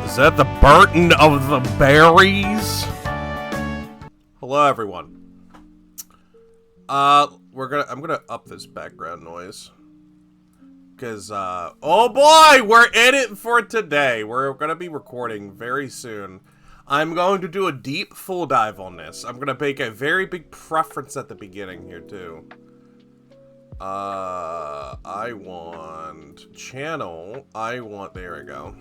Is that the Burton of the berries? Hello, everyone. I'm gonna up this background noise. Cause, oh boy, we're in it for today. We're gonna be recording very soon. I'm going to do a deep full dive on this. I'm gonna make a very big preference at the beginning here, too. I want channel. There we go.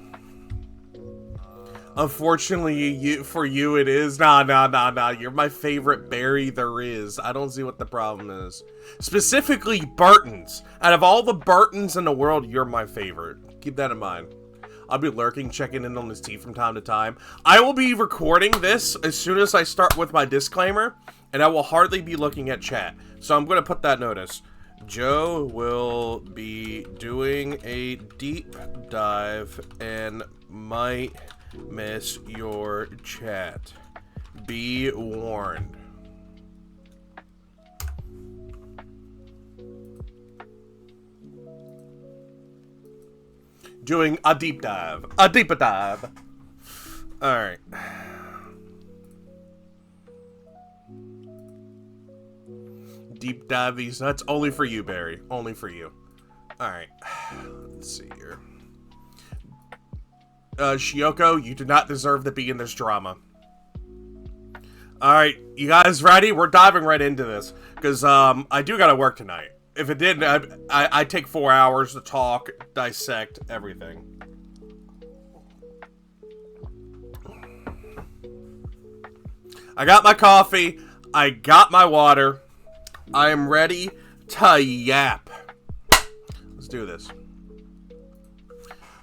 Unfortunately, for you it is. Nah. You're my favorite berry there is. I don't see what the problem is. Specifically, Burtons. Out of all the Burtons in the world, you're my favorite. Keep that in mind. I'll be lurking, checking in on his tea from time to time. I will be recording this as soon as I start with my disclaimer, and I will hardly be looking at chat. So I'm going to put that notice. Joe will be doing a deep dive and might miss your chat. Be warned. Doing a deep dive. A deeper dive. Alright. Deep dive these nuts. Only for you, Barry. Only for you. Alright. Let's see here. Shioko, you do not deserve to be in this drama. Alright, you guys ready? We're diving right into this. Because, I do gotta work tonight. If it didn't, I take 4 hours to talk, dissect, everything. I got my coffee. I got my water. I am ready to yap. Let's do this.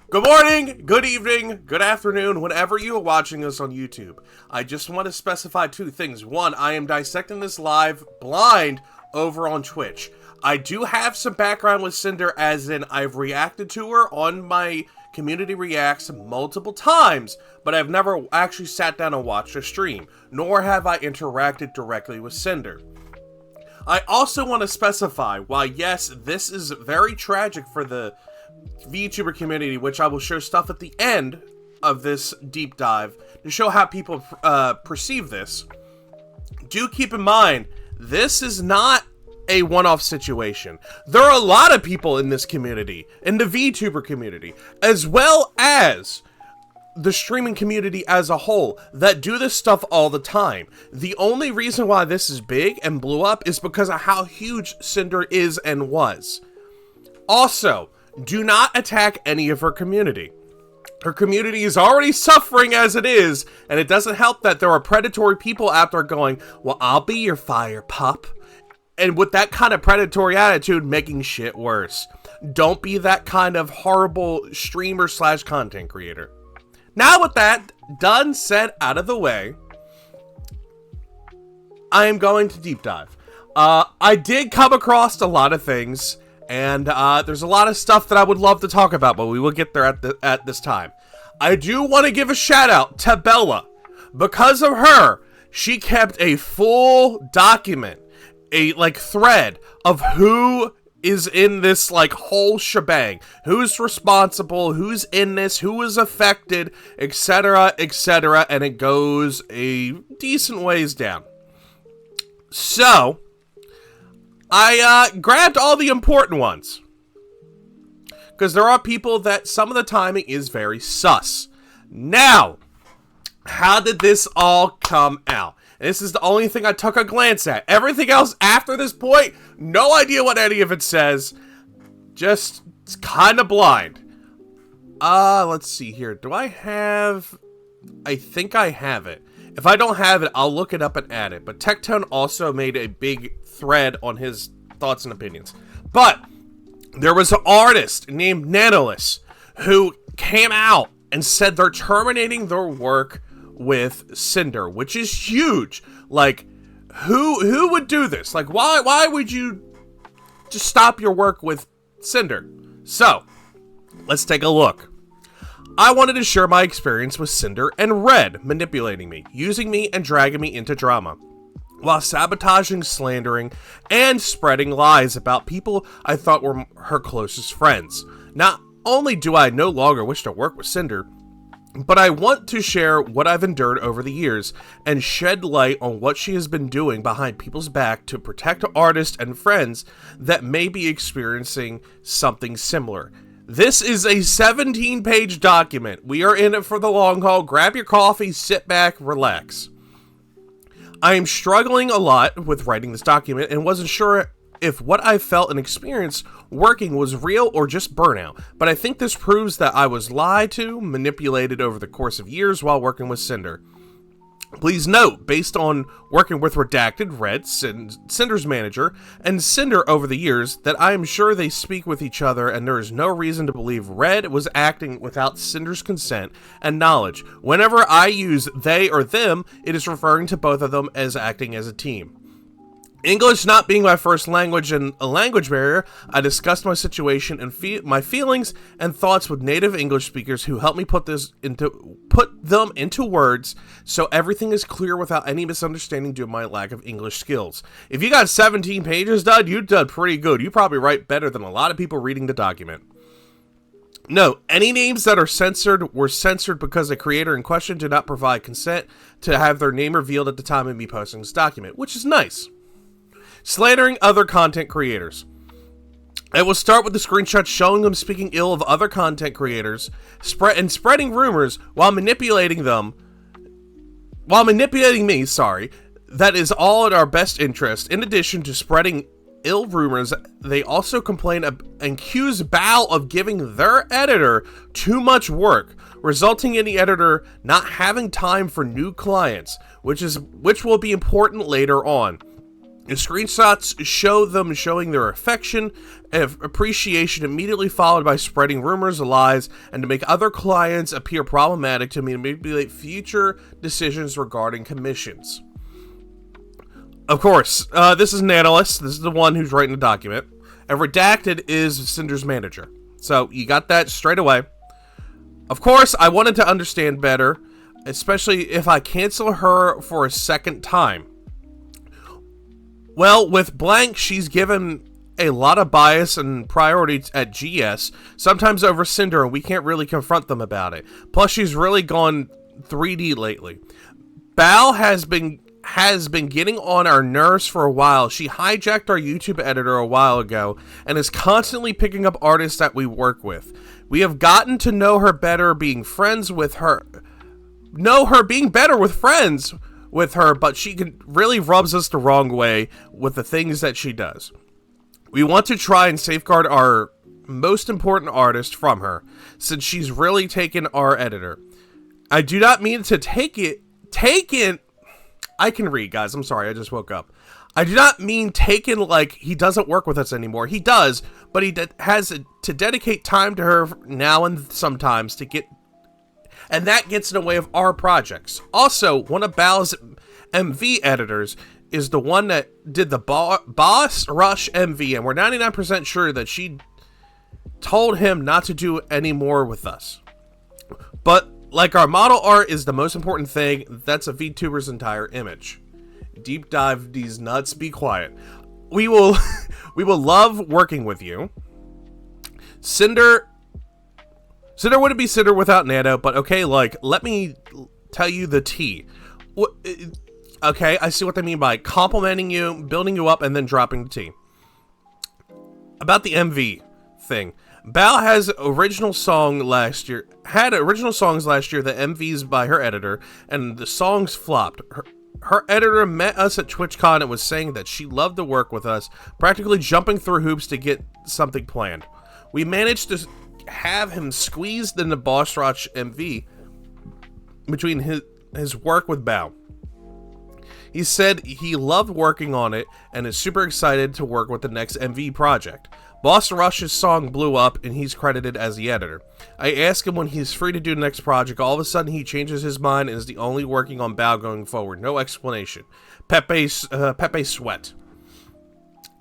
Good morning, good evening, good afternoon, whenever you are watching this on YouTube. I just want to specify two things. One, I am dissecting this live blind over on Twitch. I do have some background with Sinder, as in I've reacted to her on my Community Reacts multiple times, but I've never actually sat down and watched her stream, nor have I interacted directly with Sinder. I also want to specify, while yes, this is very tragic for the VTuber community, which I will show stuff at the end of this deep dive to show how people perceive this, do keep in mind, this is not a one-off situation. There are a lot of people in this community, in the VTuber community, as well as the streaming community as a whole, that do this stuff all the time. The only reason why this is big and blew up is because of how huge Sinder is and was. Also, do not attack any of her community. Her community is already suffering as it is, and it doesn't help that there are predatory people out there going, well, I'll be your fire pup. And with that kind of predatory attitude, making shit worse. Don't be that kind of horrible streamer / content creator. Now with that done, said, out of the way, I am going to deep dive. I did come across a lot of things, and there's a lot of stuff that I would love to talk about, but we will get there at this time. I do want to give a shout out to Bella. Because of her, she kept a full document, a thread of who is in this whole shebang, who's responsible, who's in this, who is affected, etc., and it goes a decent ways down. So I grabbed all the important ones, because there are people that some of the timing is very sus. Now, how did this all come out? And this is the only thing I took a glance at. Everything else after this point, no idea what any of it says. Just kind of blind. Let's see here. Do I have... I think I have it. If I don't have it, I'll look it up and add it. But Tectone also made a big thread on his thoughts and opinions. But there was an artist named Nanolus who came out and said they're terminating their work with Sinder, which is huge. Who would do this? Why would you just stop your work with Sinder? So, let's take a look. I wanted to share my experience with Sinder and Red manipulating me, using me and dragging me into drama, while sabotaging, slandering, and spreading lies about people I thought were her closest friends. Not only do I no longer wish to work with Sinder, but I want to share what I've endured over the years and shed light on what she has been doing behind people's back to protect artists and friends that may be experiencing something similar. This is a 17-page document. We are in it for the long haul. Grab your coffee, sit back, relax. I am struggling a lot with writing this document and wasn't sure if what I felt and experienced working was real or just burnout, but I think this proves that I was lied to, manipulated over the course of years while working with Sinder. Please note, based on working with Redacted, Red, Cinder's manager, and Sinder over the years, that I am sure they speak with each other and there is no reason to believe Red was acting without Cinder's consent and knowledge. Whenever I use they or them, it is referring to both of them as acting as a team. English not being my first language and a language barrier, I discussed my situation and my feelings and thoughts with native English speakers who helped me put them into words so everything is clear without any misunderstanding due to my lack of English skills. If you got 17 pages done, you done pretty good. You probably write better than a lot of people reading the document. No, any names that are censored were censored because the creator in question did not provide consent to have their name revealed at the time of me posting this document, which is nice. Slandering other content creators. I will start with the screenshots showing them speaking ill of other content creators, spreading rumors while manipulating me, that is all in our best interest. In addition to spreading ill rumors, they also complain and accuse Bao of giving their editor too much work, resulting in the editor not having time for new clients, which will be important later on. The screenshots show them showing their affection and appreciation, immediately followed by spreading rumors, lies, and to make other clients appear problematic to manipulate future decisions regarding commissions. Of course, this is an analyst. This is the one who's writing the document. And Redacted is Cinder's manager. So you got that straight away. Of course, I wanted to understand better, especially if I cancel her for a second time. Well, with Blank, she's given a lot of bias and priority at GS, sometimes over Sinder, and we can't really confront them about it. Plus, she's really gone 3D lately. Bao has been getting on our nerves for a while. She hijacked our YouTube editor a while ago and is constantly picking up artists that we work with. We have gotten to know her better, being better with friends with her, but she really rubs us the wrong way with the things that she does. We want to try and safeguard our most important artist from her, since she's really taken our editor. I do not mean to I can read, guys. I'm sorry, I just woke up. I do not mean taken like he doesn't work with us anymore. He does, but he has to dedicate time to her now and sometimes and that gets in the way of our projects. Also, one of Bao's MV editors is the one that did the Boss Rush MV, and we're 99% sure that she told him not to do any more with us. But, like, our model art is the most important thing, that's a VTuber's entire image. Deep dive these nuts, be quiet. We will love working with you. Cinder wouldn't be Cinder without Nano, but okay, like, let me tell you the tea. Okay, I see what they mean by complimenting you, building you up, and then dropping the tea. About the MV thing. Bao had original songs last year, the MVs by her editor, and the songs flopped. Her editor met us at TwitchCon and was saying that she loved to work with us, practically jumping through hoops to get something planned. We managed to have him squeezed in the Boss Rush MV between his work with Bao. He said he loved working on it and is super excited to work with the next MV project. Boss Rush's song blew up and he's credited as the editor. I asked him when he's free to do the next project. All of a sudden he changes his mind and is the only working on Bao going forward. No explanation. Pepe Sweat.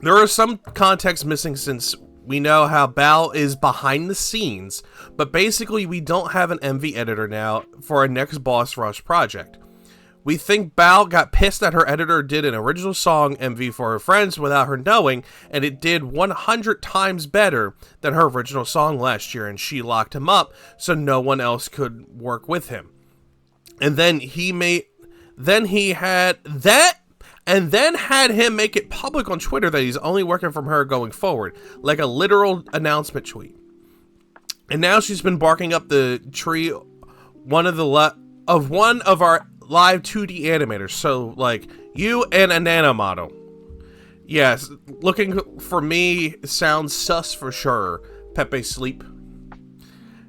There are some context missing since we know how Bao is behind the scenes, but basically we don't have an MV editor now for our next Boss Rush project. We think Bao got pissed that her editor did an original song MV for her friends without her knowing, and it did 100 times better than her original song last year, and she locked him up so no one else could work with him. And then had him make it public on Twitter that he's only working from her going forward, like a literal announcement tweet. And now she's been barking up the tree one of our live 2D animators, so like you and a nano model. Yes, looking for me sounds sus for sure. Pepe Sleep.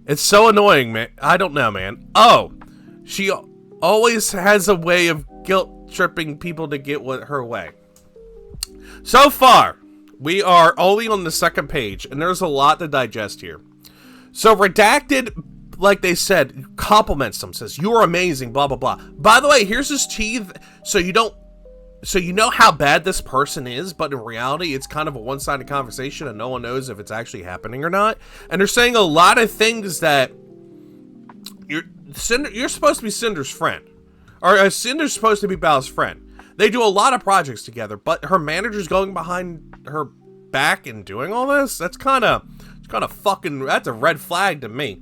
It's so annoying, man. I don't know, man. Oh, she always has a way of guilt tripping people to get her way. So far, we are only on the second page, and there's a lot to digest here. So Redacted, like they said, compliments them, says, "You are amazing, blah, blah, blah." By the way, here's his teeth, so you know how bad this person is, but in reality, it's kind of a one-sided conversation, and no one knows if it's actually happening or not. And they're saying a lot of things that you're supposed to be Cinder's friend. Or Cinder's supposed to be Bao's friend. They do a lot of projects together, but her manager's going behind her back and doing all this? That's kind of fucking, that's a red flag to me.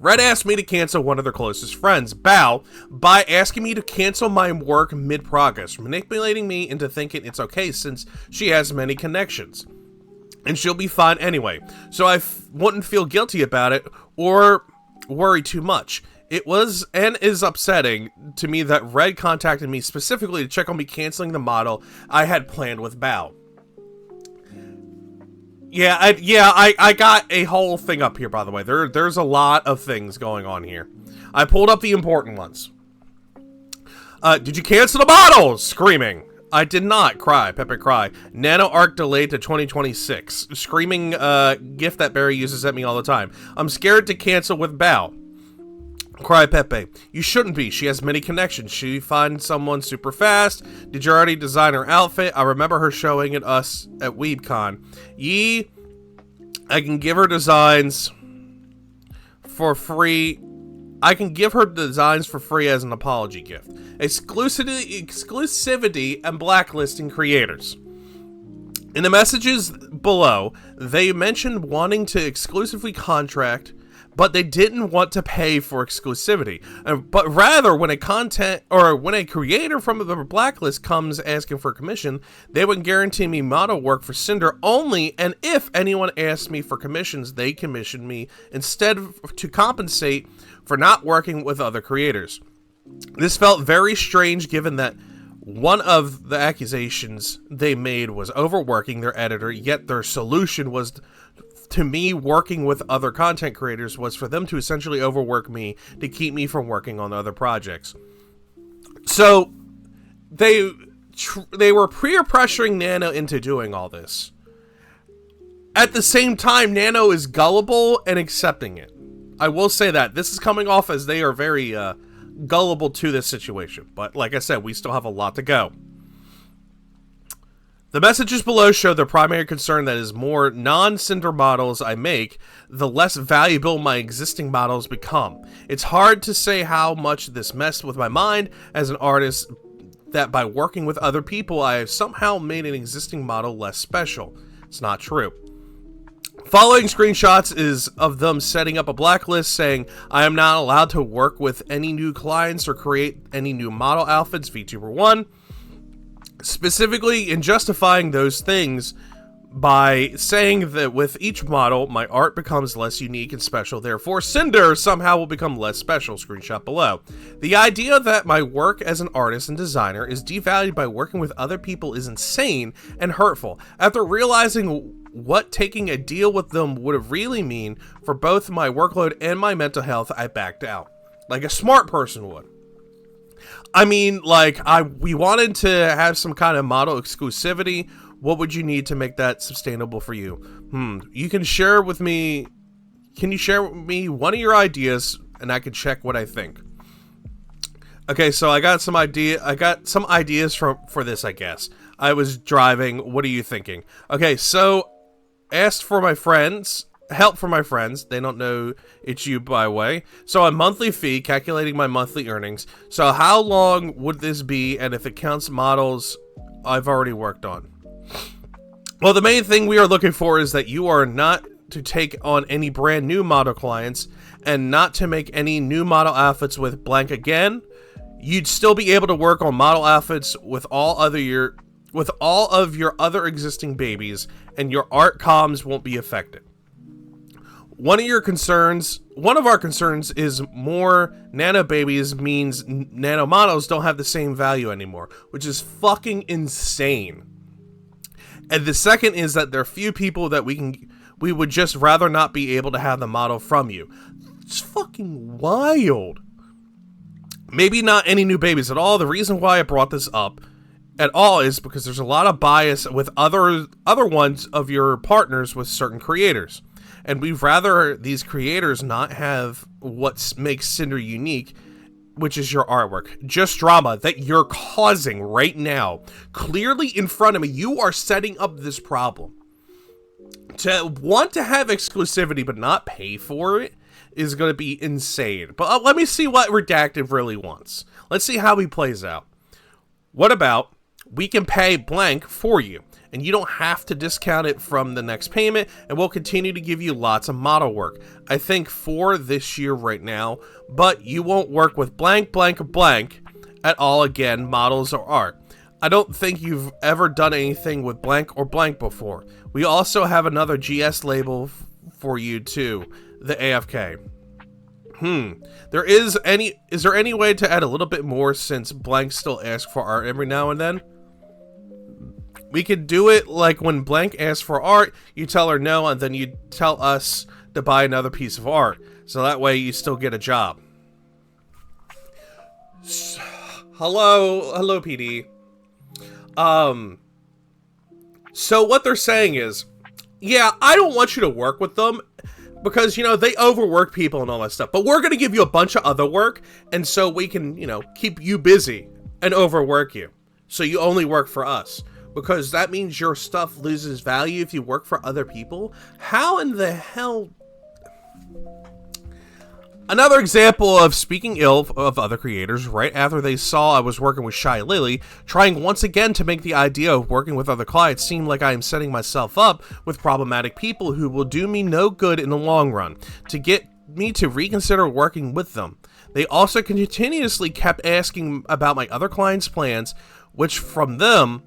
Red asked me to cancel one of their closest friends, Bao, by asking me to cancel my work mid-progress, manipulating me into thinking it's okay since she has many connections. And she'll be fine anyway, so I wouldn't feel guilty about it or worry too much. It was and is upsetting to me that Red contacted me specifically to check on me canceling the model I had planned with Bao. I got a whole thing up here, by the way. There's a lot of things going on here. I pulled up the important ones. Did you cancel the model? Screaming. I did not. Cry. Pepe cry. Nano arc delayed to 2026. Screaming gift that Barry uses at me all the time. I'm scared to cancel with Bao. Cry Pepe. You shouldn't be. She has many connections. She finds someone super fast. Did you already design her outfit? I remember her showing it us at WeebCon. I can give her designs for free. I can give her designs for free as an apology gift. Exclusivity and blacklisting creators. In the messages below, they mentioned wanting to exclusively contract, but they didn't want to pay for exclusivity. But rather, when a creator from the blacklist comes asking for a commission, they would guarantee me model work for Sinder only, and if anyone asks me for commissions, they commission me instead to compensate for not working with other creators. This felt very strange given that one of the accusations they made was overworking their editor, yet their solution was to me working with other content creators was for them to essentially overwork me to keep me from working on other projects. So they were peer pressuring Nano into doing all this. At the same time, Nano is gullible and accepting it. I will say that. This is coming off as they are very gullible to this situation. But like I said, we still have a lot to go. The messages below show the primary concern that is more non-Cinder models I make, the less valuable my existing models become. It's hard to say how much this messed with my mind as an artist that by working with other people I have somehow made an existing model less special. It's not true. Following screenshots is of them setting up a blacklist saying, I am not allowed to work with any new clients or create any new model outfits, VTuber 1. Specifically in justifying those things by saying that with each model, my art becomes less unique and special, therefore Cinder somehow will become less special, screenshot below. The idea that my work as an artist and designer is devalued by working with other people is insane and hurtful. After realizing what taking a deal with them would really mean for both my workload and my mental health, I backed out. Like a smart person would. I mean, like, we wanted to have some kind of model exclusivity. What would you need to make that sustainable for you? You can share with me. Can you share with me one of your ideas, and I can check what I think. Okay, so I got some ideas for this, I guess. I was driving. What are you thinking? Okay, so asked for my friends help for my friends. They don't know it's you, by the way. So a monthly fee, calculating my monthly earnings. So how long would this be, and if it counts models I've already worked on? Well, the main thing we are looking for is that you are not to take on any brand new model clients and not to make any new model outfits with blank again. You'd still be able to work on model outfits with all of your other existing babies, and your art comms won't be affected. One of our concerns is more nano babies means nano models don't have the same value anymore, which is fucking insane. And the second is that there are few people that we would just rather not be able to have the model from you. It's fucking wild. Maybe not any new babies at all. The reason why I brought this up at all is because there's a lot of bias with other ones of your partners with certain creators. And we'd rather these creators not have what makes Sinder unique, which is your artwork. Just drama that you're causing right now. Clearly in front of me, you are setting up this problem. To want to have exclusivity but not pay for it is going to be insane. But let me see what Redacted really wants. Let's see how he plays out. What about we can pay blank for you, and you don't have to discount it from the next payment, and we'll continue to give you lots of model work. I think for this year right now, but you won't work with blank, blank, blank at all again, models or art. I don't think you've ever done anything with blank or blank before. We also have another GS label for you too, the AFK. Is there any way to add a little bit more since blank still asks for art every now and then? We could do it like when blank asks for art, you tell her no, and then you tell us to buy another piece of art. So that way you still get a job. Hello, PD. So what they're saying is, yeah, I don't want you to work with them because, you know, they overwork people and all that stuff, but we're going to give you a bunch of other work, and so we can, you know, keep you busy and overwork you. So you only work for us, because that means your stuff loses value if you work for other people. How in the hell... Another example of speaking ill of other creators, right after they saw I was working with Shy Lily, trying once again to make the idea of working with other clients seem like I am setting myself up with problematic people who will do me no good in the long run, to get me to reconsider working with them. They also continuously kept asking about my other clients' plans, which for them,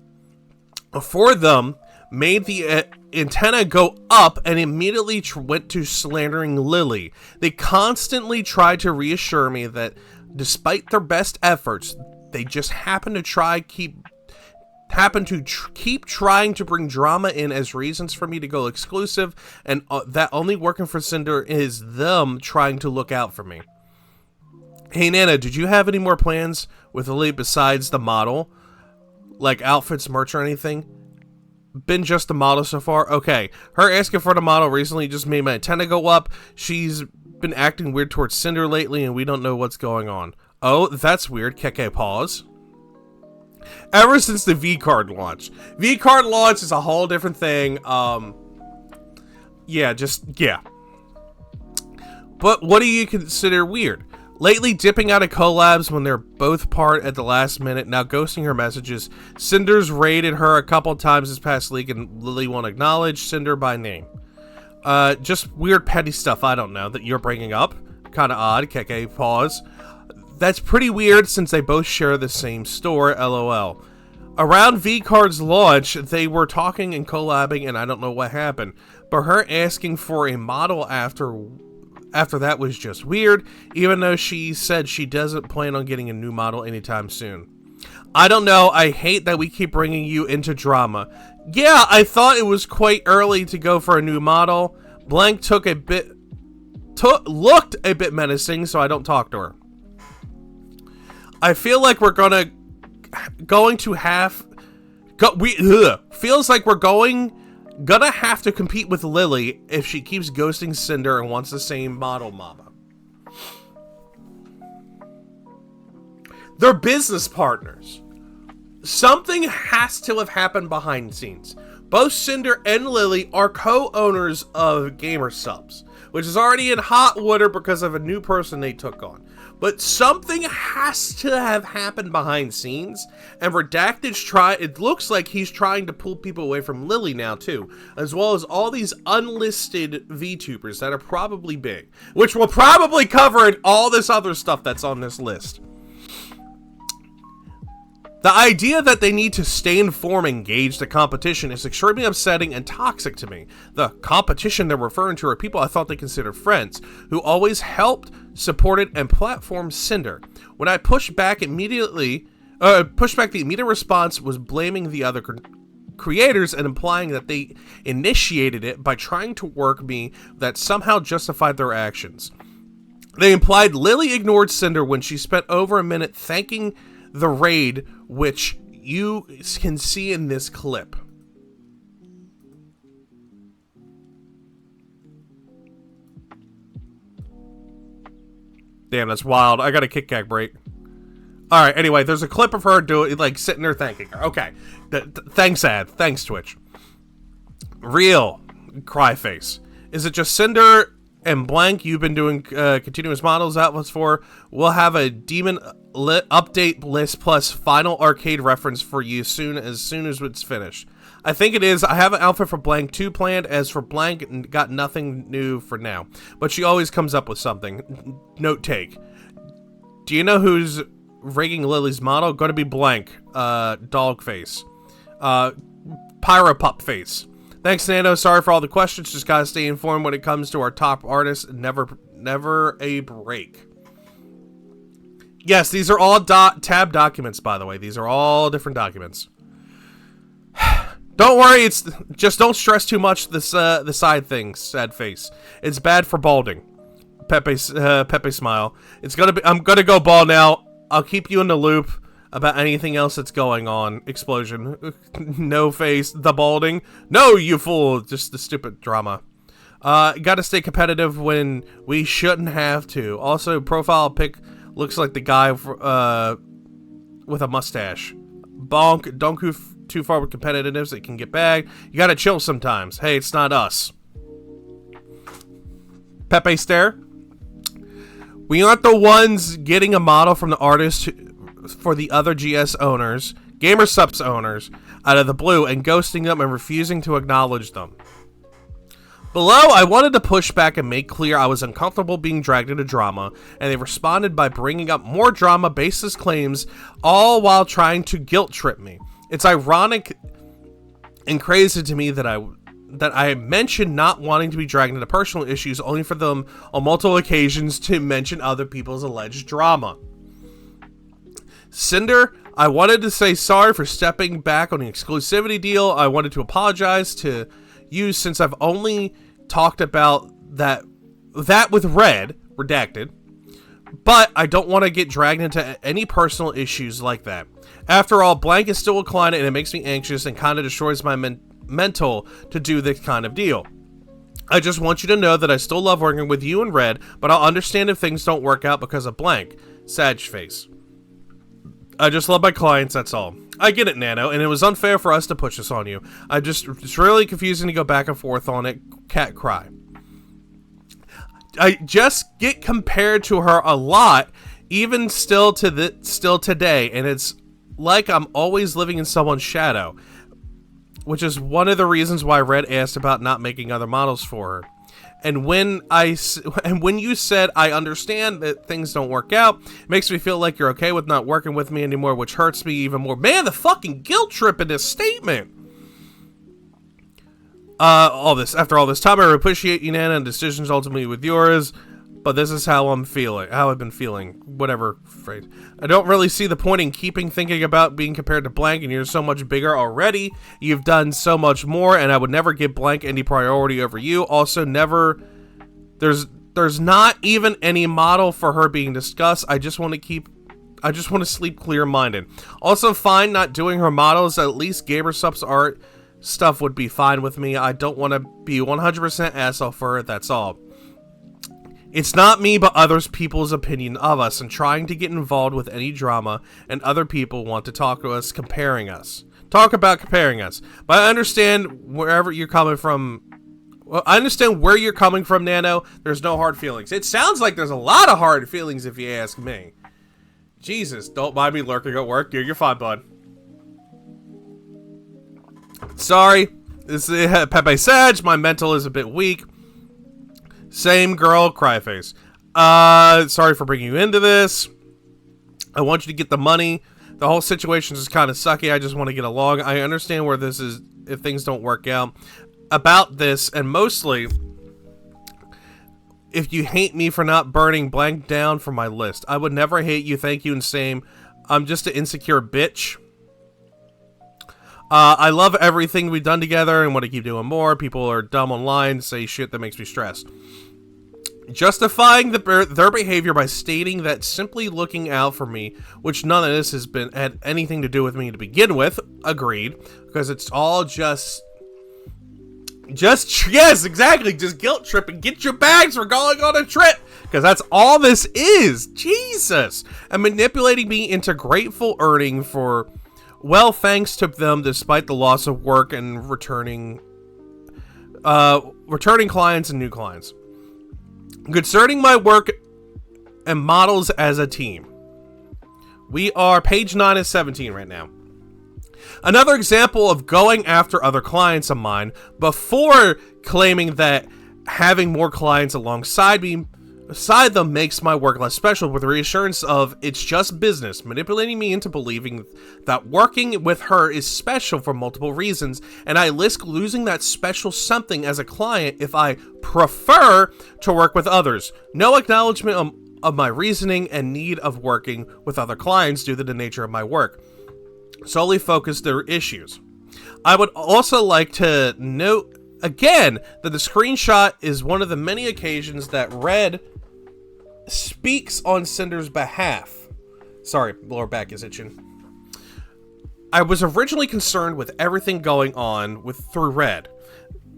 made the antenna go up and immediately went to slandering Lily. They constantly tried to reassure me that despite their best efforts, they just happen to keep trying to bring drama in as reasons for me to go exclusive, and that only working for Sinder is them trying to look out for me. Hey Nana, did you have any more plans with Lily besides the model? Like outfits, merch, or anything? Been just the model so far? Okay. Her asking for the model recently just made my antenna go up. She's been acting weird towards Sinder lately, and we don't know what's going on. Oh, that's weird. Keke pause. Ever since the V-Card launch. V-Card launch is a whole different thing. Yeah. But what do you consider weird? Lately dipping out of collabs when they're both part at the last minute, now ghosting her messages. Cinder's raided her a couple times this past week and Lily won't acknowledge Sinder by name. Just weird petty stuff, I don't know, that you're bringing up. Kinda odd, Keke, pause. That's pretty weird since they both share the same store, lol. Around V-Card's launch, they were talking and collabing and I don't know what happened. But her asking for a model after that was just weird, even though she said she doesn't plan on getting a new model anytime soon. I don't know, I hate that we keep bringing you into drama. Yeah, I thought it was quite early to go for a new model. Blank looked a bit menacing, so I don't talk to her. I feel like we're gonna have to compete with Lily if she keeps ghosting Sinder and wants the same model mama. They're business partners. Something has to have happened behind the scenes. Both Sinder and Lily are co-owners of Gamer Subs, which is already in hot water because of a new person they took on. But something has to have happened behind scenes, and Redacted's it looks like he's trying to pull people away from Lily now too, as well as all these unlisted VTubers that are probably big, which will probably cover all this other stuff that's on this list. The idea that they need to stay informed and engage the competition is extremely upsetting and toxic to me. The competition they're referring to are people I thought they considered friends, who always helped, supported, and platformed Sinder. When I pushed back the immediate response was blaming the other creators and implying that they initiated it by trying to work me that somehow justified their actions. They implied Lily ignored Sinder when she spent over a minute thanking the raid, which you can see in this clip. Damn, that's wild. I got a Kit Kat break. Alright, anyway, there's a clip of her doing, like, sitting there thanking her. Okay. Thanks, ad. Thanks, Twitch. Real cry face. Is it just Sinder and blank you've been doing continuous models outlets for? We'll have a demon update list plus final arcade reference for you as soon as it's finished. I think it is. I have an outfit for blank 2 planned. As for blank, got nothing new for now, but she always comes up with something. Note take. Do you know who's rigging Lily's model? Going to be blank. Dog face. Pyropup face. Thanks, Nano. Sorry for all the questions. Just gotta stay informed when it comes to our top artists. Never a break. Yes, these are all tab documents, by the way. These are all different documents. Don't worry. It's just don't stress too much. The side things. Sad face. It's bad for balding. Pepe smile. I'm gonna go bald now. I'll keep you in the loop about anything else that's going on. Explosion. No face. The balding. No, you fool. Just the stupid drama. Gotta stay competitive when we shouldn't have to. Also, profile pic looks like the guy with a mustache. Bonk. Don't go too far with competitiveness. It can get bad. You gotta chill sometimes. Hey, it's not us. Pepe stare. We aren't the ones getting a model from the artist for the other GS owners, Gamer Subs owners, out of the blue and ghosting them and refusing to acknowledge them. Below, I wanted to push back and make clear I was uncomfortable being dragged into drama, and they responded by bringing up more drama baseless claims, all while trying to guilt trip me. It's ironic and crazy to me that I mentioned not wanting to be dragged into personal issues, only for them on multiple occasions to mention other people's alleged drama. Sinder, I wanted to say sorry for stepping back on the exclusivity deal. I wanted to apologize to you since I've only talked about that with Redacted, but I don't want to get dragged into any personal issues like that. After all, blank is still a client and it makes me anxious and kind of destroys my mental to do this kind of deal. I just want you to know that I still love working with you and Red, but I'll understand if things don't work out because of blank. Sag face. I just love my clients, that's all. I get it, Nano, and it was unfair for us to push this on you. It's really confusing to go back and forth on it. Cat cry. I just get compared to her a lot, even still today, and it's like I'm always living in someone's shadow, which is one of the reasons why Red asked about not making other models for her. And when you said I understand that things don't work out, it makes me feel like you're okay with not working with me anymore, which hurts me even more. Man, the fucking guilt trip in this statement. After all this time, I appreciate you, Nana, and decisions ultimately with yours, but this is how I've been feeling. Whatever, afraid. I don't really see the point in keeping thinking about being compared to blank, and you're so much bigger already. You've done so much more, and I would never give blank any priority over you. Also, there's not even any model for her being discussed. I just want to sleep clear-minded. Also, fine not doing her models. At least Gamer Subs art stuff would be fine with me. I don't want to be 100% asshole for her. That's all. It's not me, but others people's opinion of us and trying to get involved with any drama, and other people want to talk to us, talk about comparing us. But I understand wherever you're coming from. Well, I understand where you're coming from, Nano. There's no hard feelings. It sounds like there's a lot of hard feelings if you ask me. Jesus, don't mind me lurking at work. You're fine, bud. Sorry. This is Pepe Sag. My mental is a bit weak. Same girl, cry face. Sorry for bringing you into this. I want you to get the money. The whole situation is kind of sucky. I just want to get along. I understand where this is if things don't work out. About this, and mostly, if you hate me for not burning blank down from my list. I would never hate you, thank you, and same. I'm just an insecure bitch. I love everything we've done together and want to keep doing more. People are dumb online, say shit that makes me stressed. Justifying their behavior by stating that simply looking out for me, which none of this had anything to do with me to begin with. Agreed, because it's all just yes, exactly, just guilt tripping. Get your bags, we're going on a trip, because that's all this is. Jesus. And manipulating me into grateful earning for, well, thanks to them, despite the loss of work and returning clients and new clients. Concerning my work and models as a team. We are page 9 of 17 right now. Another example of going after other clients of mine before claiming that having more clients alongside them makes my work less special, with the reassurance of it's just business, manipulating me into believing that working with her is special for multiple reasons, and I risk losing that special something as a client if I prefer to work with others. No acknowledgement of my reasoning and need of working with other clients due to the nature of my work. Solely focus their issues. I would also like to note again that the screenshot is one of the many occasions that Red speaks on Cinder's behalf. Sorry, lower back is itching. I was originally concerned with everything going on through Red,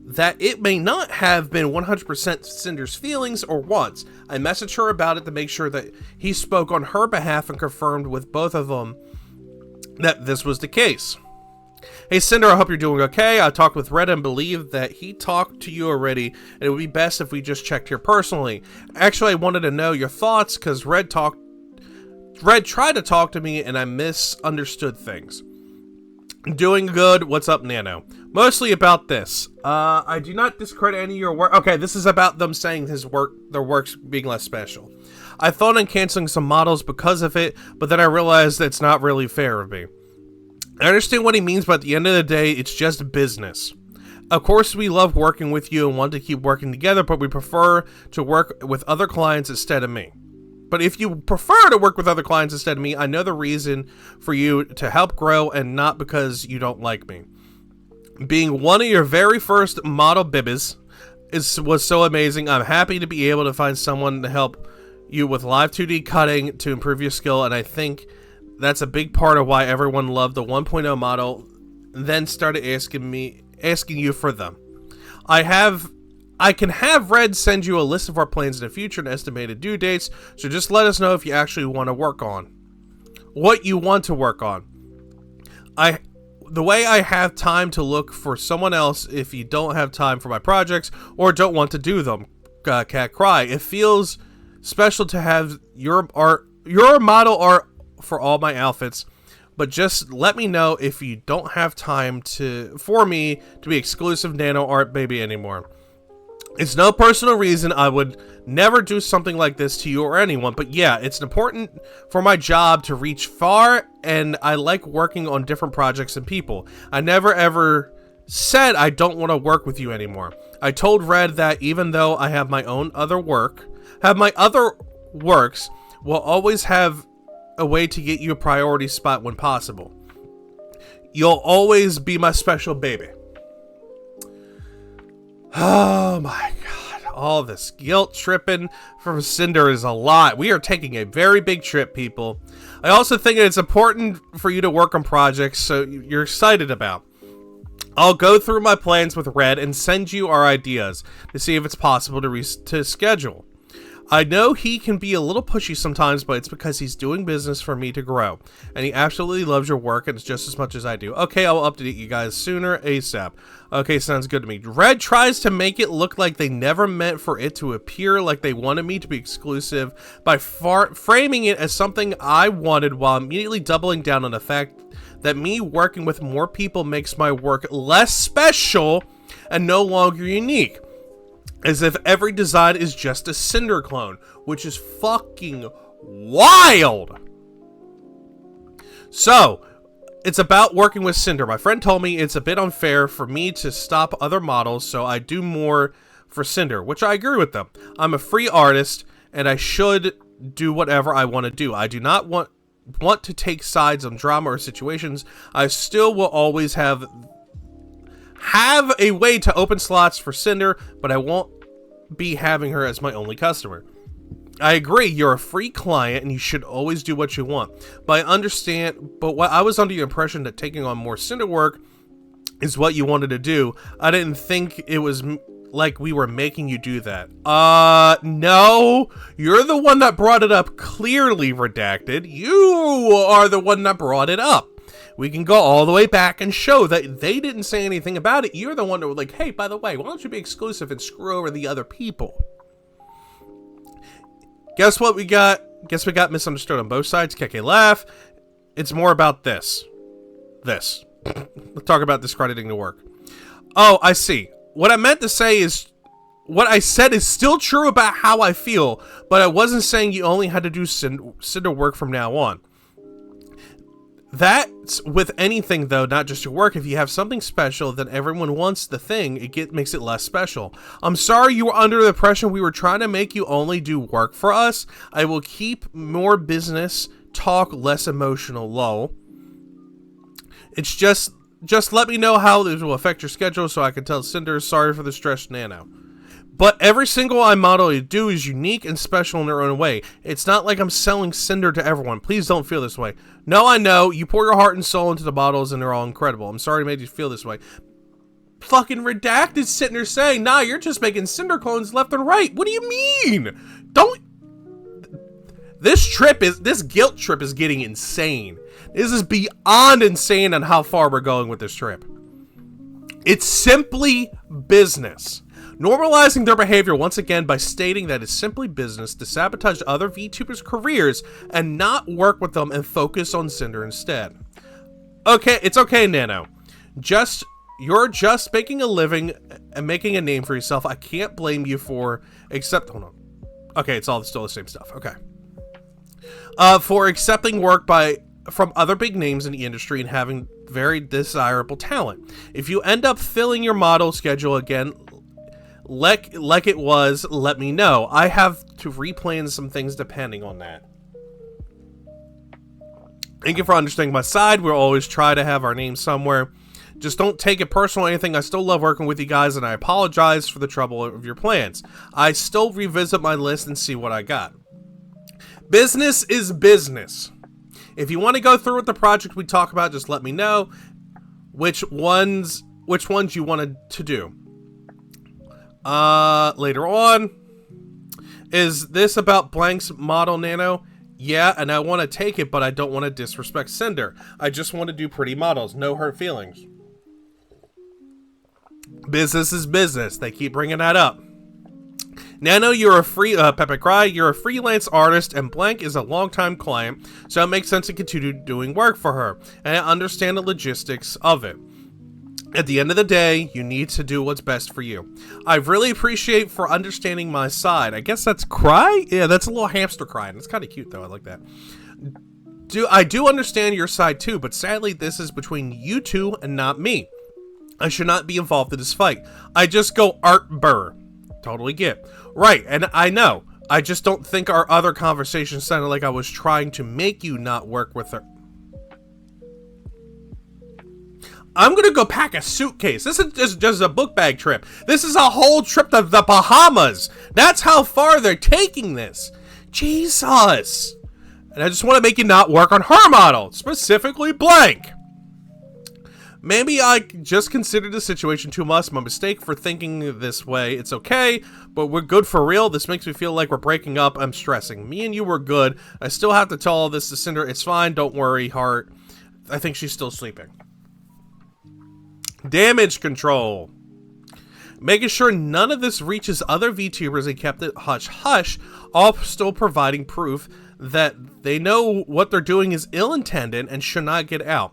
that it may not have been 100% Cinder's feelings or wants. I messaged her about it to make sure that he spoke on her behalf and confirmed with both of them that this was the case. Hey Cinder, I hope you're doing okay. I talked with Red and believe that he talked to you already, and it would be best if we just checked here personally. Actually, I wanted to know your thoughts because Red tried to talk to me and I misunderstood things. Doing good. What's up, Nano? Mostly about this. I do not discredit any of your work. Okay, this is about them saying their work's being less special. I thought on canceling some models because of it, but then I realized that it's not really fair of me. I understand what he means, but at the end of the day, it's just business. Of course, we love working with you and want to keep working together, but we prefer to work with other clients instead of me. But if you prefer to work with other clients instead of me, I know the reason for you to help grow and not because you don't like me. Being one of your very first model bibbies was so amazing. I'm happy to be able to find someone to help you with live 2D cutting to improve your skill, and I think that's a big part of why everyone loved the 1.0 model, then started asking you for them. I can have Red send you a list of our plans in the future and estimated due dates, so just let us know if you actually want to work on what you want to work on. The way I have time to look for someone else if you don't have time for my projects or don't want to do them. Cat cry. It feels special to have your model art for all my outfits, but just let me know if you don't have time for me to be exclusive Nano Art Baby anymore. It's no personal reason. I would never do something like this to you or anyone, but yeah, it's important for my job to reach far, and I like working on different projects and people. I never ever said I don't want to work with you anymore. I told Red that even though I have my other works, will always have a way to get you a priority spot when possible. You'll always be my special baby. Oh my god, all this guilt tripping from Cinder is a lot. We are taking a very big trip, people. I also think it's important for you to work on projects so you're excited about. I'll go through my plans with Red and send you our ideas to see if it's possible to schedule. I know he can be a little pushy sometimes, but it's because he's doing business for me to grow. And he absolutely loves your work, and it's just as much as I do. Okay, I'll update you guys sooner, ASAP. Okay, sounds good to me. Red tries to make it look like they never meant for it to appear like they wanted me to be exclusive by framing it as something I wanted, while immediately doubling down on the fact that me working with more people makes my work less special and no longer unique. As if every design is just a Sinder clone, which is fucking wild. So, it's about working with Sinder. My friend told me it's a bit unfair for me to stop other models, so I do more for Sinder, which I agree with them. I'm a free artist, and I should do whatever I want to do. I do not want to take sides on drama or situations. I still will always have a way to open slots for Sinder, but I won't be having her as my only customer. I agree, you're a free client and you should always do what you want. But what I was under the impression that taking on more Sinder work is what you wanted to do. I didn't think it was like we were making you do that. No, you're the one that brought it up, clearly redacted. You are the one that brought it up. We can go all the way back and show that they didn't say anything about it. You're the one that was like, hey, by the way, why don't you be exclusive and screw over the other people? Guess what we got? Guess we got misunderstood on both sides. Keke laugh. It's more about this. Let's talk about discrediting the work. Oh, I see. What I meant to say is, what I said is still true about how I feel, but I wasn't saying you only had to do Sinder work from now on. That's with anything, though, not just your work. If you have something special, then everyone wants the thing. Makes it less special. I'm sorry you were under the impression we were trying to make you only do work for us. I will keep more business talk, less emotional. Lol. It's just let me know how this will affect your schedule so I can tell Sinder sorry for the stress, Nano. But every single model you do is unique and special in their own way. It's not like I'm selling Sinder to everyone. Please don't feel this way. No, I know. You pour your heart and soul into the models and they're all incredible. I'm sorry to make you feel this way. Fucking redacted sitting there saying, nah, you're just making Sinder clones left and right. What do you mean? This guilt trip is getting insane. This is beyond insane on how far we're going with this trip. It's simply business. Normalizing their behavior once again by stating that it's simply business to sabotage other VTubers' careers and not work with them and focus on Sinder instead. Okay, it's okay, Nano. You're just making a living and making a name for yourself. I can't blame you for, hold on. Okay, it's all still the same stuff. Okay. For accepting work from other big names in the industry and having very desirable talent. If you end up filling your model schedule again, like it was, let me know. I have to replan some things depending on that. Thank you for understanding my side. We'll always try to have our name somewhere. Just don't take it personal or anything. I still love working with you guys, and I apologize for the trouble of your plans. I still revisit my list and see what I got. Business is business. If you want to go through with the project we talk about, just let me know which ones you wanted to do. Later on. Is this about Blank's model, Nano? Yeah, and I want to take it, but I don't want to disrespect Sinder. I just want to do pretty models. No hurt feelings. Business is business. They keep bringing that up. Nano, you're a Pepe Cry, you're a freelance artist, and Blank is a longtime client, so it makes sense to continue doing work for her, and I understand the logistics of it. At the end of the day, you need to do what's best for you. I really appreciate for understanding my side. I guess that's cry? Yeah, that's a little hamster crying. It's kind of cute, though. I like that. I do understand your side, too, but sadly, this is between you two and not me. I should not be involved in this fight. I just go art burr. Totally get. Right, and I know. I just don't think our other conversation sounded like I was trying to make you not work with her. I'm gonna go pack a suitcase. This is just a book bag trip. This is a whole trip to the Bahamas. That's how far they're taking this. Jesus. And I just want to make you not work on her model, specifically Blank. Maybe I just considered the situation too much. My mistake for thinking this way. It's okay, but we're good for real. This makes me feel like we're breaking up. I'm stressing. Me and you were good. I still have to tell all this to Cinder. It's fine. Don't worry, heart. I think she's still sleeping. Damage control. Making sure none of this reaches other VTubers and kept it hush-hush, all still providing proof that they know what they're doing is ill-intended and should not get out.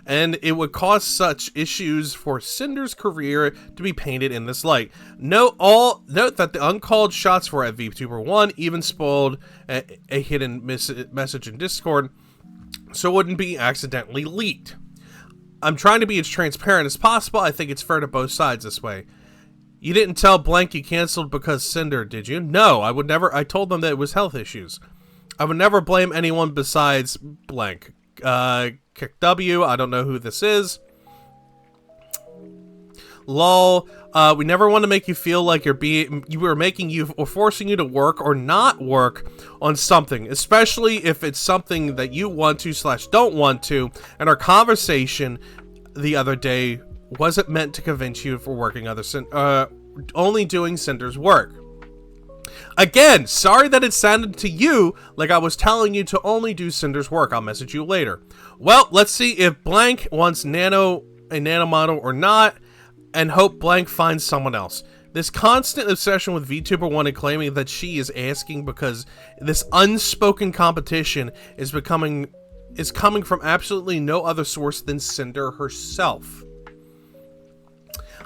And it would cause such issues for Cinder's career to be painted in this light. Note that the uncalled shots for at VTuber 1 even spoiled a hidden message in Discord, so it wouldn't be accidentally leaked. I'm trying to be as transparent as possible. I think it's fair to both sides this way. You didn't tell Blank you canceled because Cinder, did you? No, I would never. I told them that it was health issues. I would never blame anyone besides Blank. Kick W, I don't know who this is. Lol, we never want to make you feel like we're making you or forcing you to work or not work on something, especially if it's something that you want to / don't want to, and our conversation the other day wasn't meant to convince you for working only doing Cinder's work. Again, sorry that it sounded to you like I was telling you to only do Cinder's work. I'll message you later. Well, let's see if Blank wants a nano model or not, and hope Blank finds someone else. This constant obsession with VTuber 1 and claiming that she is asking because this unspoken competition is coming from absolutely no other source than Cinder herself.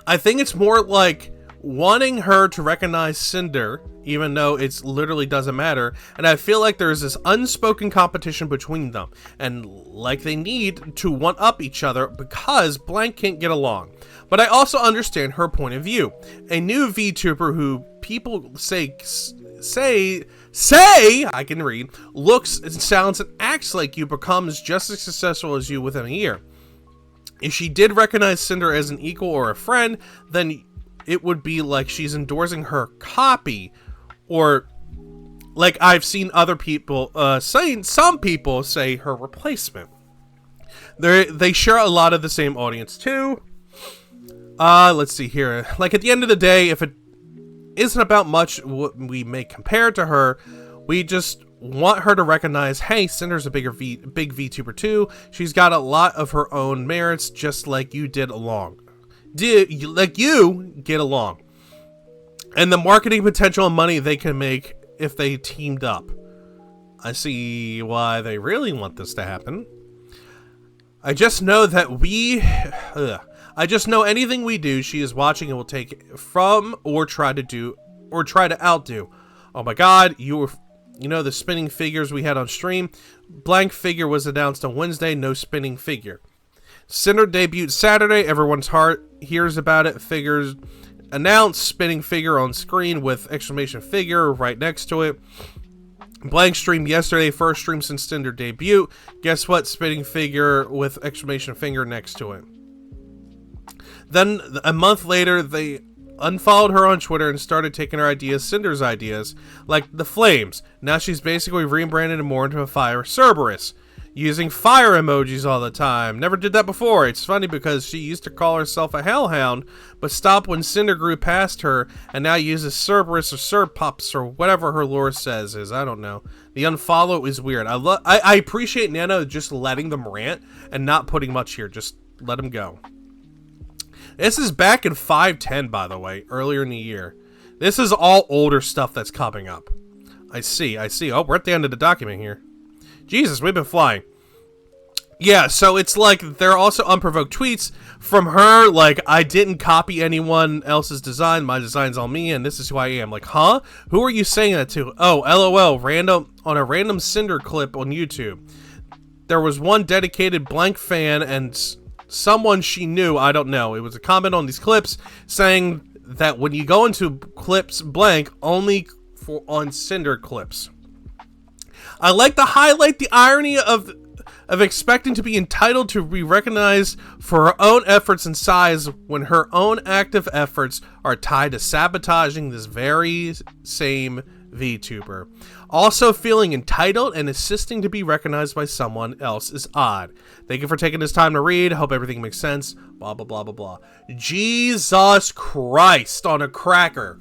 I think it's more like wanting her to recognize Cinder, even though it literally doesn't matter, and I feel like there's this unspoken competition between them, and like they need to one-up each other because Blank can't get along. But I also understand her point of view. A new VTuber who people say I can read, looks and sounds and acts like you becomes just as successful as you within a year. If she did recognize Cinder as an equal or a friend, then it would be like she's endorsing her copy, or like I've seen other people some people say her replacement. They share a lot of the same audience too. Let's see here. Like at the end of the day, if it isn't about much what we may compare to her, we just want her to recognize, hey, Cinder's a big VTuber too. She's got a lot of her own merits, just like you get along. And the marketing potential and money they can make if they teamed up. I see why they really want this to happen. I just know that I just know anything we do, she is watching and will take from or try to outdo. Oh my god, you know the spinning figures we had on stream? Blank figure was announced on Wednesday, no spinning figure. Cinder debuted Saturday, everyone's heart hears about it, figures announced, spinning figure on screen with exclamation figure right next to it. Blank streamed yesterday, first stream since Cinder debut. Guess what? Spinning figure with exclamation finger next to it. Then a month later, they unfollowed her on Twitter and started taking her ideas, Cinder's ideas, like the flames. Now she's basically rebranded more into a fire Cerberus, using fire emojis all the time. Never did that before. It's funny because she used to call herself a hellhound, but stopped when Cinder grew past her, and now uses Cerberus or Cerpups or whatever her lore says is. I don't know. The unfollow is weird. I appreciate Nana just letting them rant and not putting much here. Just let them go. This is back in 5.10, by the way, earlier in the year. This is all older stuff that's coming up. I see. Oh, we're at the end of the document here. Jesus, we've been flying. Yeah, so it's like there are also unprovoked tweets from her, like, I didn't copy anyone else's design, my design's all me, and this is who I am. Like, huh? Who are you saying that to? Oh, LOL, on a random Cinder clip on YouTube. There was one dedicated Blank fan and someone she knew, I don't know. It was a comment on these clips saying that when you go into clips Blank, only on Cinder clips. I like to highlight the irony of expecting to be entitled to be recognized for her own efforts and size when her own active efforts are tied to sabotaging this very same VTuber. Also, feeling entitled and insisting to be recognized by someone else is odd. Thank you for taking this time to read. Hope everything makes sense. Blah, blah, blah, blah, blah. Jesus Christ on a cracker.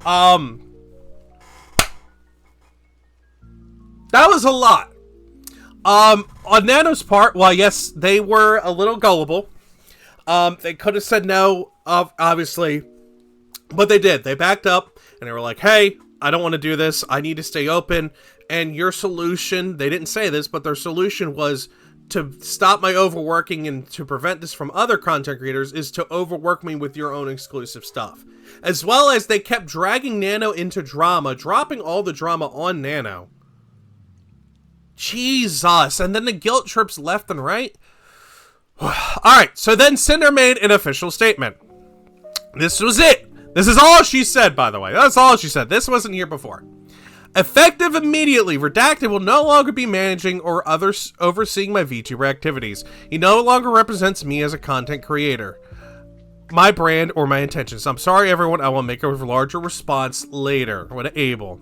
That was a lot. On Nano's part, well, yes, they were a little gullible. They could have said no, obviously, but they did. They backed up, and they were like, hey, I don't want to do this. I need to stay open. And your solution, they didn't say this, but their solution was to stop my overworking and to prevent this from other content creators is to overwork me with your own exclusive stuff. As well as they kept dragging Nano into drama, dropping all the drama on Nano. Jesus. And then the guilt trips left and right. Alright, so then Sinder made an official statement. This was it. This is all she said, by the way. That's all she said. This wasn't here before. Effective immediately, Redacted will no longer be managing or overseeing my VTuber activities. He no longer represents me as a content creator, my brand, or my intentions. I'm sorry, everyone. I will make a larger response later when able.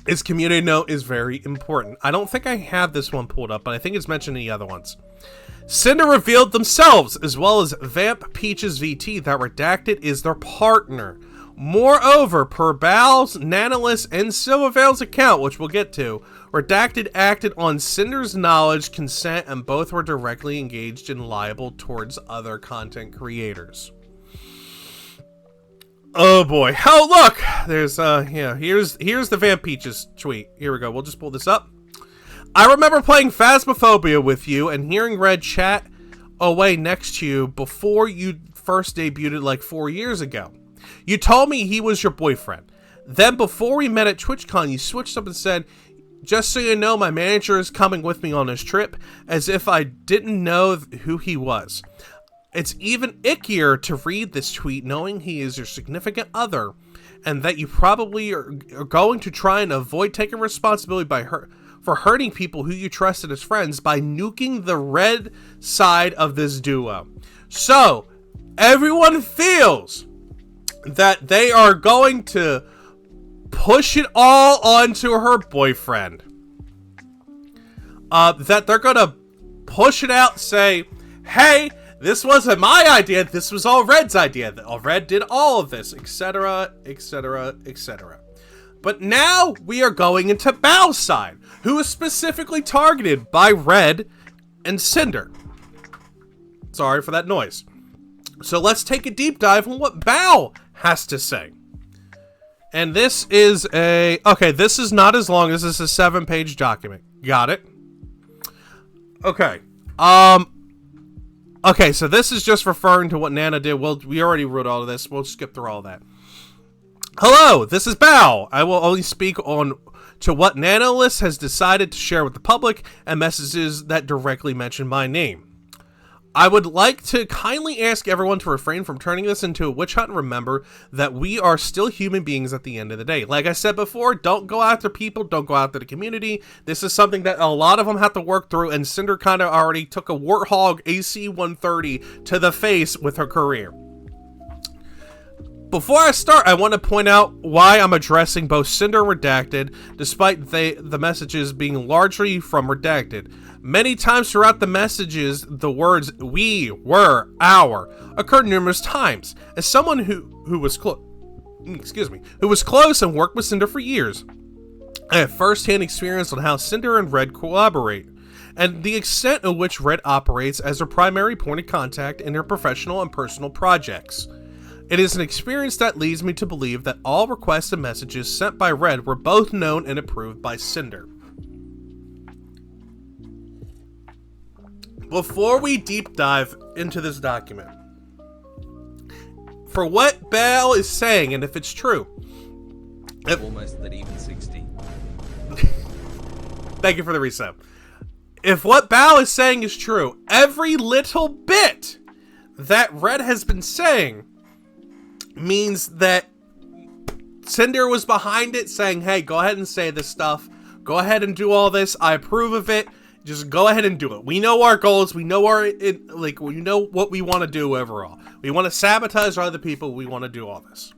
His community note is very important. I don't think I have this one pulled up, but I think it's mentioned in the other ones. Sinder revealed themselves, as well as Vamp Peach's VT, that Redacted is their partner. Moreover, per Bal's, Nanolist, and Silverveil's account, which we'll get to, Redacted acted on Cinder's knowledge, consent, and both were directly engaged and liable towards other content creators. Oh boy. Oh look! There's, here's the Vamp Peach's tweet. Here we go. We'll just pull this up. I remember playing Phasmophobia with you and hearing Red chat away next to you before you first debuted like 4 years ago. You told me he was your boyfriend. Then before we met at TwitchCon, you switched up and said, just so you know, my manager is coming with me on this trip, as if I didn't know who he was. It's even ickier to read this tweet knowing he is your significant other and that you probably are going to try and avoid taking responsibility for hurting people who you trusted as friends by nuking the red side of this duo. So, everyone feels that they are going to push it all onto her boyfriend. That they're going to push it out, say, hey, this wasn't my idea, this was all Red's idea. All Red did all of this, etc., etc., etc. But now we are going into Bao's side, who is specifically targeted by Red and Sinder. Sorry for that noise. So let's take a deep dive on what Bao has to say. And this is okay, this is not as long as this is a 7-page document. Got it? Okay. Okay, so this is just referring to what Nana did. Well, we already wrote all of this. We'll skip through all that. Hello, this is Bao. I will only speak on to what Nanolist has decided to share with the public and messages that directly mention my name. I would like to kindly ask everyone to refrain from turning this into a witch hunt and remember that we are still human beings at the end of the day. Like I said before, don't go after people, don't go after the community. This is something that a lot of them have to work through, and Sinder kind of already took a Warthog AC-130 to the face with her career. Before I start, I want to point out why I'm addressing both Sinder and Redacted, despite the messages being largely from Redacted. Many times throughout the messages, the words "we," "were," "our" occurred numerous times. As someone who was close and worked with Sinder for years, I have first-hand experience on how Sinder and Red collaborate, and the extent to which Red operates as their primary point of contact in their professional and personal projects. It is an experience that leads me to believe that all requests and messages sent by Red were both known and approved by Sinder. Before we deep dive into this document, for what Bale is saying, and if it's true, almost at even 60. Thank you for the reset. If what Bale is saying is true, every little bit that Red has been saying means that Sinder was behind it, saying, hey, go ahead and say this stuff. Go ahead and do all this. I approve of it. Just go ahead and do it. We know our goals. We know we know what we want to do overall. We want to sabotage other people. We want to do all this.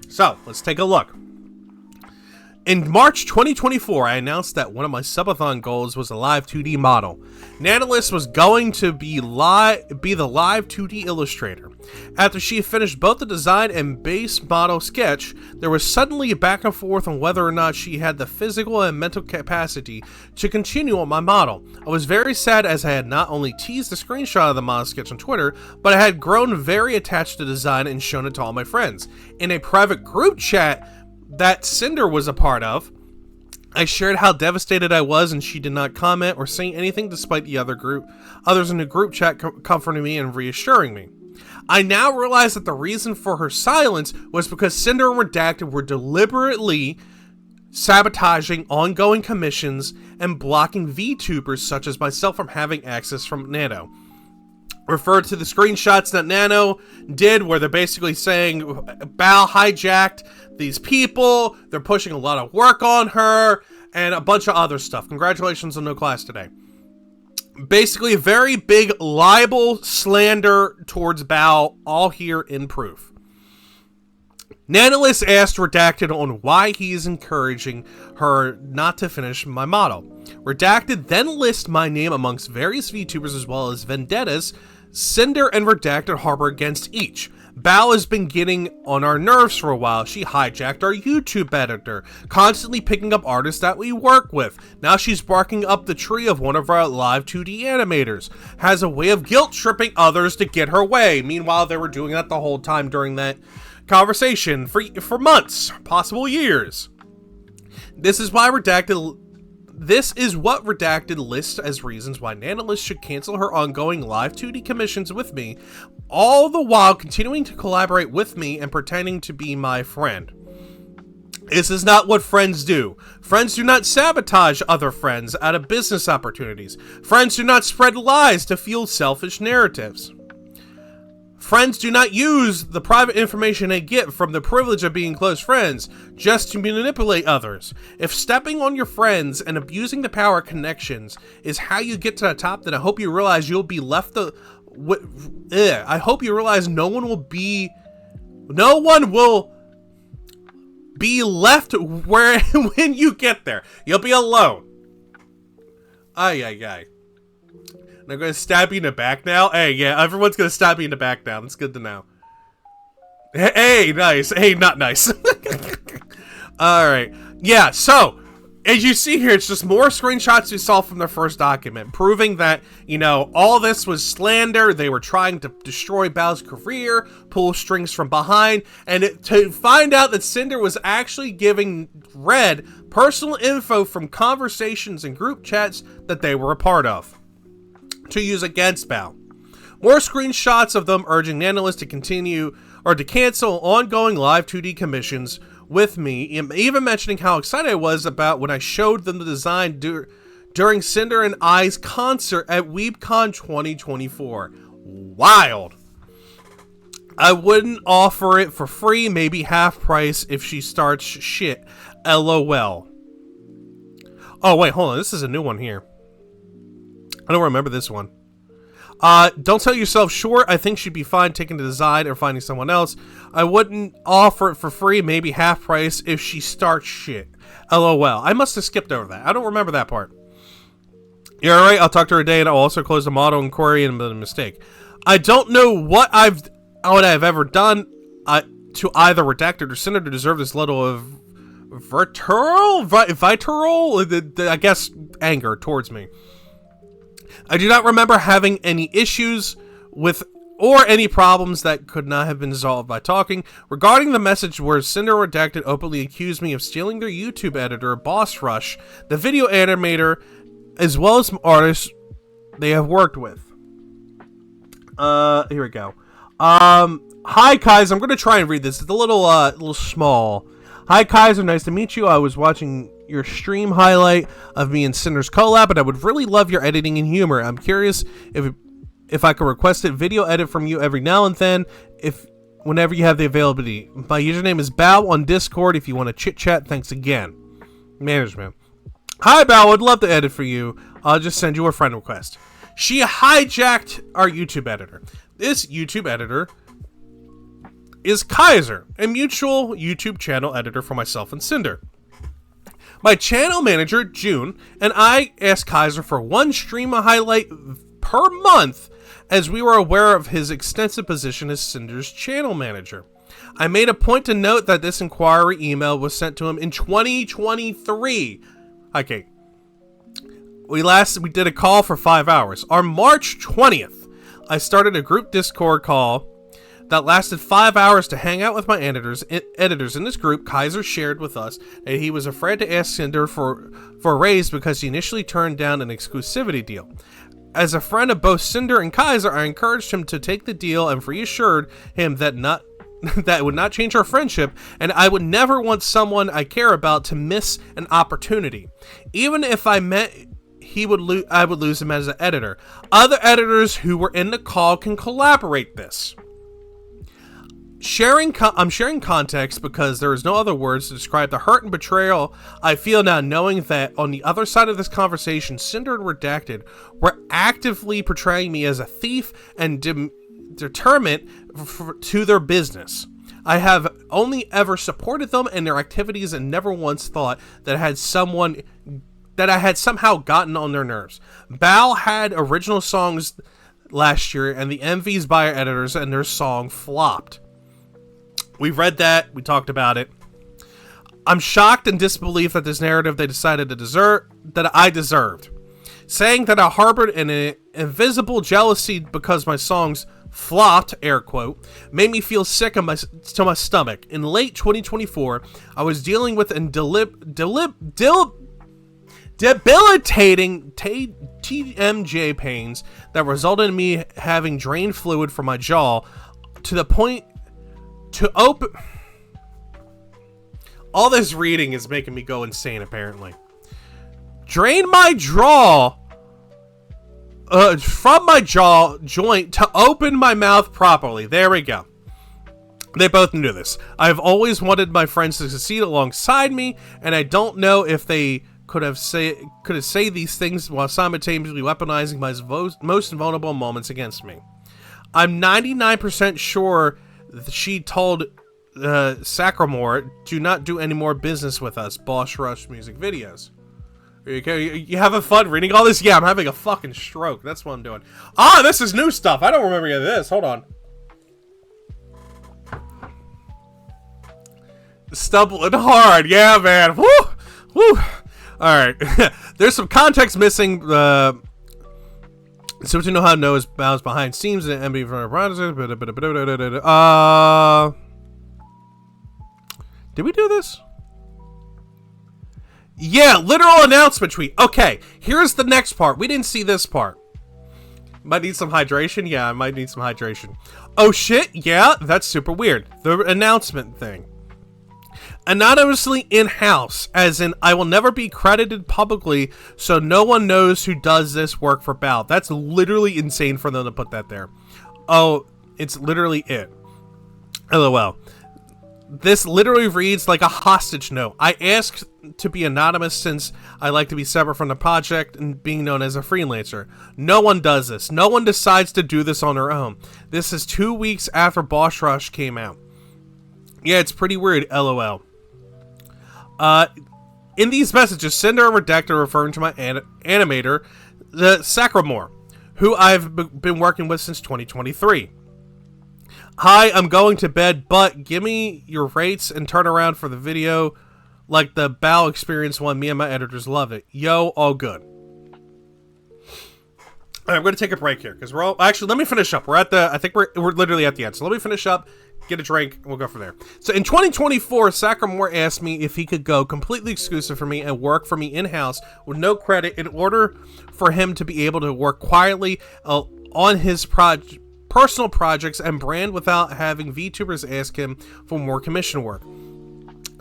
So let's take a look. In March 2024, I announced that one of my subathon goals was a live 2D model. Nanolis was going to be the live 2D illustrator. After she finished both the design and base model sketch, there was suddenly a back and forth on whether or not she had the physical and mental capacity to continue on my model. I was very sad as I had not only teased a screenshot of the model sketch on Twitter, but I had grown very attached to the design and shown it to all my friends. In a private group chat that Sinder was a part of, I shared how devastated I was, and she did not comment or say anything despite the others in the group chat comforting me and reassuring me. I now realize that the reason for her silence was because Sinder and Redacted were deliberately sabotaging ongoing commissions and blocking VTubers such as myself from having access from Nano. Referred to the screenshots that Nano did where they're basically saying Bao hijacked these people, they're pushing a lot of work on her, and a bunch of other stuff. Congratulations on no class today. Basically, a very big libel slander towards Bao, all here in proof. Nanolis asked Redacted on why he is encouraging her not to finish my model. Redacted then lists my name amongst various VTubers as well as vendettas Sinder and Redacted harbor against each. Bao has been getting on our nerves for a while. She hijacked our YouTube editor, constantly picking up artists that we work with. Now she's barking up the tree of one of our live 2D animators. Has a way of guilt-tripping others to get her way. Meanwhile, they were doing that the whole time during that conversation for months, possible years. This is what Redacted lists as reasons why Nanolis should cancel her ongoing live 2D commissions with me, all the while continuing to collaborate with me and pretending to be my friend. This is not what friends do. Friends do not sabotage other friends out of business opportunities. Friends do not spread lies to fuel selfish narratives. Friends do not use the private information they get from the privilege of being close friends just to manipulate others. If stepping on your friends and abusing the power of connections is how you get to the top, then I hope you realize you'll be left I hope you realize no one will be left where when you get there. You'll be alone. Ay. They're going to stab you in the back now? Hey, yeah, everyone's going to stab you in the back now. That's good to know. Hey, nice. Hey, not nice. Alright. Yeah, so, as you see here, it's just more screenshots we saw from the first document, proving that, all this was slander. They were trying to destroy Bao's career, pull strings from behind, and to find out that Sinder was actually giving Red personal info from conversations and group chats that they were a part of to use against Bao. More screenshots of them urging Nanolis to continue or to cancel ongoing live 2D commissions with me, even mentioning how excited I was about when I showed them the design during Sinder and I's concert at WeebCon 2024. Wild. I wouldn't offer it for free, maybe half price if she starts shit. LOL. Oh, wait, hold on. This is a new one here. I don't remember this one. Don't sell yourself short. I think she'd be fine taking the design or finding someone else. I wouldn't offer it for free, maybe half price if she starts shit. LOL. I must have skipped over that. I don't remember that part. You're alright. I'll talk to her today, and I'll also close the model inquiry and the mistake. I don't know what I've ever done to either Redacted or Sinder to deserve this level of vitriol, I guess, anger towards me. I do not remember having any issues with or any problems that could not have been resolved by talking. Regarding the message where Sinder Redacted openly accused me of stealing their YouTube editor, Boss Rush, the video animator, as well as some artists they have worked with. Here we go. Hi, Kaiser. I'm going to try and read this. It's a little small. Hi, Kaiser. Nice to meet you. I was watching your stream highlight of me and Sinder's collab, and I would really love your editing and humor. I'm curious if I could request a video edit from you every now and then, whenever you have the availability. My username is Bao on Discord if you want to chit chat. Thanks again. Management. Hi, Bao. I'd love to edit for you. I'll just send you a friend request. She hijacked our YouTube editor. This YouTube editor is Kaiser, a mutual YouTube channel editor for myself and Sinder. My channel manager, June, and I asked Kaiser for one stream highlight per month, as we were aware of his extensive position as Sinder's channel manager. I made a point to note that this inquiry email was sent to him in 2023. Okay. We did a call for 5 hours. On March 20th, I started a group Discord call that lasted 5 hours to hang out with my editors. In this group, Kaiser shared with us that he was afraid to ask Sinder for a raise because he initially turned down an exclusivity deal. As a friend of both Sinder and Kaiser, I encouraged him to take the deal and reassured him that it would not change our friendship, and I would never want someone I care about to miss an opportunity. Even if I met I would lose him as an editor. Other editors who were in the call can collaborate this. I'm sharing context because there is no other words to describe the hurt and betrayal I feel now, knowing that on the other side of this conversation, Sinder and Redacted were actively portraying me as a thief and determinant to their business. I have only ever supported them and their activities and never once thought that I had somehow gotten on their nerves. Bao had original songs last year and the MVs by our editors, and their song flopped. We read that. We talked about it. I'm shocked and disbelief that this narrative they decided that I deserved. Saying that I harbored an invisible jealousy because my songs flopped, air quote, made me feel sick to my stomach. In late 2024, I was dealing with debilitating TMJ pains that resulted in me having drained fluid from my jaw to the point to open. All this reading is making me go insane, apparently. Drain my jaw from my jaw joint to open my mouth properly. There we go. They both knew this. I've always wanted my friends to succeed alongside me, and I don't know if they could have say these things while simultaneously weaponizing my most vulnerable moments against me. I'm 99% sure she told Sacramore, do not do any more business with us, Boss Rush music videos. You having fun reading all this? Yeah, I'm having a fucking stroke. That's what I'm doing. Ah, this is new stuff. I don't remember any of this. Hold on. Stumbling hard. Yeah, man. Woo! Woo! Alright. There's some context missing. So to know how to know is bounds behind scenes and MB from did we do this? Yeah, literal announcement tweet. Okay, here's the next part. We didn't see this part. Might need some hydration? Yeah, I might need some hydration. Oh shit, yeah, that's super weird. The announcement thing. Anonymously in-house, as in I will never be credited publicly, so no one knows who does this work for Bao. That's literally insane for them to put that there. Oh, it's literally it. LOL. This literally reads like a hostage note. I asked to be anonymous since I like to be separate from the project and being known as a freelancer. No one does this. No one decides to do this on their own. This is 2 weeks after Boss Rush came out. Yeah, it's pretty weird, LOL. In these messages, Sinder and Redacted are referring to my animator, the Sacramore, who I've been working with since 2023. Hi, I'm going to bed, but give me your rates and turn around for the video like the Bao Experience one. Me and my editors love it. Yo, all good. All right, I'm going to take a break here because we're all... Actually, let me finish up. I think we're literally at the end. So let me finish up, get a drink, and we'll go from there. So in 2024, Sacramore asked me if he could go completely exclusive for me and work for me in-house with no credit in order for him to be able to work quietly on his personal projects and brand without having VTubers ask him for more commission work.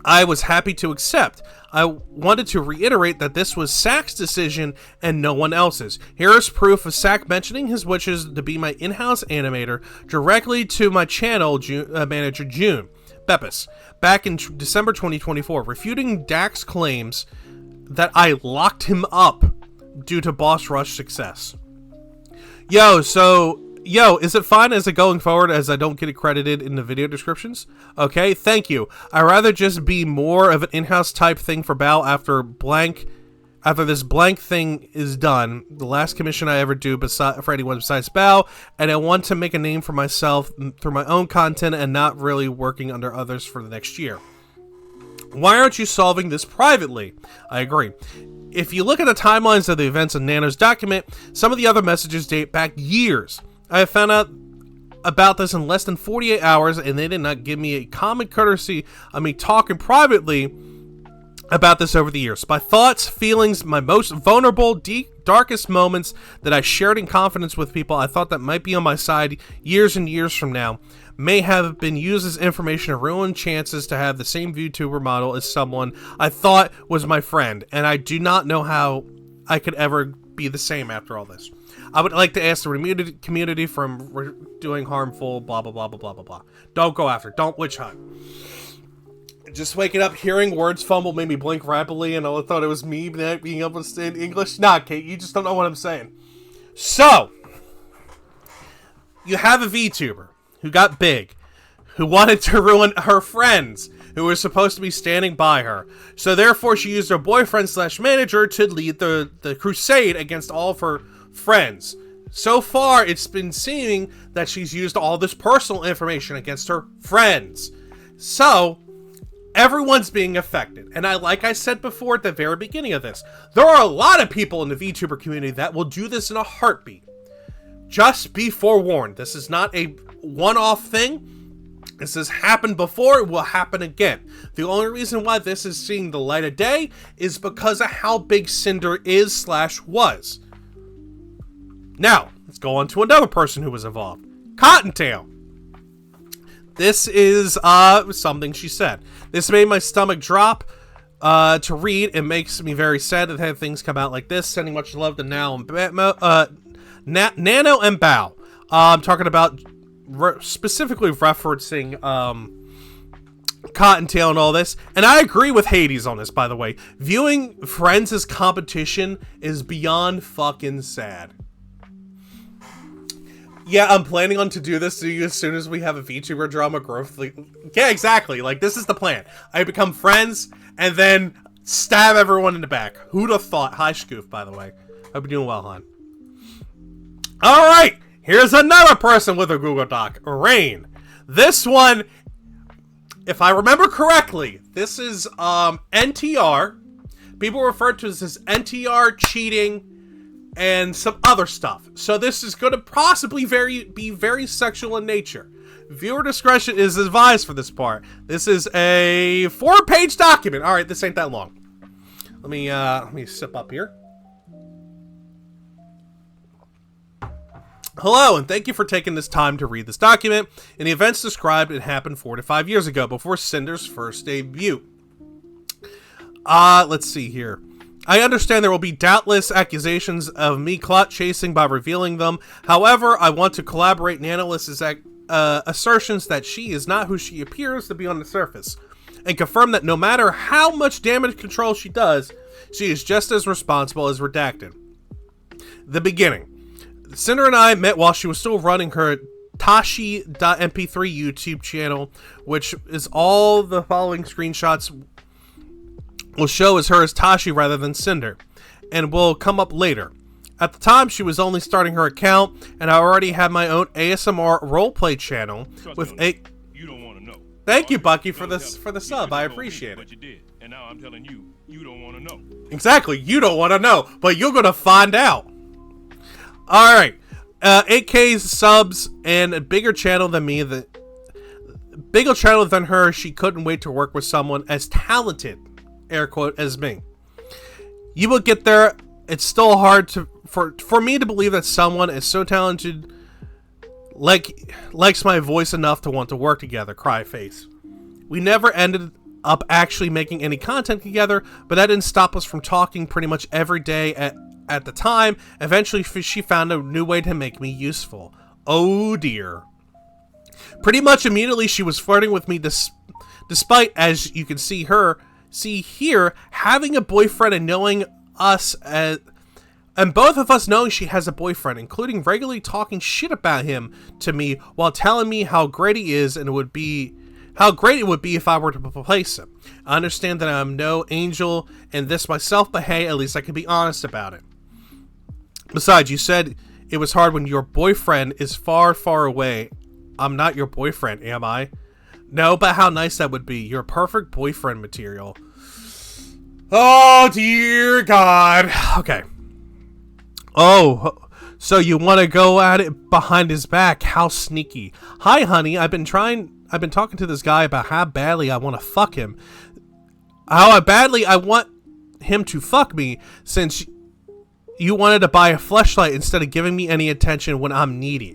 I was happy to accept. I wanted to reiterate that this was Sack's decision and no one else's. Here is proof of Sack mentioning his wishes to be my in-house animator directly to my channel manager June Beppis back in December 2024, refuting Dak's claims that I locked him up due to Boss Rush success. Yo, so Yo, is it fine as it going forward as I don't get it credited in the video descriptions? Okay, thank you. I'd rather just be more of an in-house type thing for Bao after this blank thing is done. The last commission I ever do for anyone besides Bao, and I want to make a name for myself through my own content and not really working under others for the next year. Why aren't you solving this privately? I agree. If you look at the timelines of the events in Nano's document, some of the other messages date back years. I have found out about this in less than 48 hours, and they did not give me a common courtesy of me talking privately about this over the years. My thoughts, feelings, my most vulnerable, darkest moments that I shared in confidence with people I thought that might be on my side years and years from now may have been used as information to ruin chances to have the same VTuber model as someone I thought was my friend, and I do not know how I could ever be the same after all this. I would like to ask the community from doing harmful blah blah blah blah blah blah blah. Don't go after. Don't witch hunt. Just waking up, hearing words fumble made me blink rapidly, and I thought it was me not being able to understand English. Nah, Kate, you just don't know what I'm saying. So, you have a VTuber who got big, who wanted to ruin her friends, who were supposed to be standing by her. So therefore, she used her boyfriend/manager to lead the crusade against all of her friends. So far, it's been seeming that she's used all this personal information against her friends. So, everyone's being affected. And like I said before at the very beginning of this, there are a lot of people in the VTuber community that will do this in a heartbeat. Just be forewarned. This is not a one-off thing. This has happened before, it will happen again. The only reason why this is seeing the light of day is because of how big Sinder is/was. Now, let's go on to another person who was involved. Cottontail. This is something she said. This made my stomach drop to read. It makes me very sad to have things come out like this. Sending much love to Nano and Bao. I'm talking about specifically referencing Cottontail and all this. And I agree with Hades on this, by the way. Viewing friends as competition is beyond fucking sad. Yeah, I'm planning on to do this to you as soon as we have a VTuber drama growth. Yeah, exactly. Like, this is the plan. I become friends, and then stab everyone in the back. Who'd have thought? Hi, Scoof, by the way. Hope you're doing well, hon. Alright, here's another person with a Google Doc. Rain. This one, if I remember correctly, this is NTR. People refer to this as NTR cheating and some other stuff. So this is going to possibly be very sexual in nature. Viewer discretion is advised for this part. This is a 4-page document. All right, this ain't that long. Let me sip up here. Hello, and thank you for taking this time to read this document. In the events described, it happened 4 to 5 years ago, before Cinder's first debut. Let's see here. I understand there will be doubtless accusations of me clout chasing by revealing them. However, I want to collaborate Nanolist's assertions that she is not who she appears to be on the surface, and confirm that no matter how much damage control she does, she is just as responsible as Redacted. The beginning. Sinder and I met while she was still running her Tashi.mp3 YouTube channel, which is all the following screenshots will show as her as Tashi rather than Sinder, and will come up later. At the time, she was only starting her account, and I already had my own ASMR roleplay channel with a... You don't want to know. Thank you, Bucky, for the sub. I appreciate it. But you did, and now I'm telling you, you don't want to know. Exactly, you don't want to know, but you're gonna find out. All right, 8K subs and a bigger channel than me. Bigger channel than her. She couldn't wait to work with someone as talented, air quote, as me. You will get there. It's still hard for me to believe that someone is so talented likes my voice enough to want to work together. Cry face. We never ended up actually making any content together, but that didn't stop us from talking pretty much every day at the time. Eventually she found a new way to make me useful. Oh dear. Pretty much immediately she was flirting with me despite, as you can see here, having a boyfriend and knowing us And both of us knowing she has a boyfriend, including regularly talking shit about him to me while telling me how great he is and how great it would be if I were to replace him. I understand that I'm no angel in this myself, but hey, at least I can be honest about it. Besides, you said it was hard when your boyfriend is far, far away. I'm not your boyfriend, am I? No, but how nice that would be. You're perfect boyfriend material. Oh, dear God. Okay. Oh, so you want to go at it behind his back. How sneaky. Hi, honey. I've been talking to this guy about how badly I want to fuck him. How badly I want him to fuck me, since you wanted to buy a fleshlight instead of giving me any attention when I'm needy.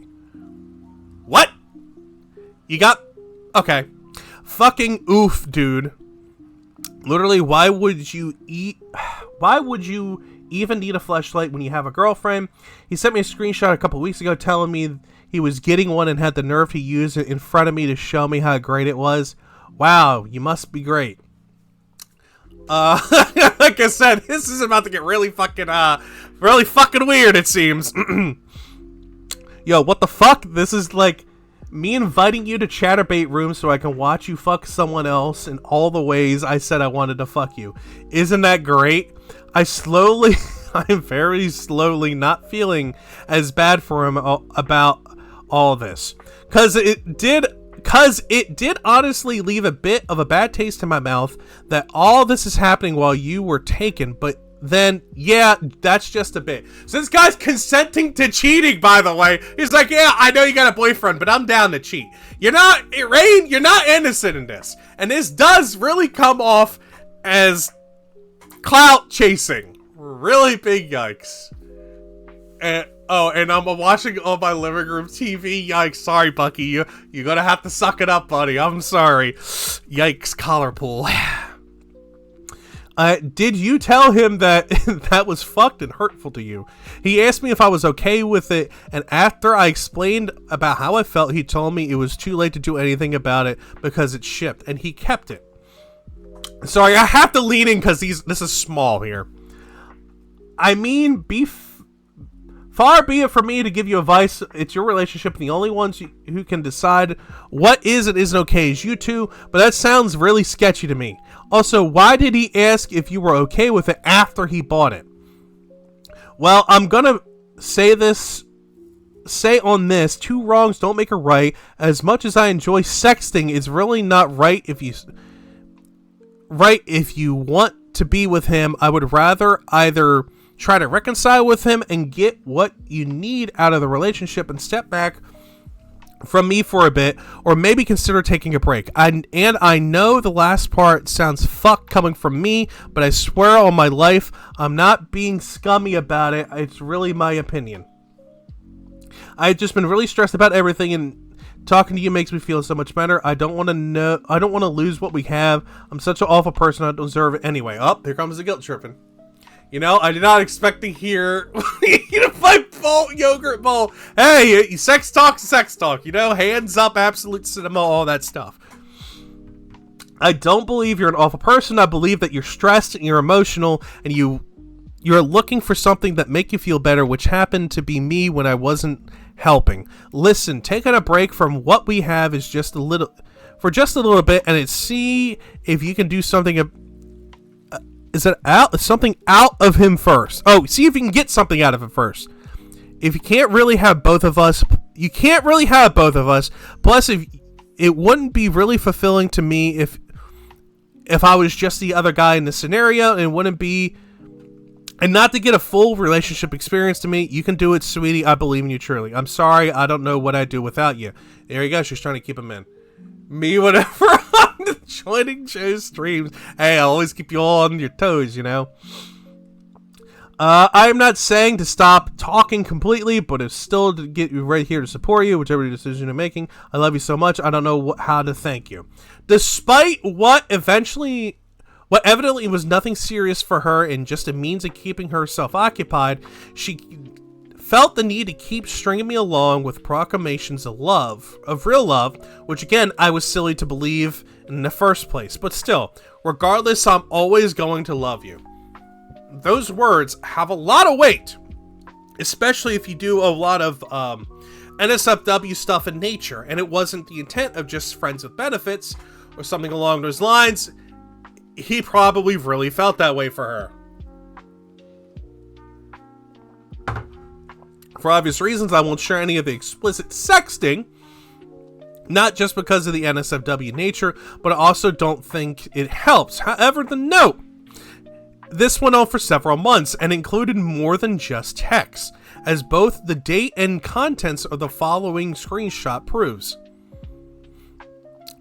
What? You got... Okay. Fucking oof, dude. Literally, why would you even need a fleshlight when you have a girlfriend? He sent me a screenshot a couple weeks ago telling me he was getting one and had the nerve to use it in front of me to show me how great it was. Wow, you must be great. Like I said, this is about to get really fucking weird, it seems. Yo, what the fuck? This is like me inviting you to Chatterbait room so I can watch you fuck someone else in all the ways I said I wanted to fuck you. Isn't that great? I'm very slowly not feeling as bad for him about all this. Cause it did honestly leave a bit of a bad taste in my mouth that all this is happening while you were taken, but then, yeah, that's just a bit. So this guy's consenting to cheating, by the way. He's like, yeah, I know you got a boyfriend, but I'm down to cheat. You're not innocent in this. And this does really come off as clout chasing. Really big yikes. And I'm watching on my living room TV. Yikes, sorry, Bucky. You're gonna have to suck it up, buddy. I'm sorry. Yikes, collar pull. Did you tell him that that was fucked and hurtful to you? He asked me if I was okay with it, and after I explained about how I felt, he told me it was too late to do anything about it because it shipped, and he kept it. Sorry, I have to lean in because this is small here. I mean, far be it from me to give you advice. It's your relationship, and the only ones who can decide what is and isn't okay is you two, but that sounds really sketchy to me. Also, why did he ask if you were okay with it after he bought it? Well, I'm gonna say on this, two wrongs don't make a right. As much as I enjoy sexting, it's really not right if you want to be with him. I would rather either try to reconcile with him and get what you need out of the relationship and step back from me for a bit, or maybe consider taking a break. I know the last part sounds fucked coming from me, but I swear on my life, I'm not being scummy about it. It's really my opinion. I've just been really stressed about everything, and talking to you makes me feel so much better. I don't want to lose what we have. I'm such an awful person. I don't deserve it anyway. Oh, here comes the guilt tripping. You know, I did not expect to hear my yogurt bowl. Hey, sex talk, you know, hands up, absolute cinema, all that stuff. I don't believe you're an awful person. I believe that you're stressed and you're emotional and you're looking for something that make you feel better, which happened to be me when I wasn't helping. Listen, taking a break from what we have is just a little bit, and see if you can do something. Something out of him first. Oh, see if you can get something out of him first. If you can't really have both of us, Plus, if it wouldn't be really fulfilling to me if I was just the other guy in the scenario, and wouldn't be, and not to get a full relationship experience to me. You can do it, sweetie. I believe in you truly. I'm sorry, I don't know what I'd do without you. There you go. She's trying to keep him in. Me, whatever. I'm joining Joe's streams. Hey, I'll always keep you all on your toes, you know. I'm not saying to stop talking completely, but it's still to get you right here to support you, whichever decision you're making. I love you so much. I don't know how to thank you. Despite what evidently was nothing serious for her and just a means of keeping herself occupied, she felt the need to keep stringing me along with proclamations of real love, which again, I was silly to believe in the first place. But still, regardless, I'm always going to love you. Those words have a lot of weight. especially if you do a lot of NSFW stuff in nature, and it wasn't the intent of just friends with benefits or something along those lines. He probably really felt that way for her. For obvious reasons, I won't share any of the explicit sexting, not just because of the NSFW nature, but I also don't think it helps. However, the note, this went on for several months and included more than just text, as both the date and contents of the following screenshot proves.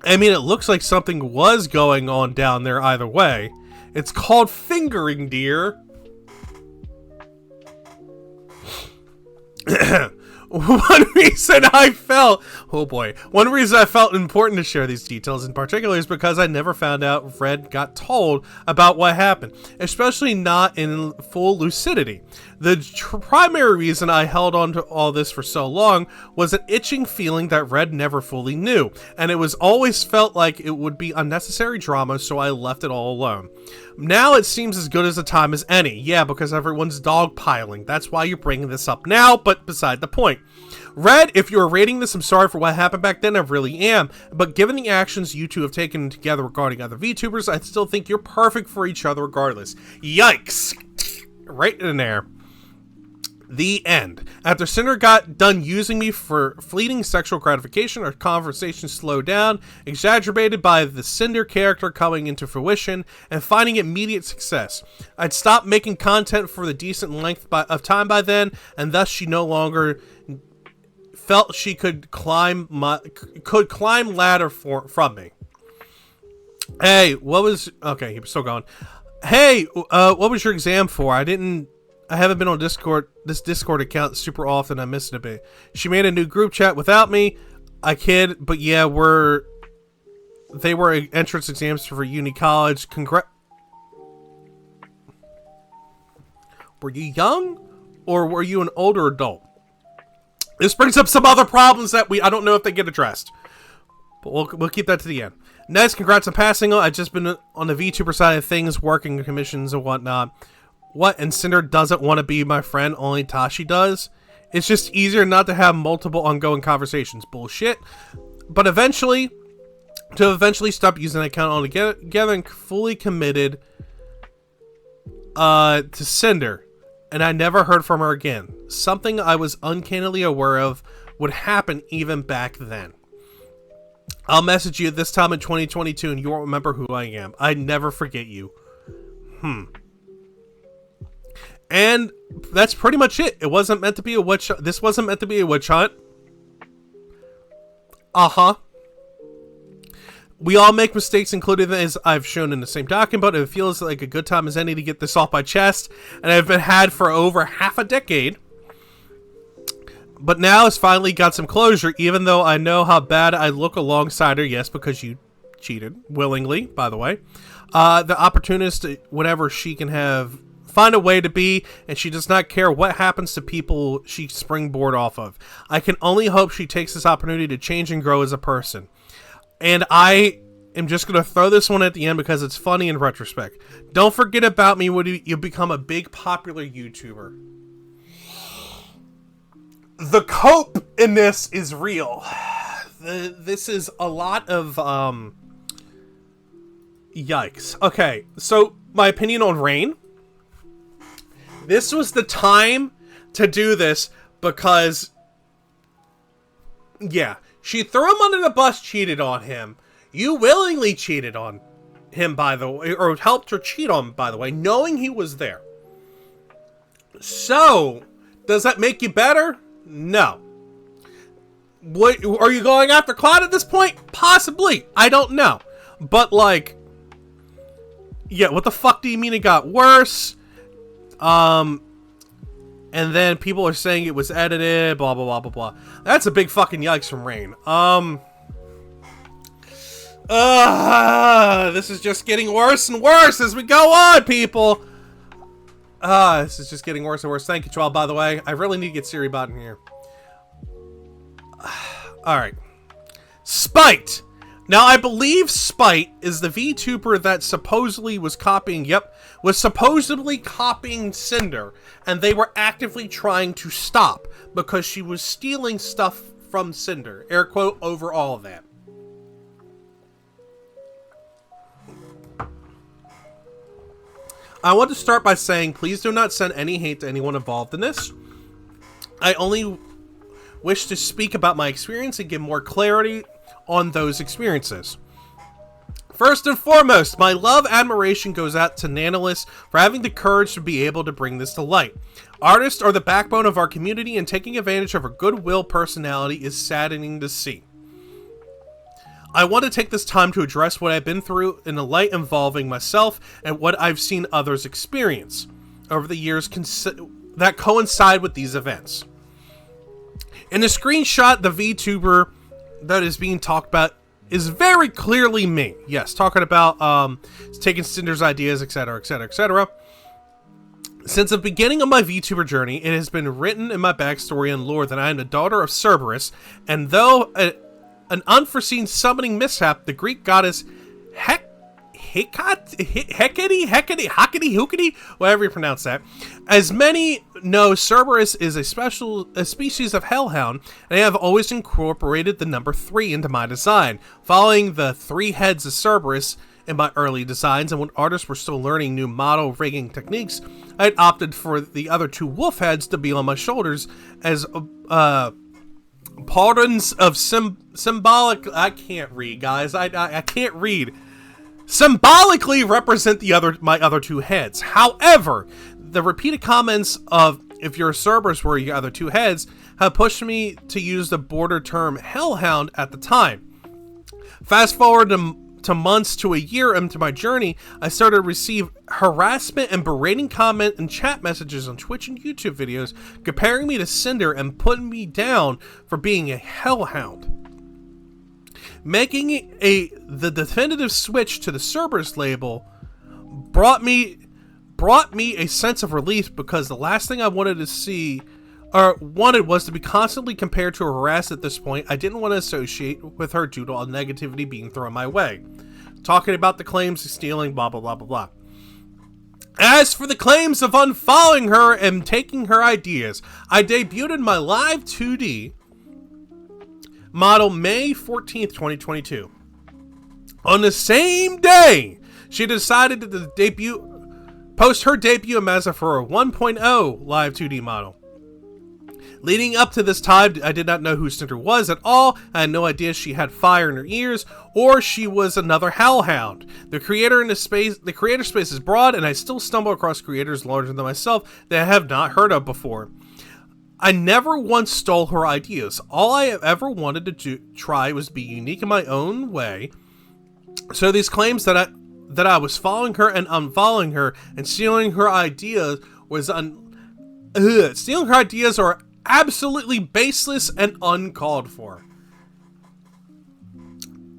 I mean, it looks like something was going on down there either way. It's called fingering, dear. One reason I felt important to share these details in particular is because I never found out Red got told about what happened, especially not in full lucidity. The primary reason I held on to all this for so long was an itching feeling that Red never fully knew, and it was always felt like it would be unnecessary drama, so I left it all alone. Now it seems as good as a time as any. Yeah, because everyone's dogpiling. That's why you're bringing this up now, but beside the point. Red, if you're rating this, I'm sorry for what happened back then, I really am. But given the actions you two have taken together regarding other VTubers, I still think you're perfect for each other regardless. Yikes. Right in there. The end. After Sinder got done using me for fleeting sexual gratification, our conversation slowed down, exacerbated by the Sinder character coming into fruition and finding immediate success. I'd stopped making content for the decent length of time by then, and thus she no longer felt she could climb ladder from me. Hey, what was... Okay, he's still going. Hey, what was your exam for? I haven't been on this Discord account super often. I missed it a bit. She made a new group chat without me. I kid, but yeah, they were entrance exams for uni college. Were you young, or were you an older adult? This brings up some other problems that I don't know if they get addressed, but we'll keep that to the end. Next, congrats on passing. I've just been on the VTuber side of things, working commissions and whatnot. What? And Cinder doesn't want to be my friend, only Tashi does? It's just easier not to have multiple ongoing conversations. Bullshit. But eventually stop using that account altogether and fully committed to Cinder. And I never heard from her again. Something I was uncannily aware of would happen even back then. I'll message you this time in 2022 and you won't remember who I am. I never forget you. And that's pretty much it. It wasn't meant to be a witch hunt. This wasn't meant to be a witch hunt. We all make mistakes, including as I've shown in the same document, but it feels like a good time as any to get this off my chest. And I've been had for over half a decade. But now it's finally got some closure, even though I know how bad I look alongside her. Yes, because you cheated. Willingly, by the way. The opportunist, whenever she can find a way to be, and she does not care what happens to people she springboard off of. I can only hope she takes this opportunity to change and grow as a person. And I am just going to throw this one at the end because it's funny in retrospect. Don't forget about me when you become a big popular YouTuber. The cope in this is real. This is a lot of yikes. Okay, so my opinion on Rain. This was the time to do this because, yeah, she threw him under the bus, cheated on him. You willingly cheated on him, by the way, or helped her cheat on him, by the way, knowing he was there. So, does that make you better? No. What, are you going after Cloud at this point? Possibly. I don't know. But, like, yeah, what the fuck do you mean it got worse? And then people are saying it was edited, blah, blah, blah, blah, blah. That's a big fucking yikes from Rain. This is just getting worse and worse as we go on, people. This is just getting worse and worse. Thank you, 12, by the way. I really need to get SiriBot in here. Alright. Spite! Now, I believe Spite is the VTuber that supposedly was copying, was supposedly copying Sinder, and they were actively trying to stop because she was stealing stuff from Sinder. Air quote over all of that. I want to start by saying, please do not send any hate to anyone involved in this. I only wish to speak about my experience and give more clarity on those experiences. First and foremost, my love admiration goes out to Nanolist for having the courage to be able to bring this to light. Artists are the backbone of our community, and taking advantage of her goodwill personality is saddening to see. I want to take this time to address what I've been through in a light involving myself and what I've seen others experience over the years that coincide with these events. In the screenshot, the VTuber that is being talked about is very clearly me. Yes, talking about taking Cinder's ideas, etc., etc., etc. Since the beginning of my VTuber journey, it has been written in my backstory and lore that I am the daughter of Cerberus, and though an unforeseen summoning mishap, the Greek goddess Hecate, whatever you pronounce that. As many know, Cerberus is a species of hellhound, and I have always incorporated the number 3 into my design, following the 3 heads of Cerberus in my early designs, and when artists were still learning new model rigging techniques, I had opted for the other 2 wolf heads to be on my shoulders as pardons of symbolic. I can't read, guys. I can't read. Symbolically represent my other 2 heads. However, the repeated comments of "if you're a Cerberus were your other 2 heads" have pushed me to use the border term hellhound at the time. Fast forward to months to a year into my journey, I started to receive harassment and berating comment and chat messages on Twitch and YouTube videos comparing me to Sinder and putting me down for being a hellhound. Making the definitive switch to the Cerberus label brought me a sense of relief, because the last thing I wanted was to be constantly compared to or harassed. At this point, I didn't want to associate with her due to all negativity being thrown my way. Talking about the claims of stealing, blah blah blah blah blah. As for the claims of unfollowing her and taking her ideas, I debuted my live 2D model May 14th, 2022. On the same day, she decided to post her debut Mazda for a 1.0 live 2D model. Leading up to this time, I did not know who Sinder was at all. I had no idea she had fire in her ears, or she was another hellhound. The creator space is broad, and I still stumble across creators larger than myself that I have not heard of before. I never once stole her ideas. All I have ever wanted to try was be unique in my own way. So these claims that I was following her and unfollowing her and stealing her ideas stealing her ideas are absolutely baseless and uncalled for.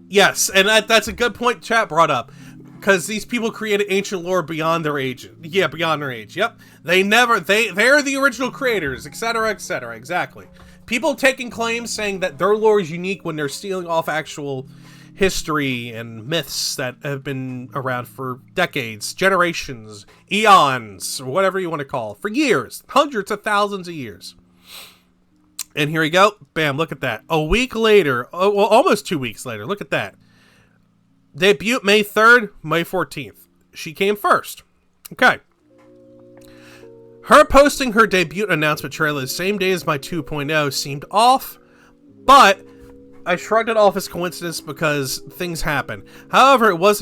Yes, and that's a good point chat brought up. Because these people created ancient lore beyond their age. Yeah, beyond their age. Yep. They're the original creators, etc., etc. Exactly. People taking claims saying that their lore is unique when they're stealing off actual history and myths that have been around for decades, generations, eons, or whatever you want to call it, for years, hundreds of thousands of years. And here we go. Bam, look at that. A week later, almost 2 weeks later, look at that. Debut May 3rd, May 14th. She came first. Okay. Her posting her debut announcement trailer the same day as my 2.0 seemed off, but I shrugged it off as coincidence because things happen. However, this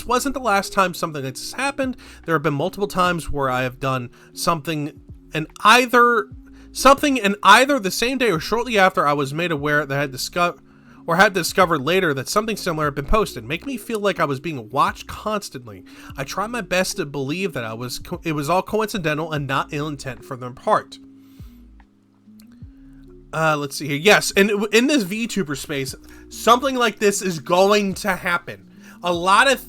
wasn't the last time something like this happened. There have been multiple times where I have done something and either the same day or shortly after I was made aware that I had discovered later that something similar had been posted, making me feel like I was being watched constantly. I tried my best to believe that it was all coincidental and not ill intent for their part. Let's see here. Yes, and in this VTuber space, something like this is going to happen. A lot of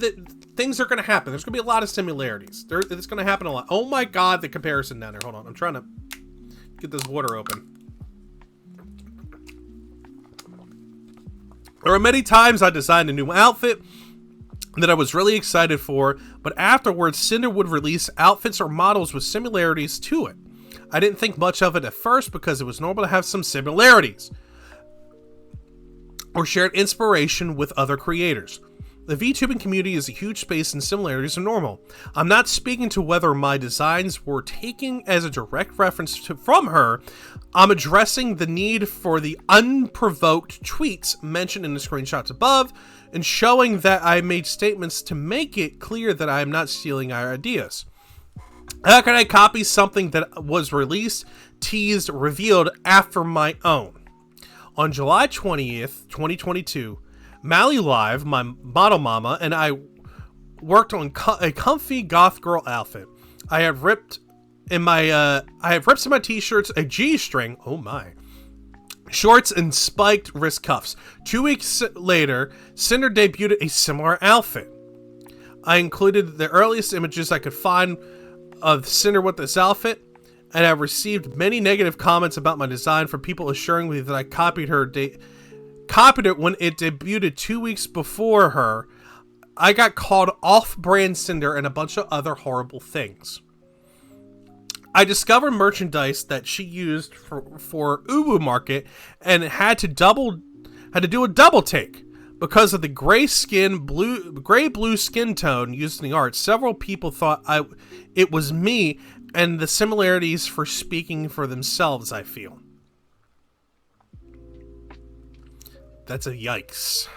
things are going to happen. There's going to be a lot of similarities. It's going to happen a lot. Oh my god, the comparison down there. Hold on, I'm trying to get this water open. There were many times I designed a new outfit that I was really excited for, but afterwards Cinder would release outfits or models with similarities to it. I didn't think much of it at first because it was normal to have some similarities or shared inspiration with other creators. The VTubing community is a huge space and similarities are normal. I'm not speaking to whether my designs were taken as a direct reference from her. I'm addressing the need for the unprovoked tweets mentioned in the screenshots above and showing that I made statements to make it clear that I am not stealing our ideas. How can I copy something that was released, teased, revealed after my own? On July 20th, 2022, Mally Live, my model mama, and I worked on a comfy goth girl outfit. I have rips in my t-shirts, a G-string, oh my, shorts, and spiked wrist cuffs. 2 weeks later, Sinder debuted a similar outfit. I included the earliest images I could find of Sinder with this outfit, and I received many negative comments about my design from people assuring me that I copied it when it debuted 2 weeks before her. I got called off-brand Sinder and a bunch of other horrible things. I discovered merchandise that she used for Uwu Market and had to do a double take because of the gray blue skin tone used in the art. Several people thought it was me, and the similarities for speaking for themselves, I feel. That's a yikes.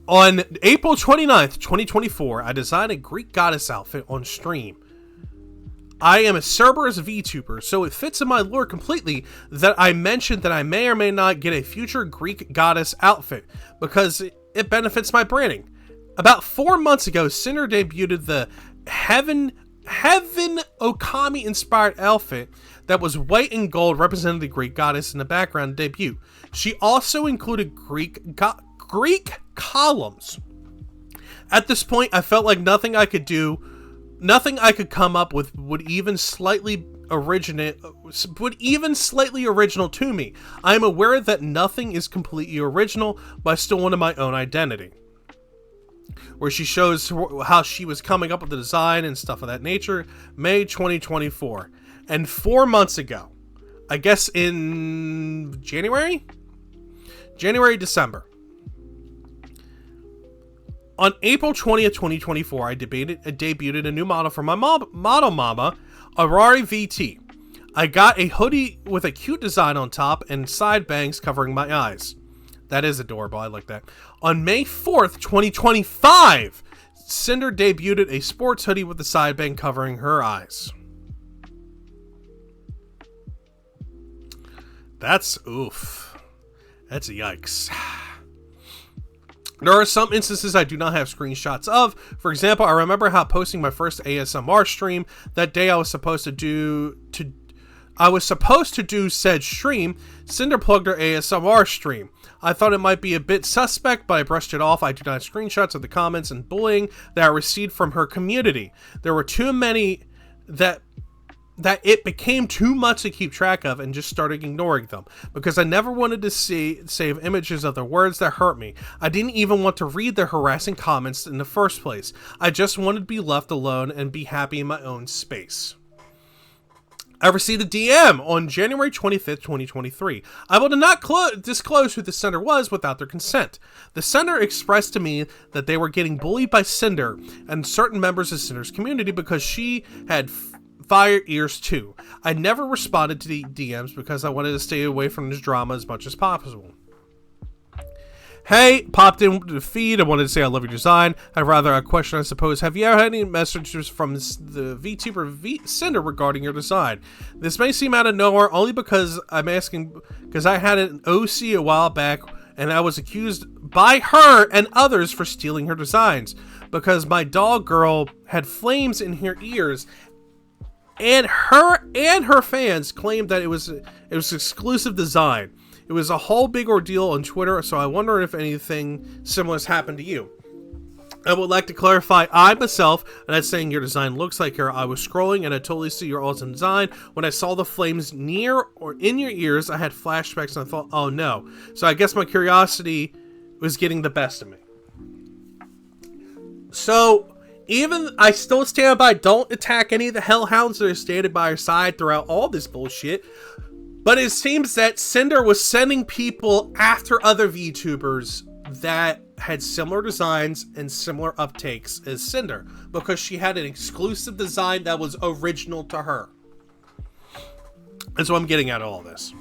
On April 29th, 2024, I designed a Greek goddess outfit on stream. I am a Cerberus VTuber, so it fits in my lore completely that I mentioned that I may or may not get a future Greek goddess outfit because it benefits my branding. About 4 months ago, Sinder debuted the Heaven Okami inspired outfit that was white and gold, representing the Greek goddess in the background debut. She also included Greek columns. At this point, I felt like nothing I could come up with would even slightly original to me. I am aware that nothing is completely original, but I still wanted my own identity. Where she shows how she was coming up with the design and stuff of that nature. May 2024. And 4 months ago, I guess in December. On April 20th, 2024, I debuted a new model for my model mama, Arari VT. I got a hoodie with a cute design on top and side bangs covering my eyes. That is adorable. I like that. On May 4th, 2025, Sinder debuted a sports hoodie with the side bang covering her eyes. That's oof. That's a yikes. There are some instances I do not have screenshots of. For example, I remember how posting my first ASMR stream, that day I was supposed to do said stream, Sinder plugged her ASMR stream. I thought it might be a bit suspect, but I brushed it off. I do not have screenshots of the comments and bullying that I received from her community. There were too many that it became too much to keep track of and just started ignoring them because I never wanted to save images of the words that hurt me. I didn't even want to read their harassing comments in the first place. I just wanted to be left alone and be happy in my own space. I received a DM on January 25th, 2023. I will not disclose who the sender was without their consent. The sender expressed to me that they were getting bullied by Sinder and certain members of Sinder's community because she had fire ears too. I never responded to the DMs because I wanted to stay away from this drama as much as possible. Hey, popped in the feed. I wanted to say I love your design. I have rather a question, I suppose. Have you ever had any messages from the VTuber Sinder regarding your design? This may seem out of nowhere only because I'm asking because I had an OC a while back and I was accused by her and others for stealing her designs because my dog girl had flames in her ears. And her fans claimed that it was exclusive design. It was a whole big ordeal on Twitter, so I wonder if anything similar has happened to you. I would like to clarify, I myself, and that's saying your design looks like her. I was scrolling and I totally see your awesome design. When I saw the flames near or in your ears, I had flashbacks and I thought, oh no. So I guess my curiosity was getting the best of me. So, even I still stand by, don't attack any of the hellhounds that are standing by our side throughout all this bullshit. But it seems that Sinder was sending people after other VTubers that had similar designs and similar uptakes as Sinder, because she had an exclusive design that was original to her. That's what I'm getting at all this.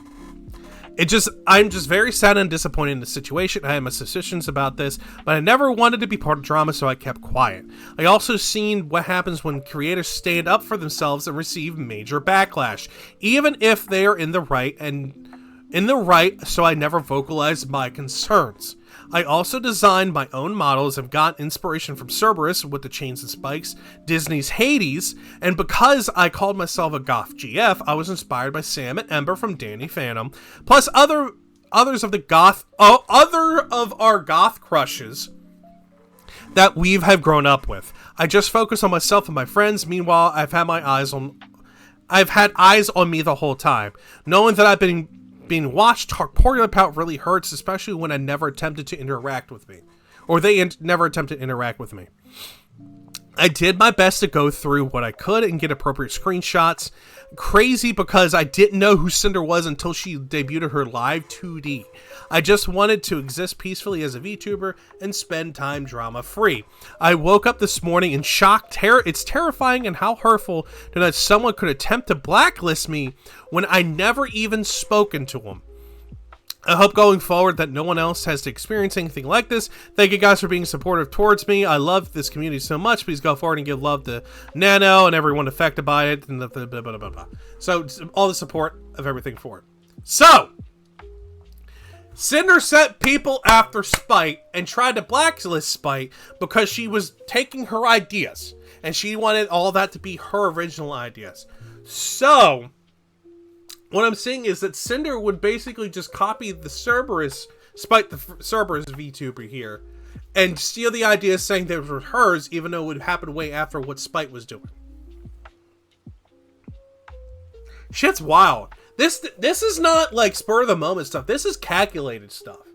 I'm just very sad and disappointed in the situation. I had my suspicions about this, but I never wanted to be part of drama, so I kept quiet. I also seen what happens when creators stand up for themselves and receive major backlash, even if they are in the right, so I never vocalized my concerns. I also designed my own models and got inspiration from Cerberus with the Chains and Spikes, Disney's Hades, and because I called myself a goth GF, I was inspired by Sam and Ember from Danny Phantom, plus others of our goth crushes that we have grown up with. I just focus on myself and my friends. Meanwhile, I've had eyes on me the whole time, knowing that I've been being watched talk poorly about really hurts, especially when I never attempted to interact with me. Or they never attempted to interact with me. I did my best to go through what I could and get appropriate screenshots. Crazy because I didn't know who Sinder was until she debuted her live 2D. I just wanted to exist peacefully as a VTuber and spend time drama-free. I woke up this morning in shock. It's terrifying and how hurtful that someone could attempt to blacklist me when I never even spoken to them. I hope going forward that no one else has to experience anything like this. Thank you guys for being supportive towards me. I love this community so much. Please go forward and give love to Nano and everyone affected by it. And blah, blah, blah, blah. So, all the support of everything for it. So, Sinder sent people after Spite and tried to blacklist Spite because she was taking her ideas. And she wanted all that to be her original ideas. So, what I'm saying is that Sinder would basically just copy the Cerberus, Spite the Cerberus VTuber here, and steal the ideas saying they were hers, even though it would happen way after what Spite was doing. Shit's wild. This is not like spur of the moment stuff. This is calculated stuff.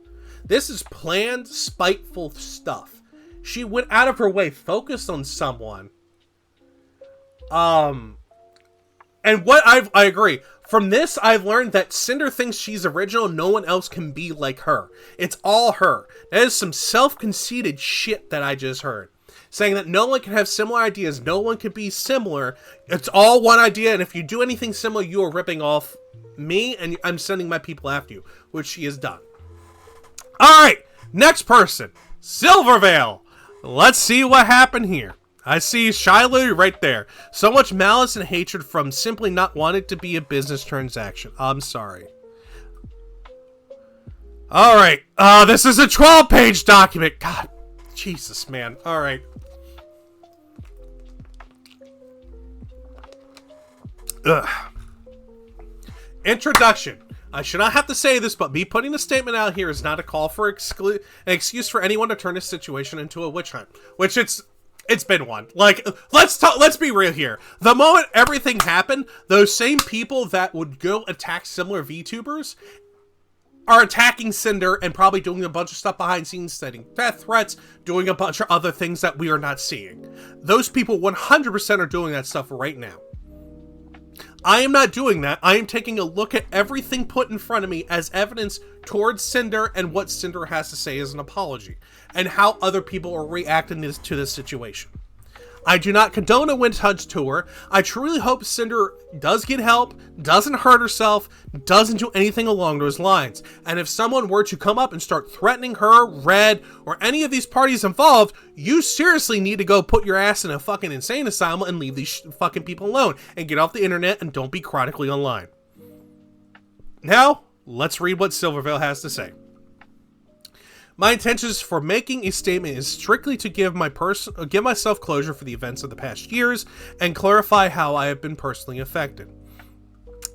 This is planned, spiteful stuff. She went out of her way, focused on someone. And what I agree. From this, I've learned that Sinder thinks she's original. No one else can be like her. It's all her. That is some self-conceited shit that I just heard. Saying that no one can have similar ideas. No one can be similar. It's all one idea. And if you do anything similar, you are ripping off me. And I'm sending my people after you. Which she has done. Alright. Next person. Silvervale. Let's see what happened here. I see Shiloh right there. So much malice and hatred from simply not wanting to be a business transaction. I'm sorry. Alright. This is a 12-page document. God, Jesus, man. Alright. Ugh. Introduction. I should not have to say this, but me putting the statement out here is not a call for an excuse for anyone to turn this situation into a witch hunt. Which it's been one. Like, let's be real here. The moment everything happened, those same people that would go attack similar VTubers are attacking Sinder and probably doing a bunch of stuff behind scenes, setting death threats, doing a bunch of other things that we are not seeing. Those people 100% are doing that stuff right now. I am not doing that. I am taking a look at everything put in front of me as evidence towards Sinder and what Sinder has to say as an apology, and how other people are reacting to this situation. I do not condone a witch hunt tour. I truly hope Sinder does get help, doesn't hurt herself, doesn't do anything along those lines. And if someone were to come up and start threatening her, Red, or any of these parties involved, you seriously need to go put your ass in a fucking insane asylum and leave these fucking people alone. And get off the internet and don't be chronically online. Now, let's read what Silvervale has to say. My intentions for making a statement is strictly to give myself closure for the events of the past years and clarify how I have been personally affected.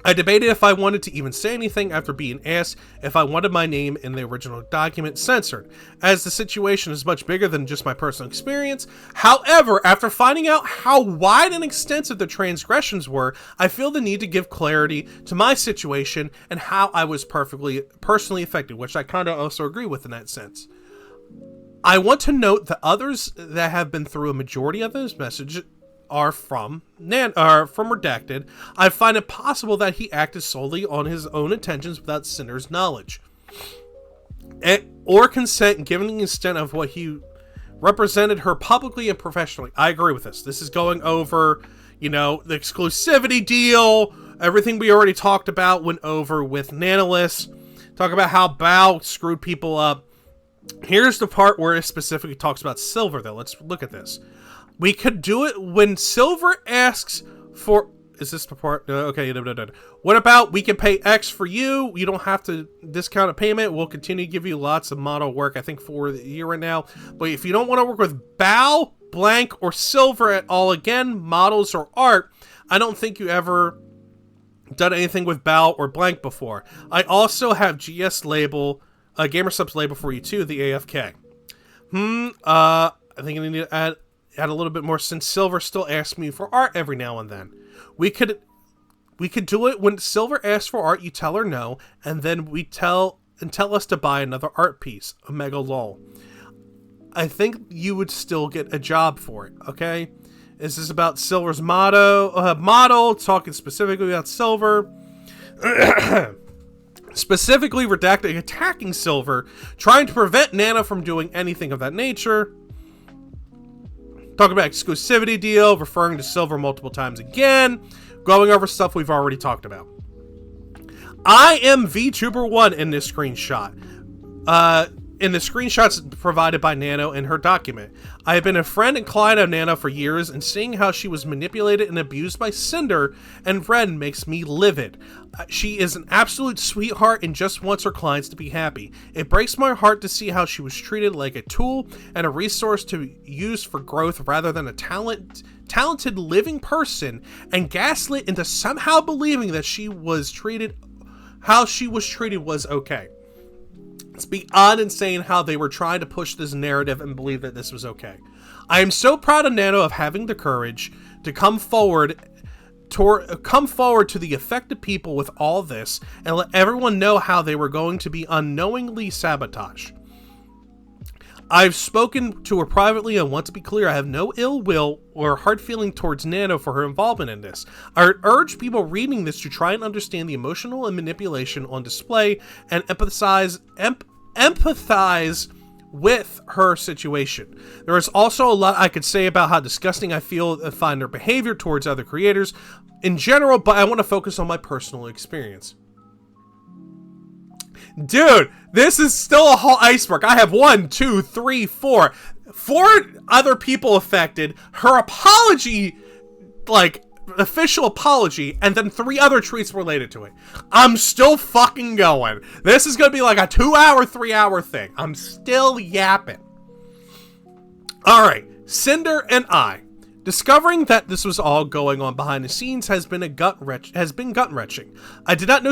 I debated if I wanted to even say anything after being asked if I wanted my name in the original document censored, as the situation is much bigger than just my personal experience. However, after finding out how wide and extensive the transgressions were, I feel the need to give clarity to my situation and how I was personally affected, which I kind of also agree with in that sense. I want to note that others that have been through a majority of this message are from Redacted. I find it possible that he acted solely on his own intentions without Sinder's knowledge or consent, given the extent of what he represented her publicly and professionally. I agree with this. This is going over, the exclusivity deal. Everything we already talked about went over with Nanolith. Talk about how Bao screwed people up. Here's the part where it specifically talks about Silver, though. Let's look at this. We could do it when Silver asks for... Is this the part? Okay, no. What about we can pay X for you? You don't have to discount a payment. We'll continue to give you lots of model work, I think, for the year right now. But if you don't want to work with Bao, Blank, or Silver at all again, models or art, I don't think you ever done anything with Bao or Blank before. I also have GS label... GamerSubs label for you too, the AFK. I think I need to add a little bit more since Silver still asks me for art every now and then. We could do it when Silver asks for art, you tell her no, and then tell us to buy another art piece. Omega lol. I think you would still get a job for it, okay? Is this about Silver's model, talking specifically about Silver? Specifically Redacted attacking Silver, trying to prevent Nana from doing anything of that nature. Talking about exclusivity deal, referring to Silver multiple times again, going over stuff we've already talked about. I am VTuber1 in this screenshot. In the screenshots provided by Nano in her document. I have been a friend and client of Nano for years, and seeing how she was manipulated and abused by Sinder and Ren makes me livid. She is an absolute sweetheart and just wants her clients to be happy. It breaks my heart to see how she was treated like a tool and a resource to use for growth rather than a talented living person, and gaslit into somehow believing that how she was treated was okay. It's beyond insane how they were trying to push this narrative and believe that this was okay. I am so proud of Nano of having the courage to come forward to the affected people with all this and let everyone know how they were going to be unknowingly sabotaged. I've spoken to her privately and want to be clear, I have no ill will or hard feeling towards Nano for her involvement in this. I urge people reading this to try and understand the emotional and manipulation on display and empathize with her situation. There is also a lot I could say about how disgusting I feel and find their behavior towards other creators in general, but I want to focus on my personal experience. Dude, this is still a whole iceberg. I have 1, 2, 3, 4 other people affected, her apology, official apology, and then 3 other tweets related to it. I'm still fucking going. This is gonna be like a 2-hour, 3-hour thing. I'm still yapping. Alright, Sinder and I. Discovering that this was all going on behind the scenes has been gut-wrenching. I did not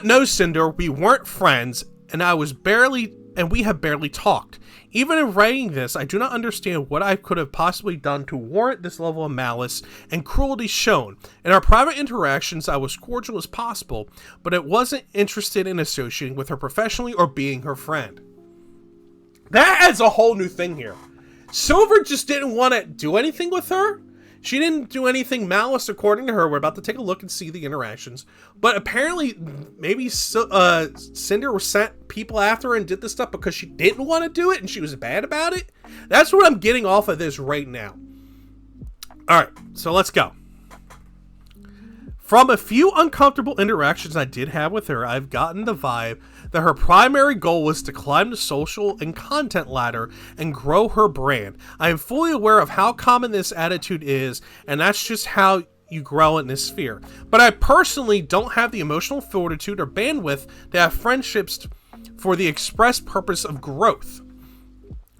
know Sinder, we weren't friends, and we have barely talked. Even in writing this, I do not understand what I could have possibly done to warrant this level of malice and cruelty shown. In our private interactions, I was cordial as possible, but I wasn't interested in associating with her professionally or being her friend. That adds a whole new thing here. Silver just didn't want to do anything with her. She didn't do anything malice according to her. We're about to take a look and see the interactions. But apparently, maybe Sinder sent people after her and did this stuff because she didn't want to do it and she was bad about it. That's what I'm getting off of this right now. Alright, so let's go. From a few uncomfortable interactions I did have with her, I've gotten the vibe that her primary goal was to climb the social and content ladder and grow her brand. I am fully aware of how common this attitude is, and that's just how you grow in this sphere. But I personally don't have the emotional fortitude or bandwidth to have friendships for the express purpose of growth.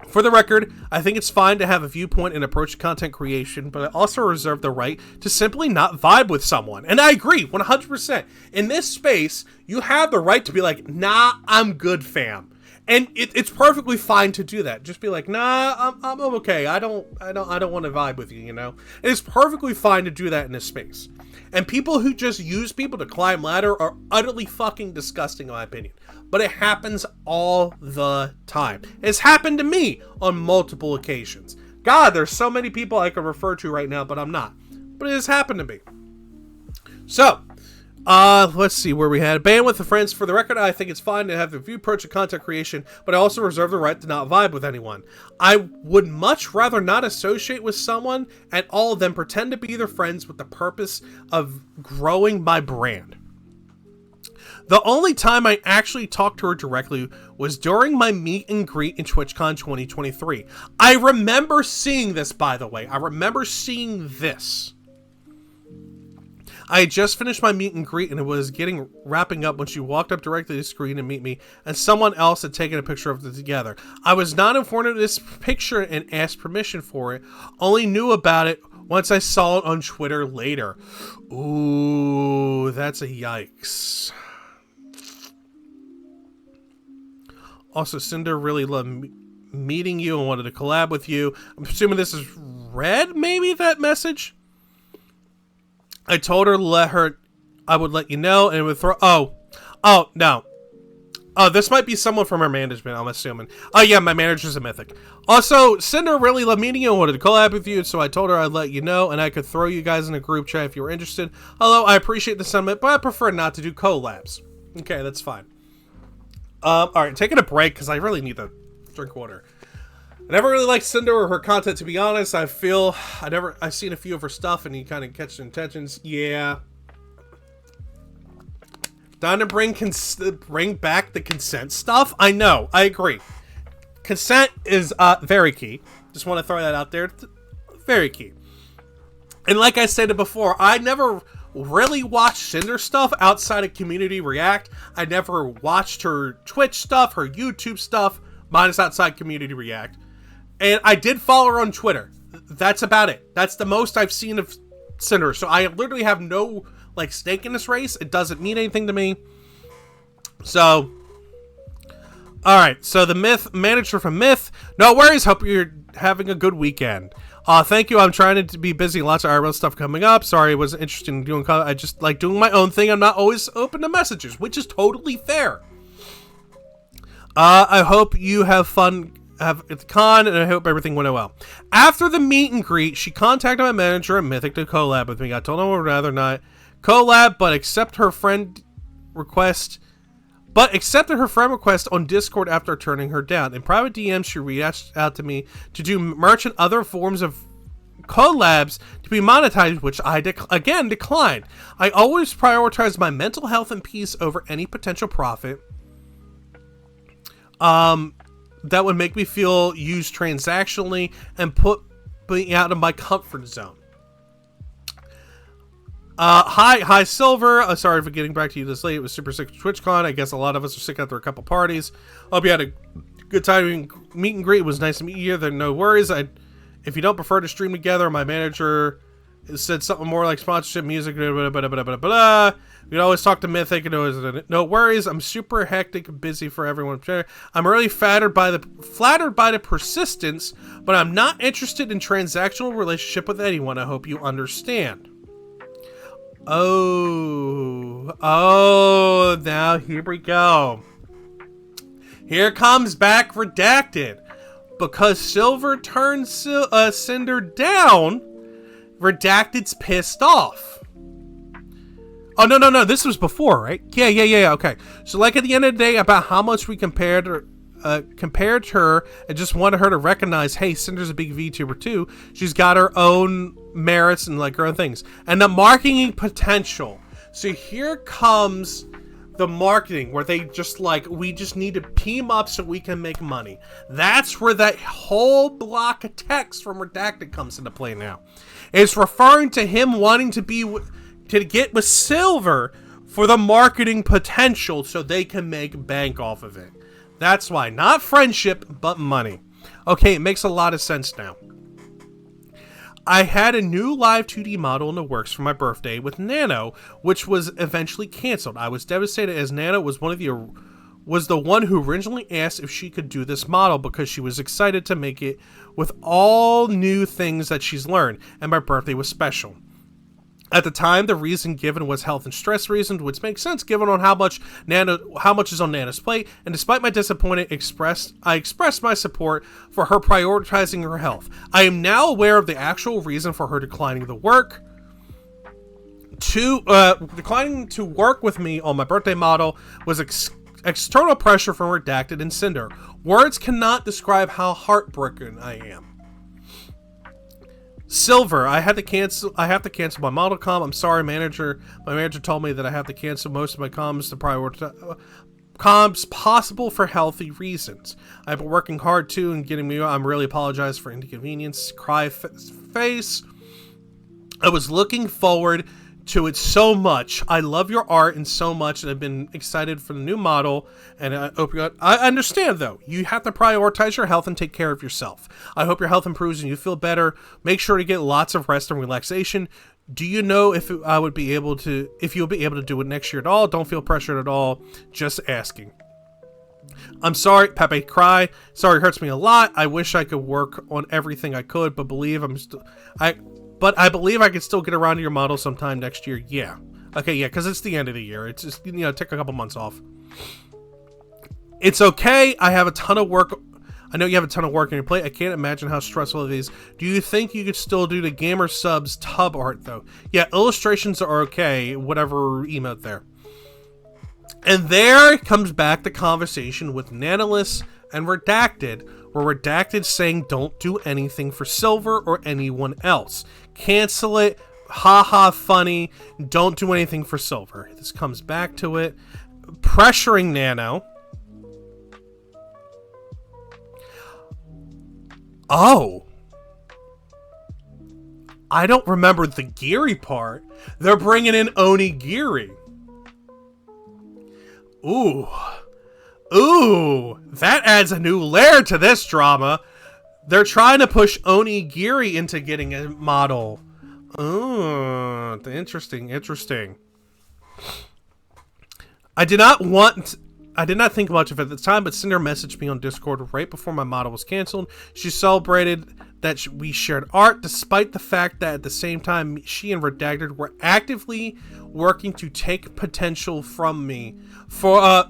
For the record, I think it's fine to have a viewpoint and approach to content creation, but I also reserve the right to simply not vibe with someone. And I agree, 100%. In this space, you have the right to be like, nah, I'm good, fam. And it's perfectly fine to do that. Just be like, nah, I'm okay. I don't want to vibe with you, you know? It's perfectly fine to do that in this space. And people who just use people to climb ladder are utterly fucking disgusting, in my opinion. But it happens all the time. It's happened to me on multiple occasions. God, there's so many people I could refer to right now, but I'm not. But it has happened to me. So, let's see where we had. Band with the friends. For the record, I think it's fine to have the view approach of content creation, but I also reserve the right to not vibe with anyone. I would much rather not associate with someone at all than pretend to be their friends with the purpose of growing my brand. The only time I actually talked to her directly was during my meet and greet in TwitchCon 2023. I remember seeing this, by the way. I remember seeing this. I had just finished my meet and greet and it was wrapping up when she walked up directly to the screen to meet me, and someone else had taken a picture of it together. I was not informed of this picture and asked permission for it. Only knew about it once I saw it on Twitter later. Ooh, that's a yikes. Also, Sinder really loved meeting you and wanted to collab with you. I'm assuming this is Red, maybe, that message? I told her I would let you know, and it would throw... Oh, no. Oh, this might be someone from her management, I'm assuming. Oh, yeah, my manager's a mythic. Also, Sinder really loved meeting you and wanted to collab with you, so I told her I'd let you know, and I could throw you guys in a group chat if you were interested. Although, I appreciate the sentiment, but I prefer not to do collabs. Okay, that's fine. Alright, taking a break, because I really need to drink water. I never really liked Sinder or her content, to be honest. I've seen a few of her stuff, and you kind of catch the intentions. Yeah. Time to bring back the consent stuff? I know, I agree. Consent is very key. Just want to throw that out there. Very key. And like I said before, I never really watched Sinder stuff outside of Community React. I never watched her Twitch stuff, her YouTube stuff, minus outside Community React. And I did follow her on Twitter. That's about it. That's the most I've seen of Sinder. So I literally have no, stake in this race. It doesn't mean anything to me. So, alright. So the manager from Myth. No worries. Hope you're having a good weekend. Thank you. I'm trying to be busy. Lots of IRL stuff coming up. Sorry, I wasn't interested in doing... I just like doing my own thing. I'm not always open to messages, which is totally fair. I hope you have fun at the con, and I hope everything went well. After the meet and greet, she contacted my manager at Mythic to collab with me. I told her I would rather not collab, but accepted her friend request on Discord after turning her down. In private DMs, she reached out to me to do merch and other forms of collabs to be monetized, which I again declined. I always prioritize my mental health and peace over any potential profit that would make me feel used transactionally and put me out of my comfort zone. Hi Silver. Sorry for getting back to you this late. It was super sick TwitchCon. I guess a lot of us are sick after a couple parties. Hope you had a good time. Meet and greet. It was nice to meet you. There, no worries. If you don't prefer to stream together, my manager said something more like sponsorship, music, blah, blah, blah, blah, blah. We'd always talk to Mythic, and it was no worries. I'm super hectic and busy for everyone. I'm really flattered by the persistence, but I'm not interested in transactional relationship with anyone. I hope you understand. Oh, now here we go. Here comes back Redacted. Because Silver turns Sinder down, Redacted's pissed off. Oh, no, this was before, right? Yeah, okay. So, at the end of the day, about how much we compared her and just wanted her to recognize, hey, Cinder's a big VTuber too. She's got her own merits and, her own things. And the marketing potential. So here comes the marketing where they just we just need to team up so we can make money. That's where that whole block of text from Redacted comes into play now. It's referring to him wanting to get with Silver for the marketing potential so they can make bank off of it. That's why. Not friendship, but money. Okay, it makes a lot of sense now. I had a new live 2D model in the works for my birthday with Nano, which was eventually canceled. I was devastated as Nano was one of the was the one who originally asked if she could do this model because she was excited to make it with all new things that she's learned, and my birthday was special. At the time, the reason given was health and stress reasons, which makes sense given on how much is on Nana's plate. And despite my disappointment, I expressed my support for her prioritizing her health. I am now aware of the actual reason for her declining the work. Declining to work with me on my birthday model was external pressure from Redacted and Sinder. Words cannot describe how heartbroken I am. Silver, I have to cancel my model comm. I'm sorry, manager. My manager told me that I have to cancel most of my comms to prioritize comms possible for healthy reasons. I've been working hard too and getting me. I'm really apologize for inconvenience. Cry face. I was looking forward to it so much. I love your art and so much, and I've been excited for the new model. And I understand though, you have to prioritize your health and take care of yourself. I hope your health improves and you feel better. Make sure to get lots of rest and relaxation. Do you know if you'll be able to do it next year at all? Don't feel pressured at all. Just asking. I'm sorry, Pepe Cry. Sorry, it hurts me a lot. I wish I could work on everything I could, but I believe I can still get around to your model sometime next year. Yeah. Okay, yeah, because it's the end of the year. It's just, take a couple months off. It's okay. I have a ton of work. I know you have a ton of work on your plate. I can't imagine how stressful it is. Do you think you could still do the Gamer Subs tub art, though? Yeah, illustrations are okay. Whatever emote there. And there comes back the conversation with Nanalis and Redacted, where Redacted saying don't do anything for Silver or anyone else. Cancel it. Haha, funny. Don't do anything for Silver. This comes back to it. Pressuring Nano. Oh. I don't remember the Giri part. They're bringing in Onigiri. Ooh. Ooh, that adds a new layer to this drama. They're trying to push Onigiri into getting a model. Oh, interesting. I did not think much of it at the time, but Cinder messaged me on Discord right before my model was canceled. She celebrated that we shared art, despite the fact that at the same time she and Redacted were actively working to take potential from me for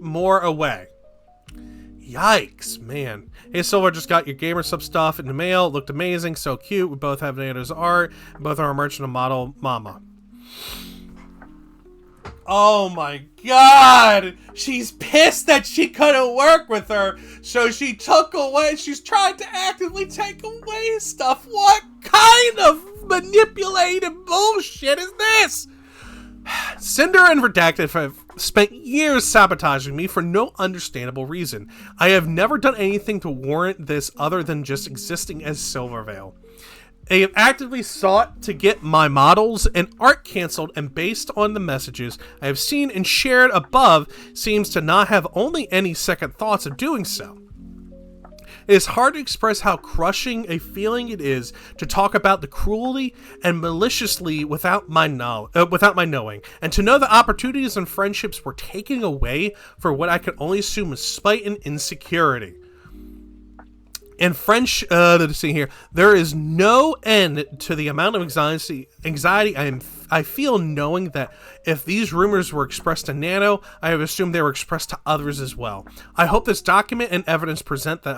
more away. Yikes, man. Hey Silver, just got your Gamer Sub stuff in the mail. It looked amazing, so cute. We both have Nana's art. Both are a merchant and model mama. Oh my god! She's pissed that she couldn't work with her, so she took away, she's trying to actively take away stuff. What kind of manipulated bullshit is this? Cinder and Redacted have spent years sabotaging me for no understandable reason. I have never done anything to warrant this other than just existing as Silvervale. They have actively sought to get my models and art cancelled, and based on the messages I have seen and shared above, seems to not have only any second thoughts of doing so. It is hard to express how crushing a feeling it is to talk about the cruelty and maliciously without my knowing, and to know that opportunities and friendships were taken away for what I could only assume was spite and insecurity. And French, let's see here. There is no end to the amount of anxiety I feel knowing that if these rumors were expressed to Nano, I have assumed they were expressed to others as well. I hope this document and evidence presented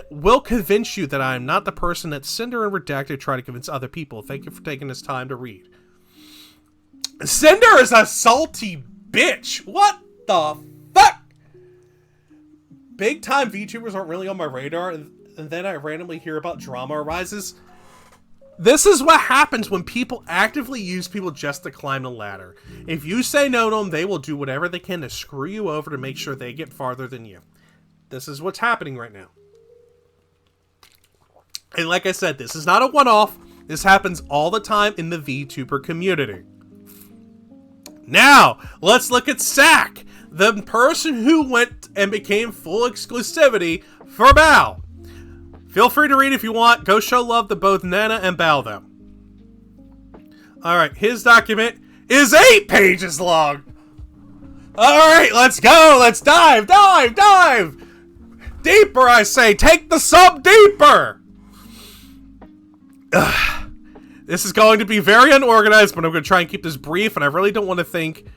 will convince you that I am not the person that Cinder and Redacted try to convince other people. Thank you for taking this time to read. Cinder is a salty bitch. What the fuck? Big time VTubers aren't really on my radar, and then I randomly hear about drama arises. This is what happens when people actively use people just to climb the ladder. If you say no to them, they will do whatever they can to screw you over to make sure they get farther than you. This is what's happening right now. And like I said, this is not a one-off. This happens all the time in the VTuber community. Now, let's look at Sack, the person who went and became full exclusivity for Bao. Feel free to read if you want. Go show love to both Nana and Bao, though. Alright, his document is 8 pages long. Alright, let's go! Let's dive! Deeper, I say! Take the sub deeper! This is going to be very unorganized, but I'm going to try and keep this brief, and I really don't want to think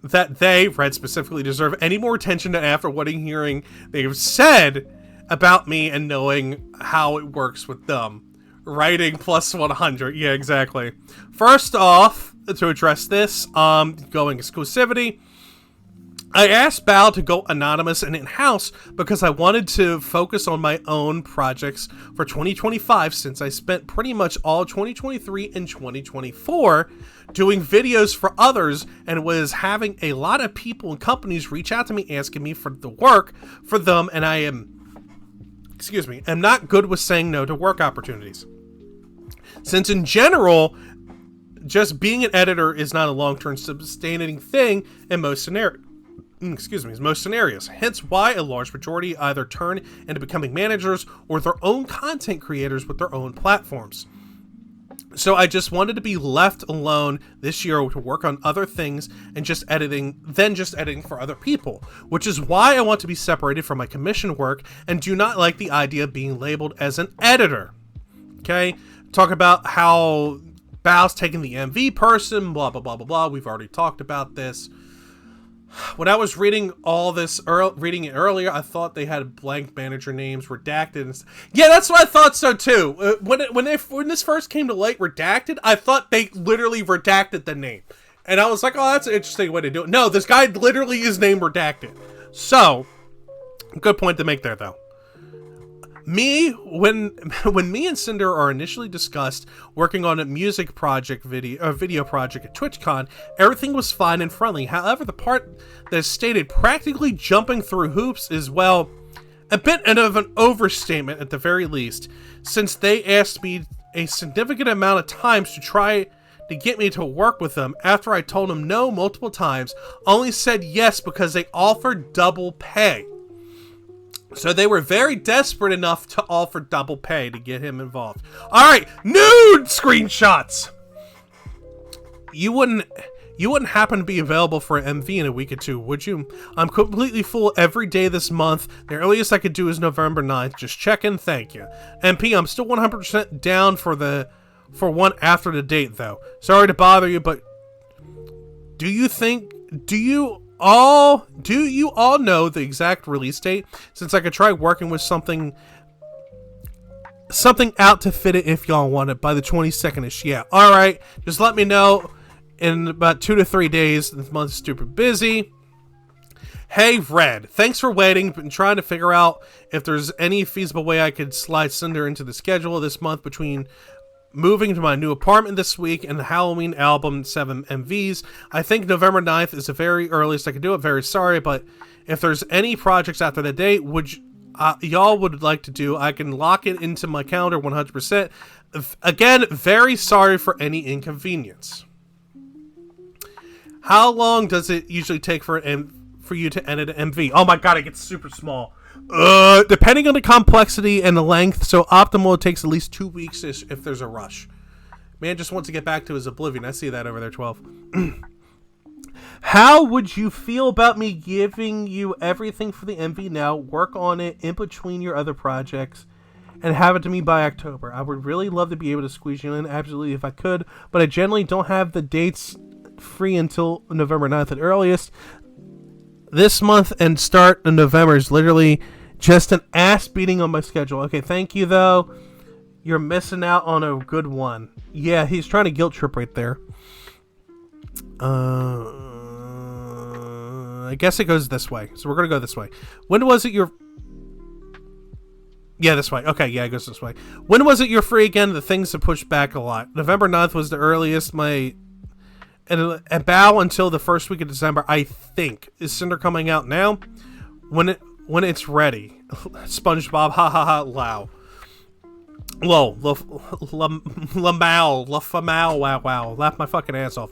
that they, Red specifically, deserve any more attention after what I'm hearing they've said about me and knowing how it works with them. Writing plus 100. Yeah, exactly. First off, to address this, going exclusivity, I asked Bao to go anonymous and in-house because I wanted to focus on my own projects for 2025 since I spent pretty much all 2023 and 2024 doing videos for others and was having a lot of people and companies reach out to me asking me for the work for them, and I am not good with saying no to work opportunities. Since in general, just being an editor is not a long-term sustaining thing in most scenarios. Hence why a large majority either turn into becoming managers or their own content creators with their own platforms. So I just wanted to be left alone this year to work on other things and just editing for other people, which is why I want to be separated from my commission work and do not like the idea of being labeled as an editor. Okay? Talk about how Bao's taking the MV person, blah, blah, blah, blah, blah. We've already talked about this. When I was reading all this, reading it earlier, I thought they had blank manager names redacted. And yeah, that's what I thought so too. When this first came to light, redacted, I thought they literally redacted the name, and I was like, "Oh, that's an interesting way to do it." No, this guy literally is name redacted. So, good point to make there, though. When me and Sinder are initially discussed working on a music project video project at TwitchCon, everything was fine and friendly. However, the part that is stated practically jumping through hoops is, well, a bit of an overstatement at the very least, since they asked me a significant amount of times to try to get me to work with them after I told them no multiple times, only said yes because they offered double pay. So they were very desperate enough to offer double pay to get him involved. Alright, nude screenshots! You wouldn't happen to be available for an MV in a week or two, would you? I'm completely full every day this month. The earliest I could do is November 9th. Just checking, thank you. MP, I'm still 100% down for one after the date, though. Sorry to bother you, but do you all know the exact release date? Since I could try working with something out to fit it if y'all want it by the 22nd-ish. Yeah, alright. Just let me know in about 2 to 3 days. This month's stupid busy. Hey, Red. Thanks for waiting. Been trying to figure out if there's any feasible way I could slide Sinder into the schedule this month between moving to my new apartment this week and the Halloween album 7 MVs. I think November 9th is the very earliest I can do it. Very sorry, but if there's any projects after the date y'all would like to do, I can lock it into my calendar 100%. Again, very sorry for any inconvenience. How long does it usually take for you to edit an MV? Oh my god, it gets super small. Depending on the complexity and the length, so optimal it takes at least 2 weeks if there's a rush. Man just wants to get back to his oblivion. I see that over there, 12. How would you feel about me giving you everything for the MV now, work on it in between your other projects, and have it to me by October? I would really love to be able to squeeze you in, absolutely, if I could, but I generally don't have the dates free until November 9th at earliest. This month and start in November is literally just an ass beating on my schedule. Okay, thank you, though. You're missing out on a good one. Yeah, he's trying to guilt trip right there. I guess it goes this way. So we're going to go this way. When was it your... Yeah, this way. Okay, yeah, it goes this way. When was it you're free again? The things have pushed back a lot. November 9th was the earliest. And bow until the first week of December, I think. Is Cinder coming out now? When it's ready. SpongeBob, ha ha ha, low. Low, la famal, wow, wow. Laugh my fucking ass off.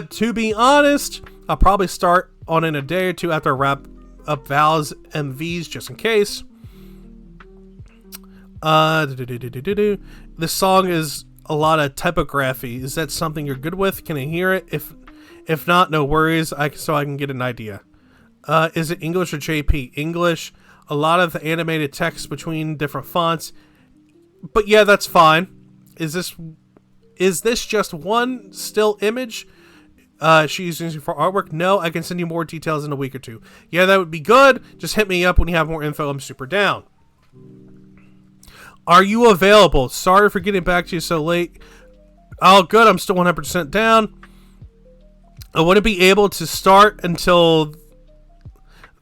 To be honest, I'll probably start on in a day or two after I wrap up Val's MVs, just in case. This song is a lot of typography. Is that something you're good with? Can I hear it? If not, no worries. So I can get an idea. Is it English or JP? English. A lot of the animated text between different fonts. But yeah, that's fine. Is this just one still image she's using for artwork? No, I can send you more details in a week or two. Yeah, that would be good. Just hit me up when you have more info. I'm super down. Are you available? Sorry for getting back to you so late. Oh, good. I'm still 100% down. I wouldn't be able to start until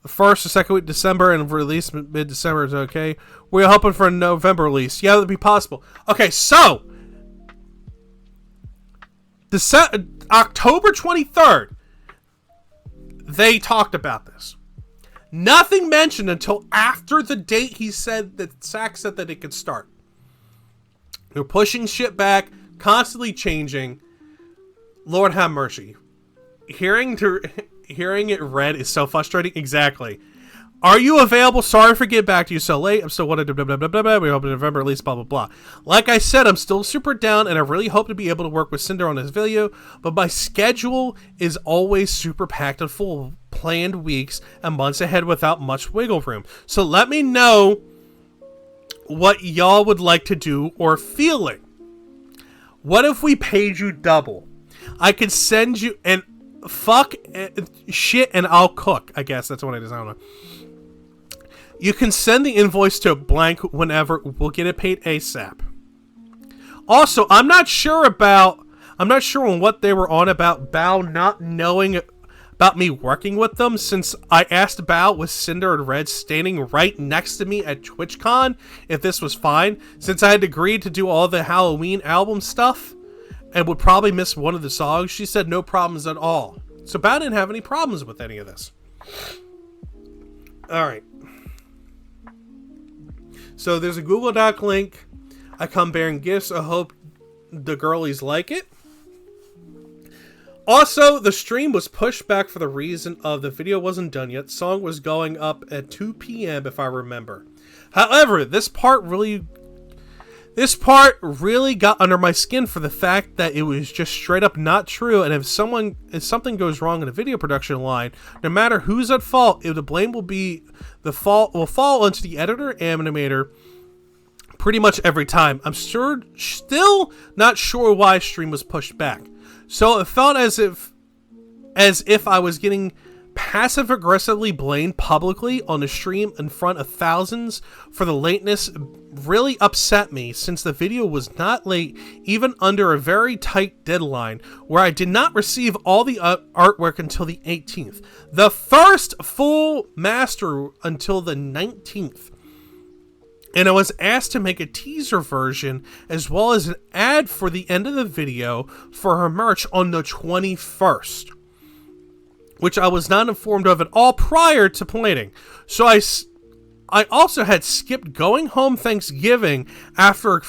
the first or second week of December, and release mid-December is okay. We're hoping for a November release. Yeah, that'd be possible. Okay, so October 23rd, they talked about this. Nothing mentioned until after the date he said that Sack said that it could start. They're pushing shit back, constantly changing. Lord have mercy. Hearing it read is so frustrating. Exactly. Are you available? Sorry for getting back to you so late. I'm still wanting to blah, blah, blah, blah. We hope in November at least, blah, blah, blah. Like I said, I'm still super down, and I really hope to be able to work with Sinder on this video, but my schedule is always super packed and full of planned weeks and months ahead without much wiggle room. So let me know what y'all would like to do or feeling. What if we paid you double? I could send you and fuck shit and I'll cook. I guess that's what it is. I don't know. You can send the invoice to blank whenever. We'll get it paid ASAP. Also, I'm not sure on what they were on about Bao not knowing about me working with them, since I asked Bao with Sinder and Red standing right next to me at TwitchCon if this was fine, since I had agreed to do all the Halloween album stuff and would probably miss one of the songs. She said no problems at all. So Bao didn't have any problems with any of this. Alright. So there's a Google Doc link. I come bearing gifts. I hope the girlies like it. Also, the stream was pushed back for the reason of the video wasn't done yet. Song was going up at 2 p.m. if I remember. However, this part really got under my skin for the fact that it was just straight up not true, and if something goes wrong in a video production line, no matter who's at fault, the blame will fall onto the editor animator pretty much every time. I'm still not sure why stream was pushed back. So it felt as if I was getting passive aggressively blamed publicly on the stream in front of thousands for the lateness. Really upset me, since the video was not late even under a very tight deadline, where I did not receive all the artwork until the 18th. The first full master until the 19th. And I was asked to make a teaser version as well as an ad for the end of the video for her merch on the 21st. Which I was not informed of at all prior to planning. So I also had skipped going home Thanksgiving after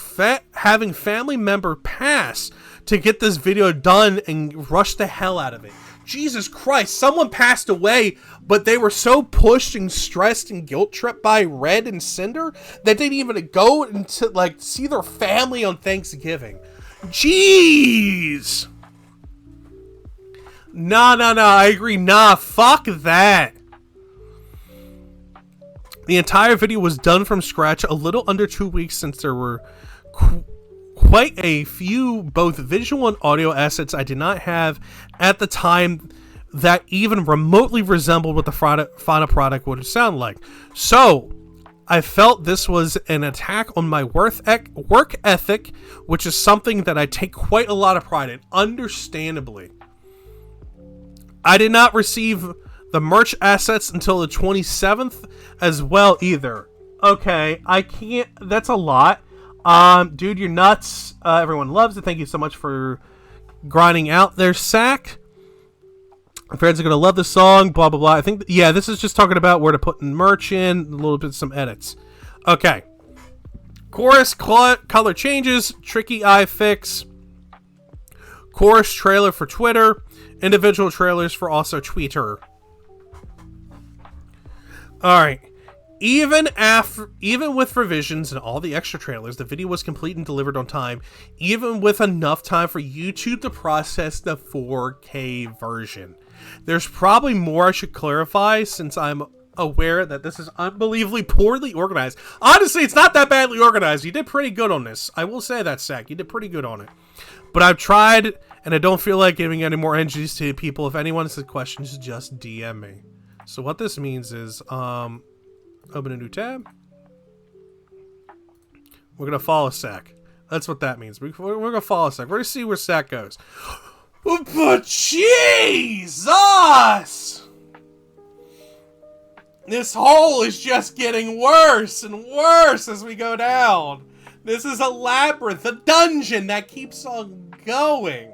having family member pass to get this video done and rush the hell out of it. Jesus Christ, someone passed away, but they were so pushed and stressed and guilt-tripped by Red and Sinder that they didn't even go to see their family on Thanksgiving. Jeez! Nah, I agree. Nah, fuck that. The entire video was done from scratch a little under 2 weeks, since there were quite a few both visual and audio assets I did not have at the time that even remotely resembled what the final product would sound like. So I felt this was an attack on my work ethic, which is something that I take quite a lot of pride in, understandably. I did not receive the merch assets until the 27th as well either. Okay, I can't. That's a lot. Dude, you're nuts. Everyone loves it. Thank you so much for grinding out their sack. My friends are going to love the song, blah, blah, blah. I think, yeah, this is just talking about where to put merch in, a little bit, some edits. Okay. Chorus color changes, tricky eye fix. Chorus trailer for Twitter. Individual trailers for also Twitter. Alright. Even with revisions and all the extra trailers, the video was complete and delivered on time, even with enough time for YouTube to process the 4K version. There's probably more I should clarify since I'm aware that this is unbelievably poorly organized. Honestly, it's not that badly organized. You did pretty good on this. I will say that, Zach. You did pretty good on it. But I've tried, and I don't feel like giving any more energies to people. If anyone has questions, just DM me. So what this means is, open a new tab. We're going to follow Zach. That's what that means. We're going to follow Zach. We're going to see where Zach goes. But Jesus! This hole is just getting worse and worse as we go down. This is a labyrinth, a dungeon that keeps on going.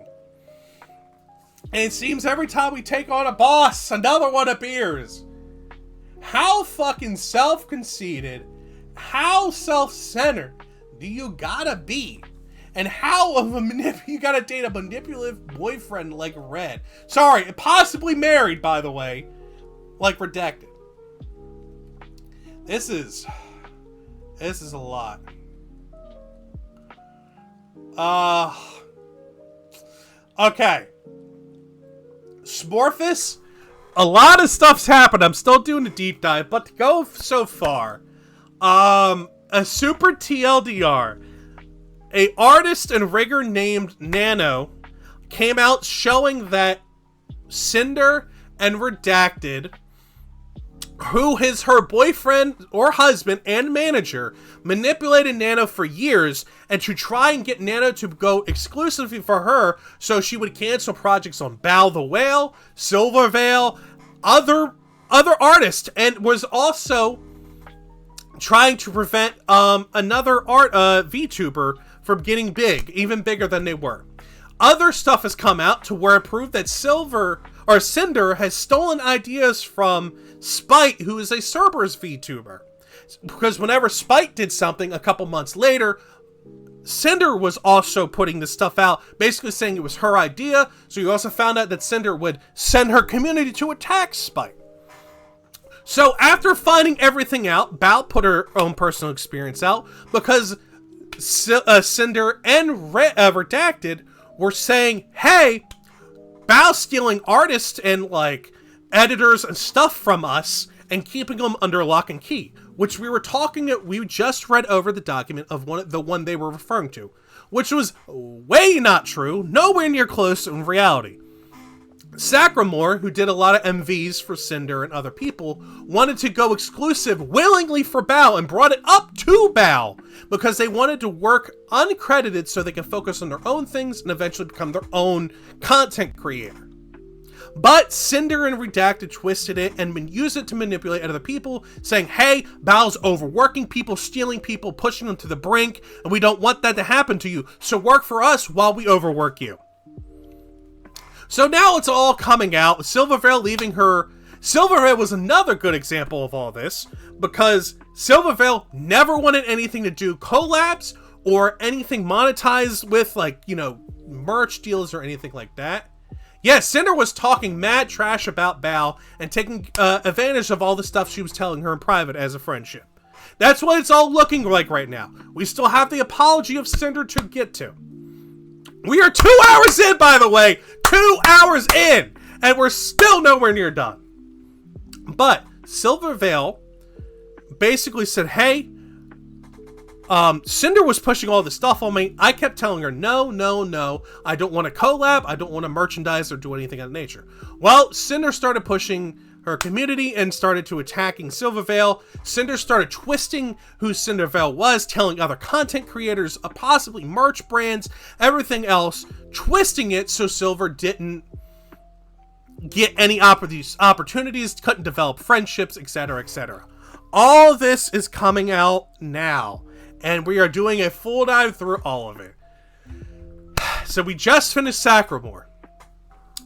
And it seems every time we take on a boss, another one appears. How fucking self-conceited, how self-centered do you gotta be? And how of a you gotta date a manipulative boyfriend like Red? Sorry, possibly married, by the way, like Redacted. This is a lot. Okay. Smorphus, a lot of stuff's happened. I'm still doing a deep dive, but to go so far, a super TLDR, a artist and rigger named Nano came out showing that Sinder and Redacted, who is her boyfriend or husband and manager, manipulated Nano for years and to try and get Nano to go exclusively for her so she would cancel projects on Bao the Whale, Silvervale, other artists, and was also trying to prevent another VTuber from getting big, even bigger than they were. Other stuff has come out to where it proved that Sinder has stolen ideas from Spite, who is a Cerberus VTuber. Because whenever Spite did something a couple months later, Sinder was also putting this stuff out, basically saying it was her idea. So you also found out that Sinder would send her community to attack Spite. So after finding everything out, Bao put her own personal experience out because Sinder and Redacted were saying, hey, Bao's stealing artists and like editors and stuff from us and keeping them under lock and key, which we just read over the document of the one they were referring to, which was way not true, nowhere near close in reality. Sacramore, who did a lot of MVs for Sinder and other people, wanted to go exclusive willingly for Bao and brought it up to Bao because they wanted to work uncredited so they can focus on their own things and eventually become their own content creator. But Sinder and Redacted twisted it and used it to manipulate other people, saying, hey, Bao's overworking people, stealing people, pushing them to the brink, and we don't want that to happen to you, so work for us while we overwork you. So now it's all coming out. Silvervale leaving her. Silvervale was another good example of all this because Silvervale never wanted anything to do collabs or anything monetized with, like, you know, merch deals or anything like that. Yes, Sinder was talking mad trash about Bao and taking advantage of all the stuff she was telling her in private as a friendship. That's what it's all looking like right now. We still have the apology of Sinder to get to. We are 2 hours in, by the way. 2 hours in. And we're still nowhere near done. But Silvervale basically said, hey, Sinder was pushing all this stuff on me. I kept telling her, no. I don't want to collab. I don't want to merchandise or do anything of that nature. Well, Sinder started pushing her community and started to attacking Silvervale. Sinder started twisting who Silvervale was, telling other content creators, possibly merch brands, everything else, twisting it so Silver didn't get any opportunities, couldn't develop friendships, etc., etc. All this is coming out now, and we are doing a full dive through all of it. So we just finished Sacramore,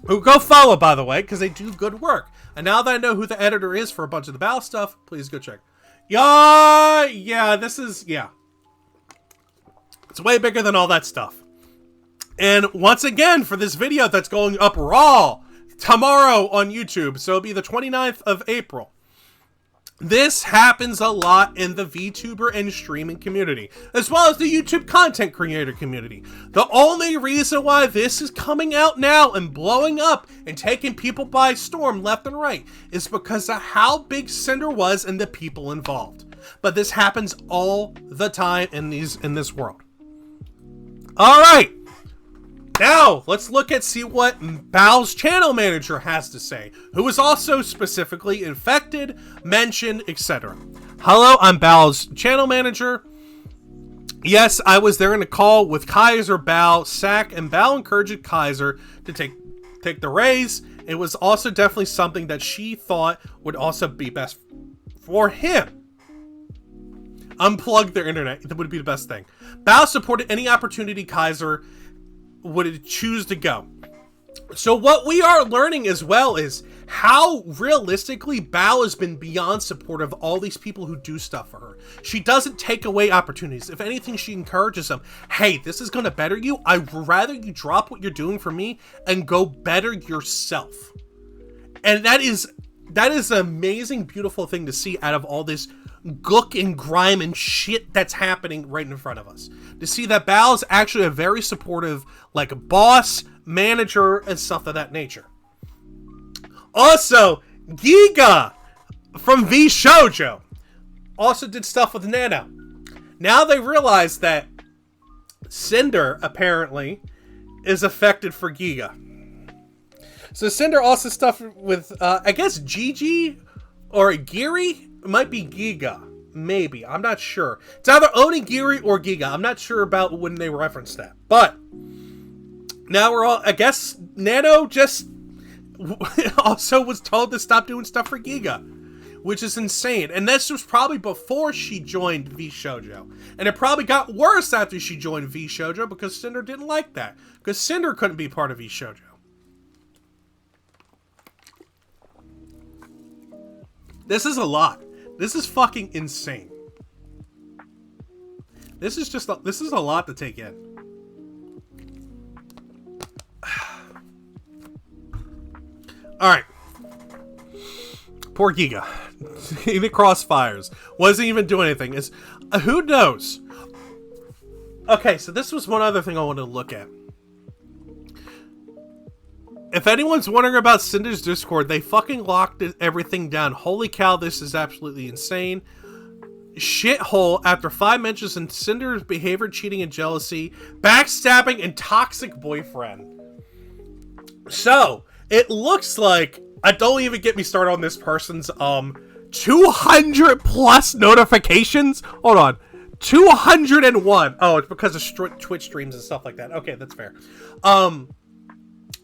who go follow, by the way, because they do good work. And now that I know who the editor is for a bunch of the Bao stuff, please go check. Yeah, this is, yeah. It's way bigger than all that stuff. And once again, for this video that's going up raw tomorrow on YouTube, so it'll be the 29th of April. This happens a lot in the VTuber and streaming community, as well as the YouTube content creator community. The only reason why this is coming out now and blowing up and taking people by storm left and right is because of how big Sinder was and the people involved. But this happens all the time in this world. All right. Now, let's see what Bao's channel manager has to say, who was also specifically infected, mentioned, etc. Hello, I'm Bao's channel manager. Yes, I was there in a call with Kaiser, Bao, Sack, and Bao encouraged Kaiser to take the raise. It was also definitely something that she thought would also be best for him. Unplug their internet. That would be the best thing. Bao supported any opportunity Kaiser would choose to go. So what we are learning as well is how realistically Bao has been beyond supportive of all these people who do stuff for her. She doesn't take away opportunities. If anything, she encourages them. Hey, this is going to better you. I'd rather you drop what you're doing for me and go better yourself. And that is an amazing, beautiful thing to see out of all this gook and grime and shit that's happening right in front of us. To see that Bao is actually a very supportive, like, boss, manager, and stuff of that nature. Also, Giga from V Shoujo also did stuff with Nano. Now they realize that Sinder, apparently, is affected for Giga. So Sinder also stuff with, I guess, Gigi or Giri? It might be Giga. Maybe. I'm not sure. It's either Onigiri or Giga. I'm not sure about when they referenced that. But now we're all, I guess, Nano just also was told to stop doing stuff for Giga, which is insane. And this was probably before she joined V Shoujo. And it probably got worse after she joined V Shoujo because Sinder didn't like that. Because Sinder couldn't be part of V Shoujo. This is a lot. This is fucking insane. This is a lot to take in. Alright. Poor Giga. In the crossfires. Wasn't even doing anything. Who knows? Okay, so this was one other thing I wanted to look at. If anyone's wondering about Cinder's Discord, they fucking locked everything down. Holy cow, this is absolutely insane. Shithole after 5 mentions in Cinder's behavior, cheating and jealousy, backstabbing, and toxic boyfriend. So, it looks like, don't even get me started on this person's 200 plus notifications. Hold on. 201. Oh, it's because of Twitch streams and stuff like that. Okay, that's fair.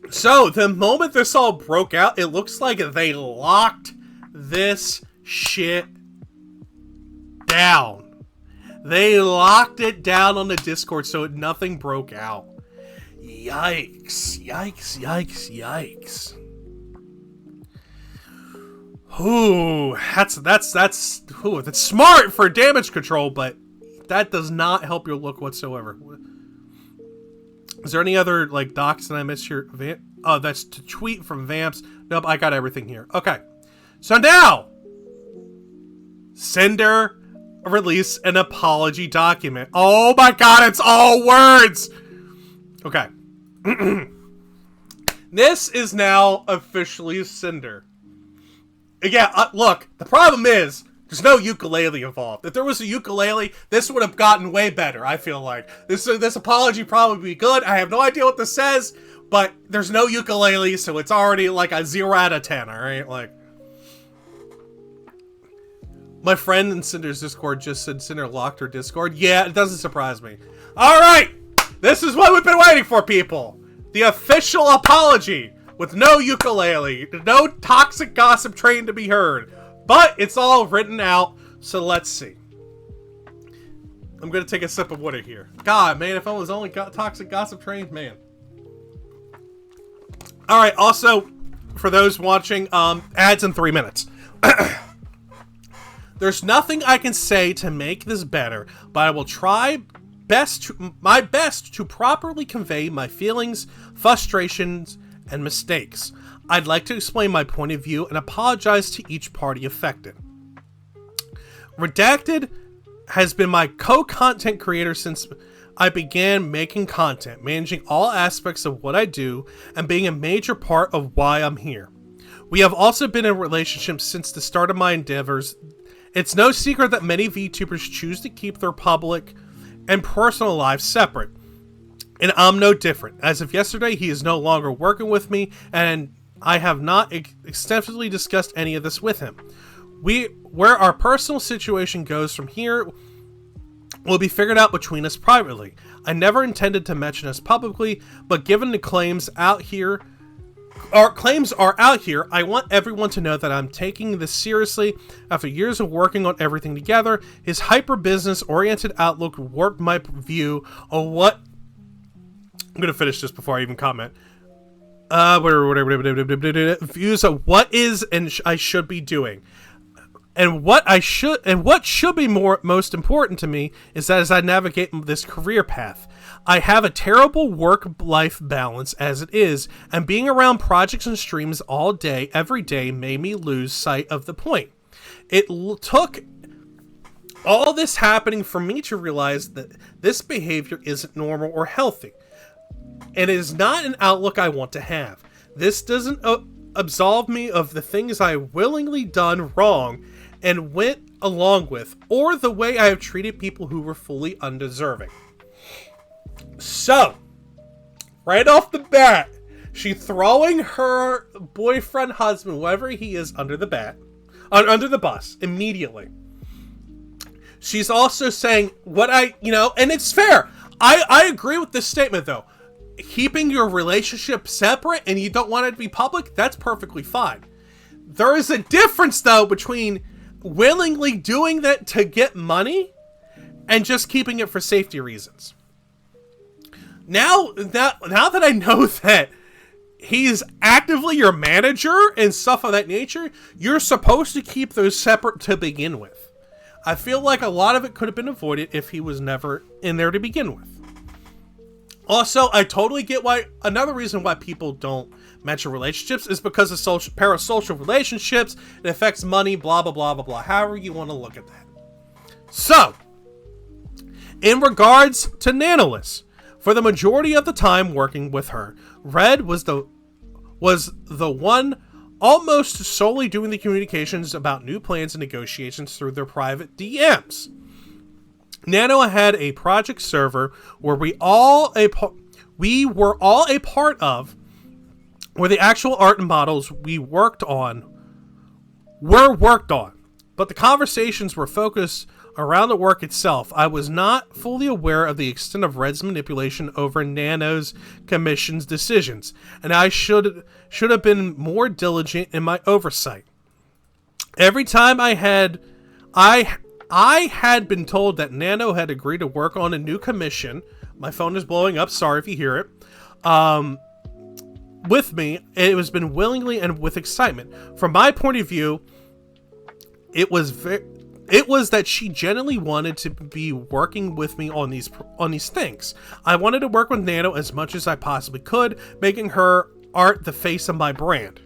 So, the moment this all broke out, it looks like they locked this shit down. They locked it down on the Discord so nothing broke out. Yikes. Yikes, yikes, yikes. Ooh, that's smart for damage control, but that does not help your look whatsoever. Is there any other, like, docs that I missed here? Oh, that's to tweet from Vamps. Nope, I got everything here. Okay. So now, Sinder released an apology document. Oh my god, it's all words! Okay. This is now officially Sinder. Yeah, look, the problem is, there's no ukulele involved. If there was a ukulele, this would have gotten way better, I feel like. This apology probably be good. I have no idea what this says, but there's no ukulele, so it's already like a 0 out of 10, alright? Like, my friend in Cinder's Discord just said Cinder locked her Discord. Yeah, it doesn't surprise me. Alright! This is what we've been waiting for, people! The official apology! With no ukulele, no toxic gossip train to be heard. But it's all written out, so let's see. I'm gonna take a sip of water here. God, man, if I was only toxic gossip trained, man. Alright, also, for those watching, ads in 3 minutes. There's nothing I can say to make this better, but I will try my best to properly convey my feelings, frustrations, and mistakes. I'd like to explain my point of view and apologize to each party affected. Redacted has been my co-content creator since I began making content, managing all aspects of what I do, and being a major part of why I'm here. We have also been in a relationship since the start of my endeavors. It's no secret that many VTubers choose to keep their public and personal lives separate. And I'm no different. As of yesterday, he is no longer working with me, and I have not extensively discussed any of this with him. Where our personal situation goes from here will be figured out between us privately. I never intended to mention us publicly, but given the claims are out here, I want everyone to know that I'm taking this seriously. After years of working on everything together, his hyper-business-oriented outlook warped my view on what... I'm going to finish this before I even comment. Views of what is and I should be doing. And what should be most important to me is that as I navigate this career path, I have a terrible work-life balance as it is, and being around projects and streams all day, every day, made me lose sight of the point. It took all this happening for me to realize that this behavior isn't normal or healthy, and it is not an outlook I want to have. This doesn't absolve me of the things I willingly done wrong and went along with, or the way I have treated people who were fully undeserving. So, right off the bat, she's throwing her boyfriend, husband, whoever he is, under the bus immediately. She's also saying and it's fair. I agree with this statement though. Keeping your relationship separate and you don't want it to be public, that's perfectly fine. There is a difference though between willingly doing that to get money and just keeping it for safety reasons. Now that I know that he's actively your manager and stuff of that nature, you're supposed to keep those separate to begin with. I feel like a lot of it could have been avoided if he was never in there to begin with. Also, I totally get why another reason why people don't mention relationships is because of parasocial relationships. It affects money, blah, blah, blah, blah, blah. However you want to look at that. So, in regards to Nanoless, for the majority of the time working with her, Red was the one almost solely doing the communications about new plans and negotiations through their private DMs. Nano had a project server where we were all a part of, where the actual art and models we worked on were worked on, but the conversations were focused around the work itself. I was not fully aware of the extent of Red's manipulation over Nano's commission's decisions, and I should have been more diligent in my oversight. Every time I had been told that Nano had agreed to work on a new commission. My phone is blowing up. Sorry if you hear it. With me, it has been willingly and with excitement. From my point of view, it was that she genuinely wanted to be working with me on these things. I wanted to work with Nano as much as I possibly could, making her art the face of my brand.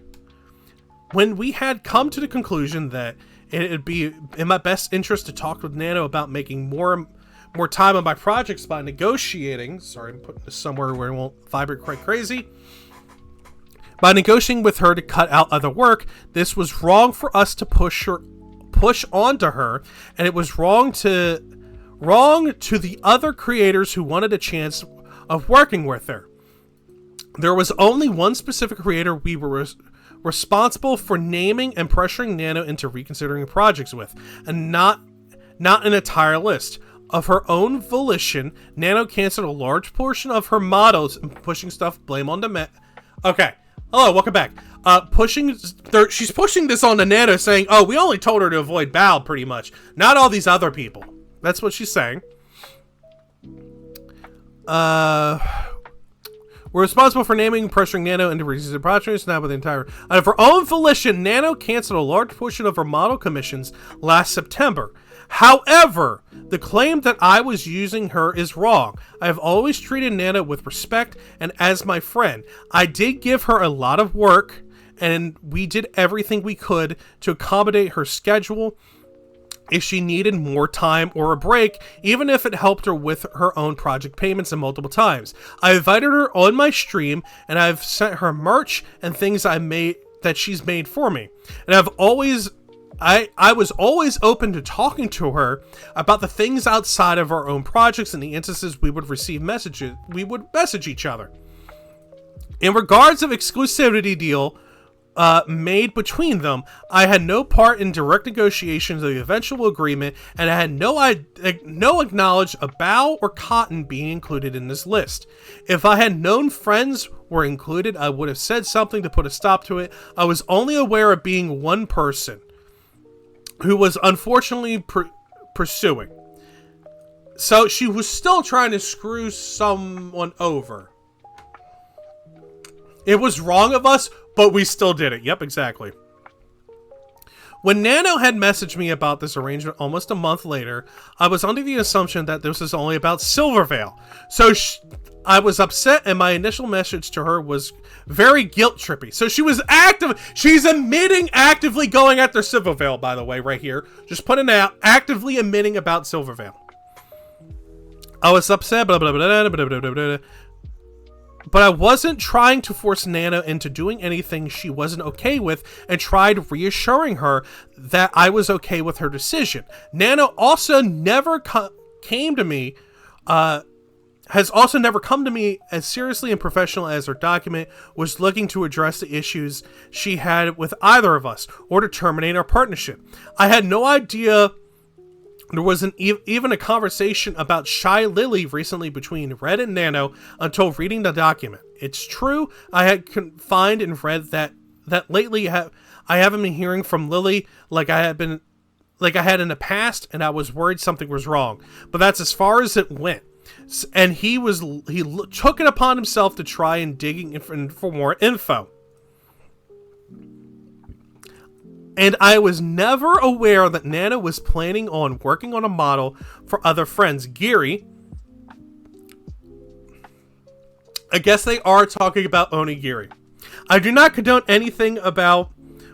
When we had come to the conclusion that it'd be in my best interest to talk with Nano about making more time on my projects by negotiating. Sorry, I'm putting this somewhere where it won't vibrate quite crazy. By negotiating with her to cut out other work, this was wrong for us to push onto her, and it was wrong to the other creators who wanted a chance of working with her. There was only one specific creator we were responsible for naming and pressuring Nano into reconsidering projects with, and not an entire list. Of her own volition, Nano canceled a large portion of her models and pushing stuff blame on the Okay. Hello, welcome back. She's pushing this on the Nano, saying, "Oh, we only told her to avoid Bao, pretty much. Not all these other people." That's what she's saying. We're responsible for naming and pressuring Nano into reconsidering projects, now with the entire... Of her own volition, Nano canceled a large portion of her model commissions last September. However, the claim that I was using her is wrong. I have always treated Nano with respect and as my friend. I did give her a lot of work, and we did everything we could to accommodate her schedule. if she needed more time or a break, even if it helped her with her own project payments and multiple times. I invited her on my stream, and I've sent her merch and things I made that she's made for me. And I was always open to talking to her about the things outside of our own projects and the instances we would message each other. In regards of exclusivity deal made between them, I had no part in direct negotiations of the eventual agreement, and I had no acknowledge of Bao or Cotton being included in this list. If I had known friends were included, I would have said something to put a stop to it. I was only aware of being one person who was unfortunately pursuing. So she was still trying to screw someone over. It was wrong of us, but we still did it. Yep, exactly. When Nano had messaged me about this arrangement almost a month later, I was under the assumption that this was only about Silvervale. So I was upset, and my initial message to her was very guilt-trippy. So she was she's admitting actively going after Silvervale, by the way, right here. Just putting it out, actively admitting about Silvervale. I was upset, blah, blah, blah, blah, blah, blah, blah. But I wasn't trying to force Nano into doing anything she wasn't okay with, and tried reassuring her that I was okay with her decision. Nano also never came to me, has also never come to me as seriously and professional as her document was looking to address the issues she had with either of us, or to terminate our partnership. I had no idea there wasn't even a conversation about Shy Lily recently between Red and Nano until reading the document. It's true, I had confined and read that lately I haven't been hearing from Lily like I had in the past, and I was worried something was wrong. But that's as far as it went. And he took it upon himself to try and digging for more info. And I was never aware that Nana was planning on working on a model for other friends. Geary. I guess they are talking about Onigiri. I do not condone anything about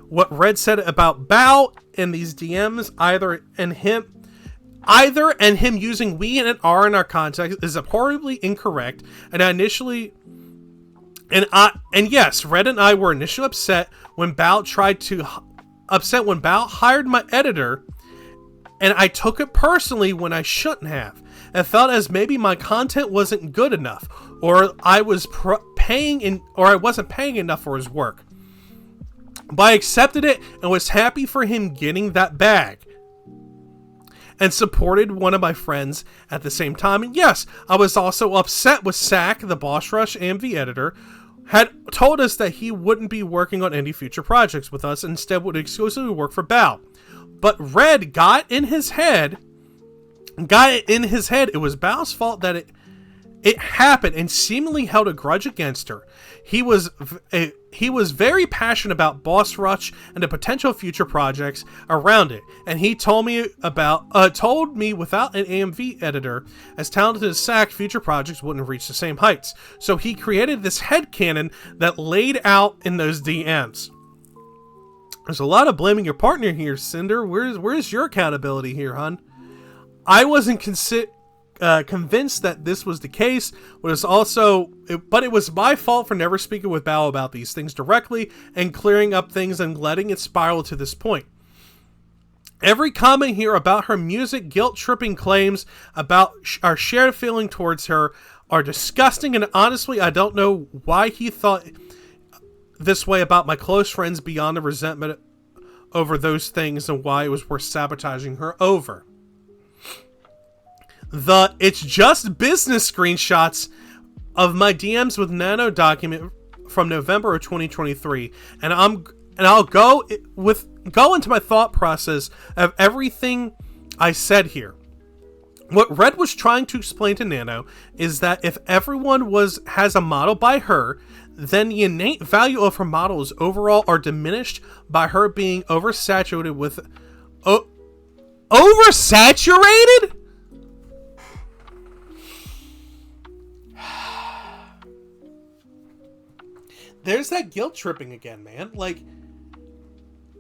what Red said about Bao in these DMs, either and him using we and an R in our context is horribly incorrect. And yes, Red and I were initially upset when Bao hired my editor, and I took it personally when I shouldn't have. It felt as maybe my content wasn't good enough, or I wasn't paying enough for his work. But I accepted it and was happy for him getting that bag, and supported one of my friends at the same time. And yes, I was also upset with Sack, the Boss Rush AMV editor, had told us that he wouldn't be working on any future projects with us, instead would exclusively work for Bao. But Red got in his head it was Bao's fault that it happened, and seemingly held a grudge against her. He was very passionate about Boss Rush and the potential future projects around it, and he told me without an AMV editor as talented as Sack, future projects wouldn't reach the same heights. So he created this headcanon that laid out in those DMs. There's a lot of blaming your partner here, Sinder. Where's your accountability here, hun? I wasn't convinced that this was the case, but it was my fault for never speaking with Bao about these things directly and clearing up things and letting it spiral to this point. Every comment here about her music guilt-tripping claims about our shared feeling towards her are disgusting, and honestly, I don't know why he thought this way about my close friends beyond the resentment over those things, and why it was worth sabotaging her over. It's just business screenshots of my DMs with Nano document from November of 2023, and I'll go into my thought process of everything I said here. What Red was trying to explain to Nano is that if everyone has a model by her, then the innate value of her models overall are diminished by her being oversaturated with oversaturated? There's that guilt tripping again, man. Like,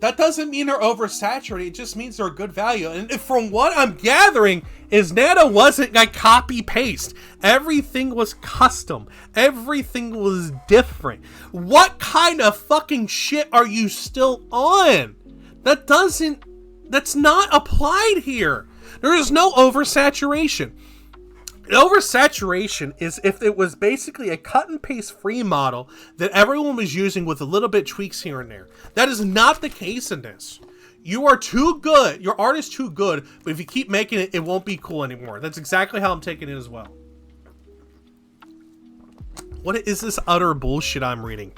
That doesn't mean they're oversaturated. It just means they're a good value. And from what I'm gathering, is Nano wasn't like copy paste. Everything was custom. Everything was different. What kind of fucking shit are you still on? That's not applied here. There is no oversaturation. Oversaturation is if it was basically a cut and paste free model that everyone was using with a little bit tweaks here and there. That is not the case in this. You are too good. Your art is too good, but if you keep making it, it won't be cool anymore. That's exactly how I'm taking it as well. What is this utter bullshit I'm reading?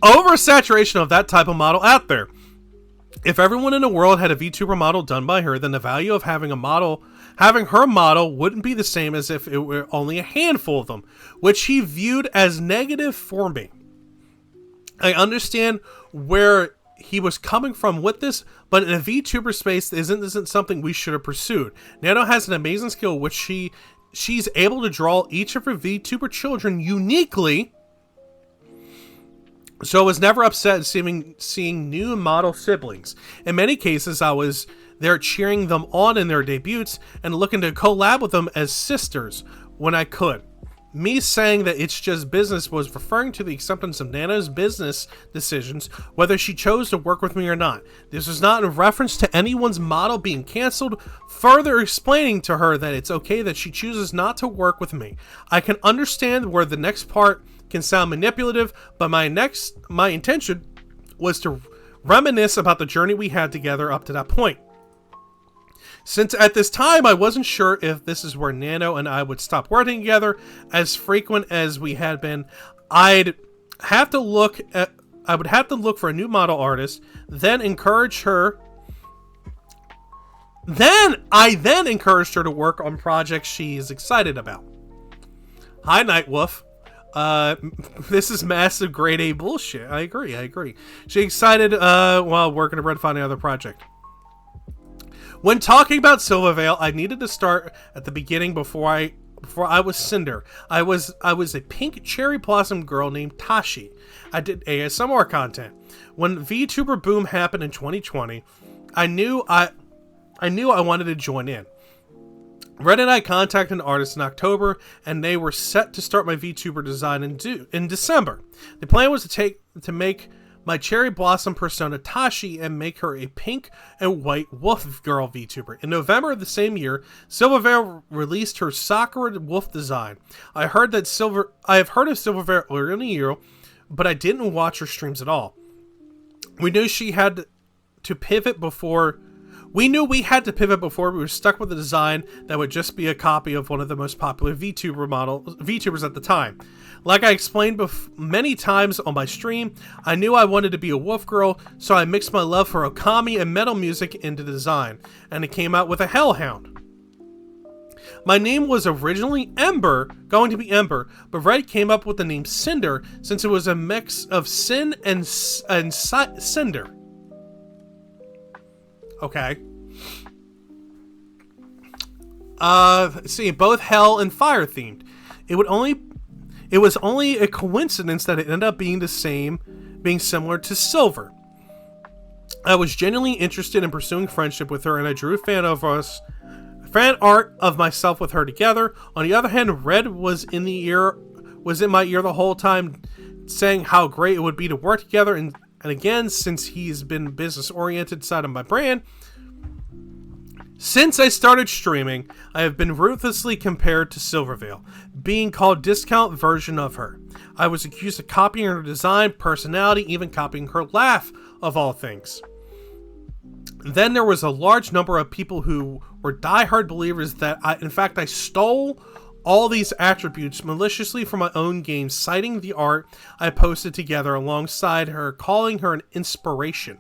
Oversaturation of that type of model out there. If everyone in the world had a VTuber model done by her, then the value of having her model wouldn't be the same as if it were only a handful of them, which he viewed as negative for me. I understand where he was coming from with this, but in a VTuber space, isn't something we should have pursued. Nano has an amazing skill, which she's able to draw each of her VTuber children uniquely. So I was never upset seeing new model siblings. In many cases, I was there cheering them on in their debuts and looking to collab with them as sisters when I could. Me saying that it's just business was referring to the acceptance of Nano's business decisions, whether she chose to work with me or not. This was not in reference to anyone's model being canceled, further explaining to her that it's okay that she chooses not to work with me. I can understand where the next part can sound manipulative, but my intention was to reminisce about the journey we had together up to that point. Since at this time I wasn't sure if this is where Nano and I would stop working together as frequent as we had been, I would have to look for a new model artist, then encourage her. I encouraged her to work on projects she is excited about. Hi, Nightwolf. This is massive grade A bullshit. I agree. She excited while working to Red find another project. When talking about Silvervale, I needed to start at the beginning before I was Sinder. I was a pink cherry blossom girl named Tashi. I did ASMR content. When VTuber boom happened in 2020, I knew I wanted to join in. Red and I contacted an artist in October, and they were set to start my VTuber design in December. The plan was to make my cherry blossom persona Tashi and make her a pink and white wolf girl VTuber. In November of the same year, Silvervale released her Sakura wolf design. I have heard of Silvervale earlier in the year, but I didn't watch her streams at all. We knew we had to pivot before we were stuck with a design that would just be a copy of one of the most popular VTubers at the time. Like I explained many times on my stream, I knew I wanted to be a wolf girl, so I mixed my love for okami and metal music into the design, and it came out with a hellhound. My name was originally going to be Ember, but Red came up with the name Sinder since it was a mix of sin and cinder. Okay. See, both hell and fire themed. It was only a coincidence that it ended up being similar to Silver. I was genuinely interested in pursuing friendship with her, and I drew fan art of myself with her together. On the other hand, Red was in my ear the whole time, saying how great it would be to work together. And again, since he's been business-oriented side of my brand, since I started streaming, I have been ruthlessly compared to Silvervale, being called discount version of her. I was accused of copying her design, personality, even copying her laugh, of all things. Then there was a large number of people who were diehard believers that I stole all these attributes maliciously from my own game, citing the art I posted together alongside her, calling her an inspiration.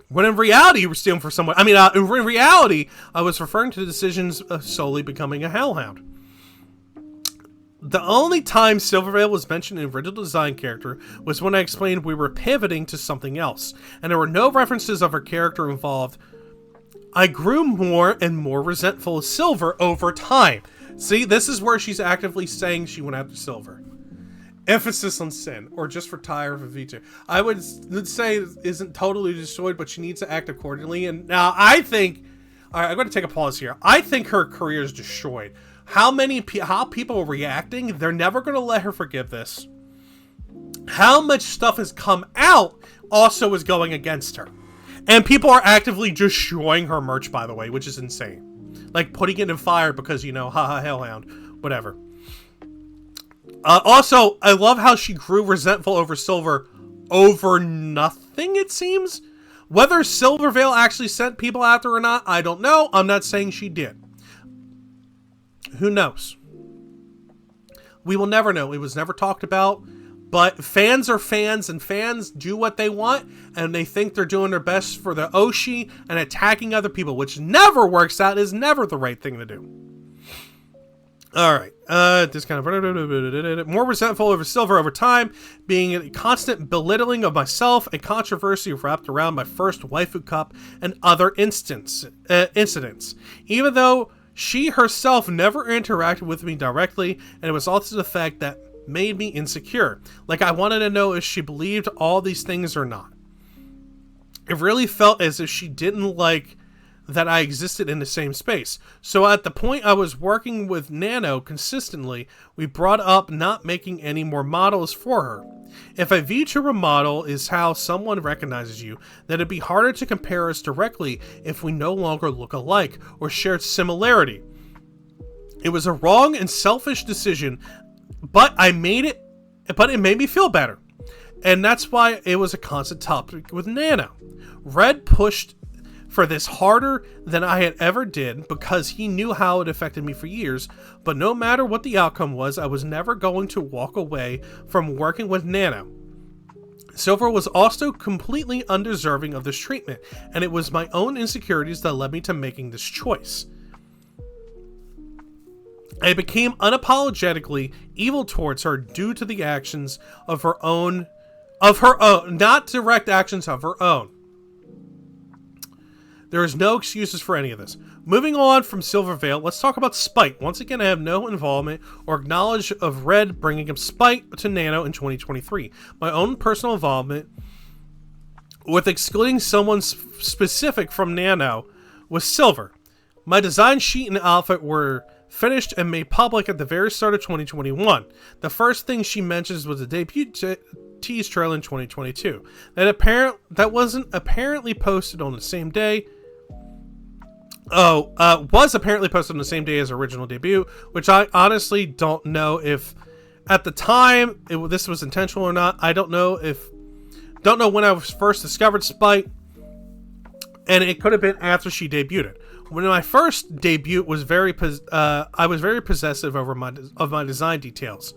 When in reality, you were stealing from someone. In reality, I was referring to the decisions of solely becoming a hellhound. The only time Silvervale was mentioned in original design character was when I explained we were pivoting to something else, and there were no references of her character involved. I grew more and more resentful of Silver over time. See, this is where she's actively saying she went after Silver. Emphasis on sin, or just retire for V2. I would say isn't totally destroyed, but she needs to act accordingly. And now I think, all right, I'm going to take a pause here. I think her career is destroyed. How people are reacting, they're never going to let her forgive this. How much stuff has come out also is going against her. And people are actively destroying her merch, by the way, which is insane. Like putting it in fire because, haha, hellhound, whatever. Also, I love how she grew resentful over Silver over nothing, it seems. Whether Silvervale actually sent people after her or not, I don't know. I'm not saying she did. Who knows? We will never know. It was never talked about. But fans are fans, and fans do what they want, and they think they're doing their best for the Oshi, and attacking other people, which never works out, is never the right thing to do. Alright, this kind of more resentful over Silver over time, being a constant belittling of myself and controversy wrapped around my first waifu cup and other incidents. Even though she herself never interacted with me directly, and it was also the fact that made me insecure. Like, I wanted to know if she believed all these things or not. It really felt as if she didn't like that I existed in the same space. So at the point I was working with Nano consistently, we brought up not making any more models for her. If a VTuber model is how someone recognizes you, then it'd be harder to compare us directly if we no longer look alike or shared similarity. It was a wrong and selfish decision, but it made me feel better. And that's why it was a constant topic with Nano. Red pushed for this harder than I had ever did because he knew how it affected me for years, but no matter what the outcome was, I was never going to walk away from working with Nano. Silver was also completely undeserving of this treatment, and it was my own insecurities that led me to making this choice. I became unapologetically evil towards her due to the actions of her own, not direct actions of her own. There is no excuses for any of this. Moving on from Silvervale, let's talk about Spite. Once again, I have no involvement or knowledge of Red bringing up Spite to Nano in 2023. My own personal involvement with excluding someone specific from Nano was Silver. My design sheet and outfit were finished and made public at the very start of 2021. The first thing she mentions was the debut tease trail in 2022. That wasn't apparently posted on the same day. Was apparently posted on the same day as original debut, which I honestly don't know if at the time this was intentional or not. I don't know when I first discovered Spite, and it could have been after she debuted. When my first debut was I was very possessive of my design details.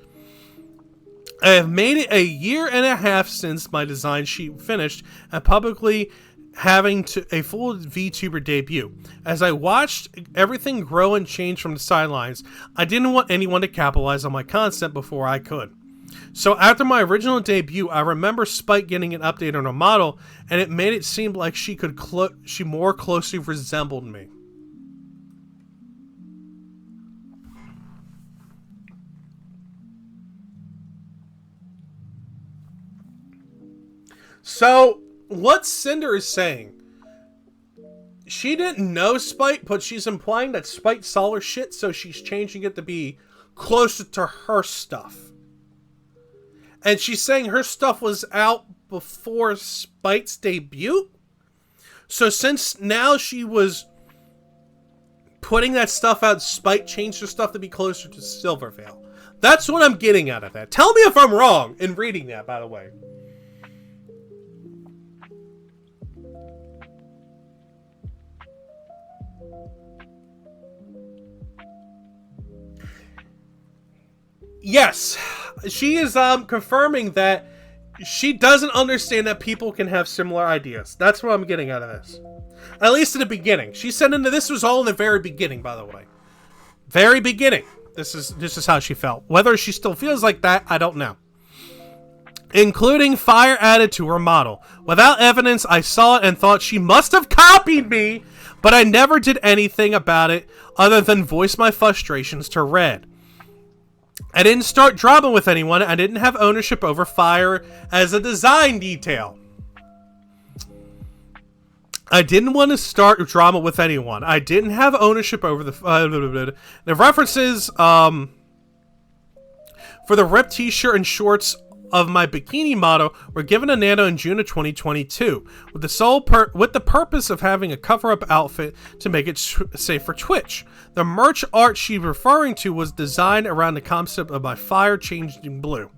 I have made it a year and a half since my design sheet finished and publicly having a full VTuber debut. As I watched everything grow and change from the sidelines, I didn't want anyone to capitalize on my concept before I could. So after my original debut, I remember Spike getting an update on her model, and it made it seem like she more closely resembled me. So, what Sinder is saying, she didn't know Spite, but she's implying that Spite saw her shit, so she's changing it to be closer to her stuff. And she's saying her stuff was out before Spite's debut? So since now she was putting that stuff out, Spite changed her stuff to be closer to Silvervale. That's what I'm getting out of that. Tell me if I'm wrong in reading that, by the way. Yes, she is confirming that she doesn't understand that people can have similar ideas. That's what I'm getting out of this. At least in the beginning. She said this was all in the very beginning, by the way. Very beginning. This is how she felt. Whether she still feels like that, I don't know. Including fire added to her model. Without evidence, I saw it and thought she must have copied me, but I never did anything about it other than voice my frustrations to Red. I didn't start drama with anyone. I didn't have ownership over fire as a design detail. I didn't want to start drama with anyone. I didn't have ownership over the references for the ripped t-shirt and shorts of my bikini model were given to Nano in June of 2022 with the purpose of having a cover-up outfit to make it safe for Twitch. The merch art she's referring to was designed around the concept of my fire changing blue.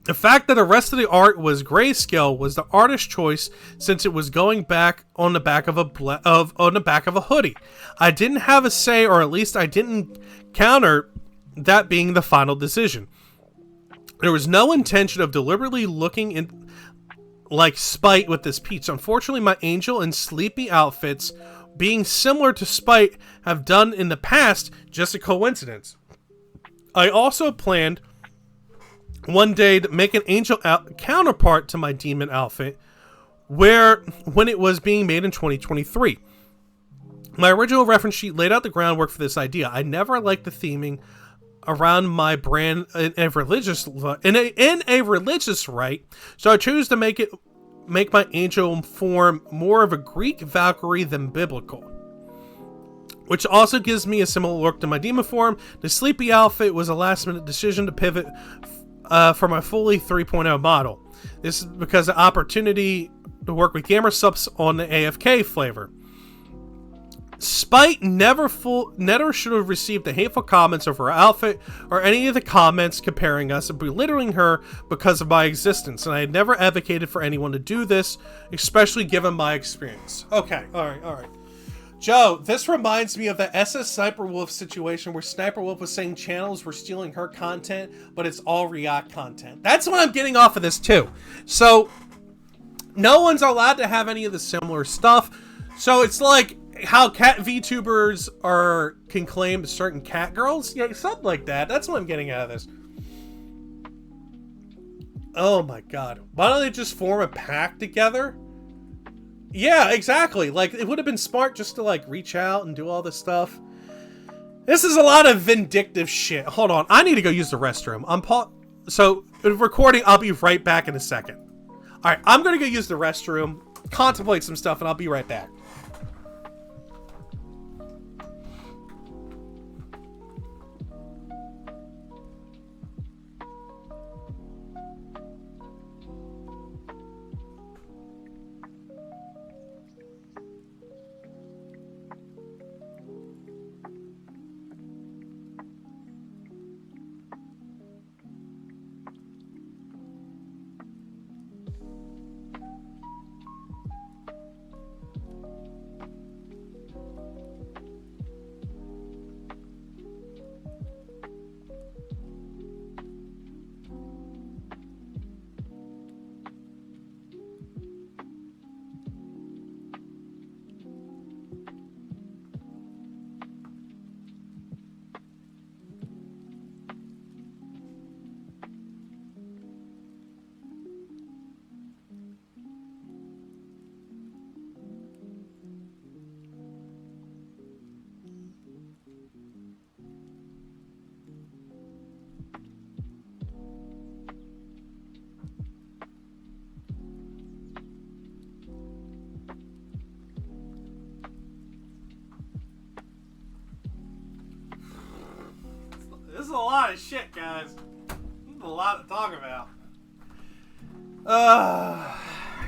The fact that the rest of the art was grayscale was the artist's choice since it was going back on the back of a hoodie. I didn't have a say, or at least I didn't counter that being the final decision. There was no intention of deliberately looking in like Spite with this piece. Unfortunately, my Angel and Sleepy outfits, being similar to Spite, have done in the past, just a coincidence. I also planned one day to make an Angel counterpart to my Demon outfit when it was being made in 2023. My original reference sheet laid out the groundwork for this idea. I never liked the theming around my brand in a religious rite, so I chose to make my Angel form more of a Greek Valkyrie than biblical, which also gives me a similar look to my demon form. The Sleepy outfit was a last minute decision to pivot for my fully 3.0 model. This is because of the opportunity to work with gamer subs on the AFK flavor. Spite never should have received the hateful comments over her outfit or any of the comments comparing us and belittling her because of my existence, and I had never advocated for anyone to do this, especially given my experience. Okay, alright. Joe, this reminds me of the SS Sniper Wolf situation where Sniper Wolf was saying channels were stealing her content, but it's all React content. That's what I'm getting off of this too. So, no one's allowed to have any of the similar stuff. So it's like how cat VTubers can claim certain cat girls. Yeah, something like that. That's what I'm getting out of this. Oh my god. Why don't they just form a pack together? Yeah, exactly. Like, it would have been smart just to, like, reach out and do all this stuff. This is a lot of vindictive shit. Hold on. I need to go use the restroom. So, recording, I'll be right back in a second. Alright, I'm gonna go use the restroom, contemplate some stuff, and I'll be right back. This is a lot of shit, guys. This is a lot to talk about.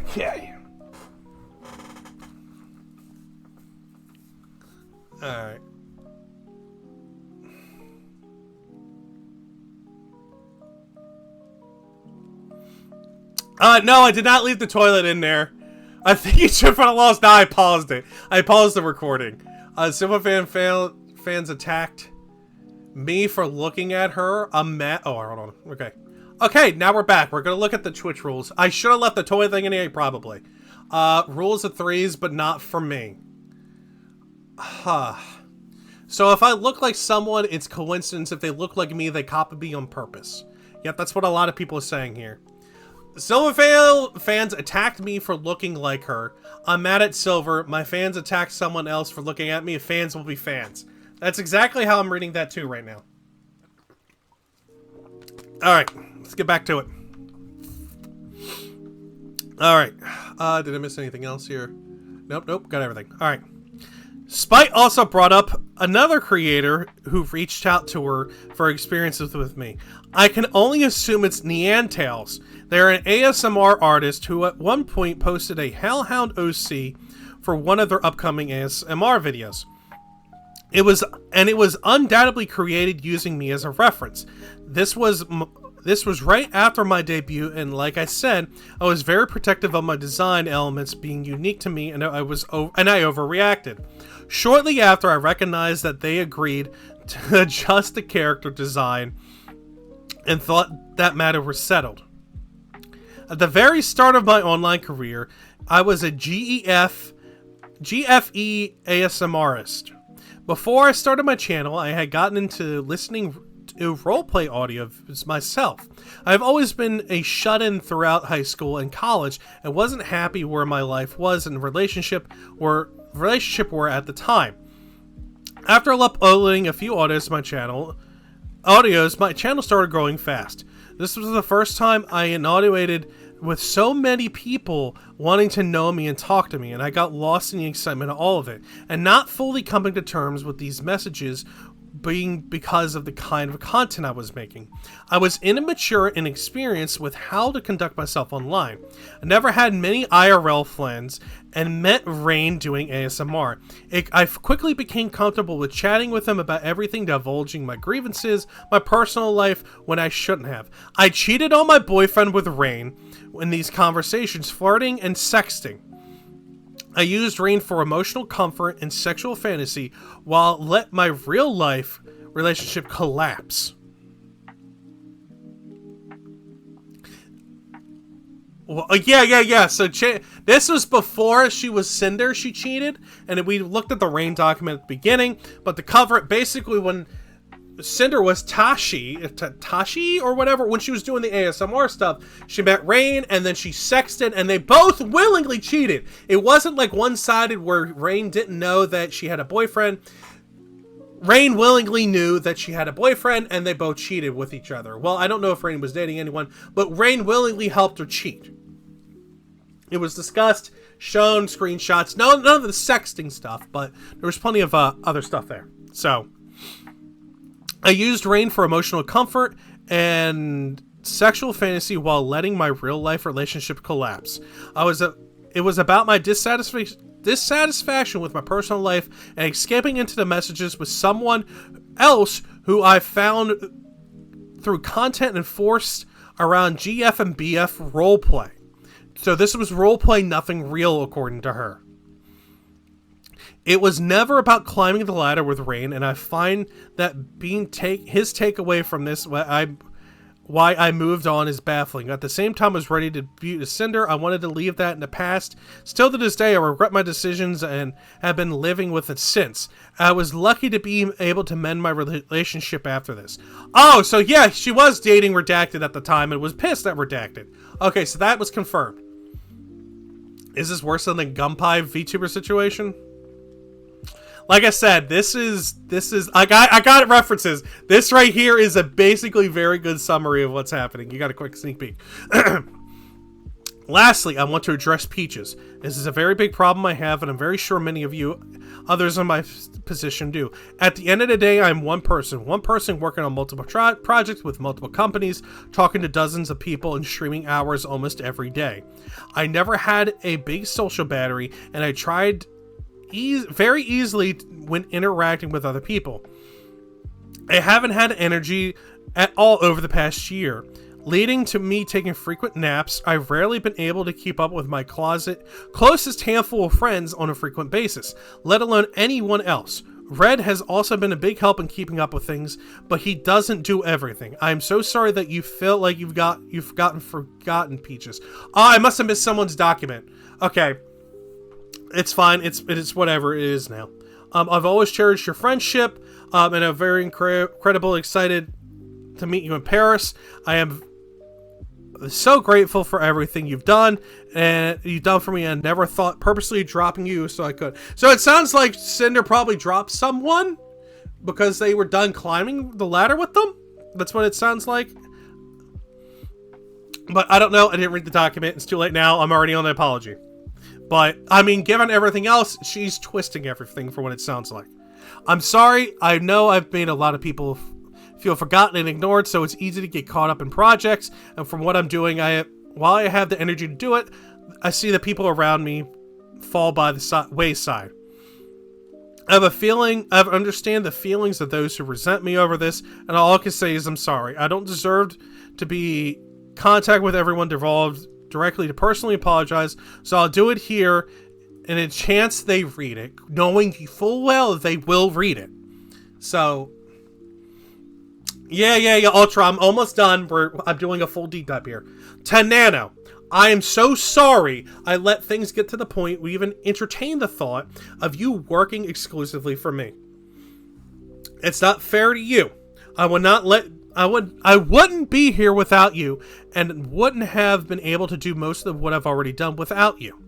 Okay. Alright. No, I did not leave the toilet in there. I think you should have lost. Now I paused it. I paused the recording. Fans attacked me for looking at her. I'm mad. Oh, hold on. Okay. Okay, now we're back. We're gonna look at the Twitch rules. I should have left the toilet thing in here, probably. Rules of threes, but not for me. Huh. So if I look like someone, it's coincidence. If they look like me, they copy me on purpose. Yep, that's what a lot of people are saying here. Silvervale fans attacked me for looking like her. I'm mad at Silver. My fans attacked someone else for looking at me. Fans will be fans. That's exactly how I'm reading that too right now. All right, let's get back to it. All right. Did I miss anything else here? Nope. Got everything. All right. Spite also brought up another creator who reached out to her for experiences with me. I can only assume it's Neanderthals. They're an ASMR artist who at one point posted a Hellhound OC for one of their upcoming ASMR videos. It was undoubtedly created using me as a reference. This was right after my debut, and like I said, I was very protective of my design elements being unique to me, and I overreacted. Shortly after, I recognized that they agreed to adjust the character design and thought that matter was settled. At the very start of my online career, I was a GFE ASMRist. Before I started my channel, I had gotten into listening to roleplay audio myself. I've always been a shut-in throughout high school and college and wasn't happy where my life was and relationship were at the time. After uploading a few audios my channel started growing fast. This was the first time I inaugurated with so many people wanting to know me and talk to me, and I got lost in the excitement of all of it, and not fully coming to terms with these messages being because of the kind of content I was making. I was immature and inexperienced with how to conduct myself online. I never had many IRL friends and met Rain doing ASMR. I quickly became comfortable with chatting with him about everything, divulging my grievances, my personal life when I shouldn't have. I cheated on my boyfriend with Rain in these conversations, flirting and sexting. I used Rain for emotional comfort and sexual fantasy while let my real life relationship collapse. Well, yeah. So this was before she was Sinder. She cheated, and we looked at the Rain document at the beginning. But to cover it, basically when Sinder was Tashi or whatever, when she was doing the ASMR stuff, she met Rain and then she sexted, and they both willingly cheated. It wasn't like one-sided where Rain didn't know that she had a boyfriend. Rain willingly knew that she had a boyfriend, and they both cheated with each other. Well, I don't know if Rain was dating anyone, but Rain willingly helped her cheat. It was discussed, shown, screenshots, none of the sexting stuff, but there was plenty of other stuff there. So I used Rain for emotional comfort and sexual fantasy while letting my real life relationship collapse. It was about my dissatisfaction with my personal life and escaping into the messages with someone else who I found through content and forced around GF and BF roleplay. So this was roleplay, nothing real, according to her. It was never about climbing the ladder with Rain, and I find that being his takeaway from this, why I moved on, is baffling. At the same time, I was ready to be a Cinder. I wanted to leave that in the past. Still to this day, I regret my decisions and have been living with it since. I was lucky to be able to mend my relationship after this. Oh, so yeah, she was dating Redacted at the time and was pissed at Redacted. Okay, so that was confirmed. Is this worse than the Gunpie VTuber situation? Like I said, this is I got references. This right here is a basically very good summary of what's happening. You got a quick sneak peek. Lastly, I want to address Peaches. This is a very big problem I have, and I'm very sure many of you others in my position do. At the end of the day, I'm one person working on multiple projects with multiple companies, talking to dozens of people and streaming hours almost every day. I never had a big social battery, and I tried very easily when interacting with other people. I haven't had energy at all over the past year, leading to me taking frequent naps. I've rarely been able to keep up with my closest handful of friends on a frequent basis, let alone anyone else. Red has also been a big help in keeping up with things, but he doesn't do everything. I'm so sorry that you feel like you've forgotten Peaches. Oh, I must have missed someone's document. Okay. It's fine. It's whatever it is now. I've always cherished your friendship, and I'm very incredible excited to meet you in Paris. I am so grateful for everything you've done for me. I never thought purposely dropping you so I could. So it sounds like Cinder probably dropped someone because they were done climbing the ladder with them. That's what it sounds like. But I don't know. I didn't read the document. It's too late now. I'm already on the apology. But, I mean, given everything else, she's twisting everything for what it sounds like. I'm sorry. I know I've made a lot of people feel forgotten and ignored, so it's easy to get caught up in projects. And from what I'm doing, while I have the energy to do it, I see the people around me fall by the wayside. I understand the feelings of those who resent me over this, and all I can say is I'm sorry. I don't deserve to be in contact with everyone devolved directly to personally apologize, so I'll do it here in a chance they read it, knowing full well that they will read it. So, yeah, Ultra, I'm almost done. I'm doing a full deep dive here. 10 Nano. I am so sorry I let things get to the point we even entertained the thought of you working exclusively for me. It's not fair to you. I wouldn't be here without you, and wouldn't have been able to do most of what I've already done without you.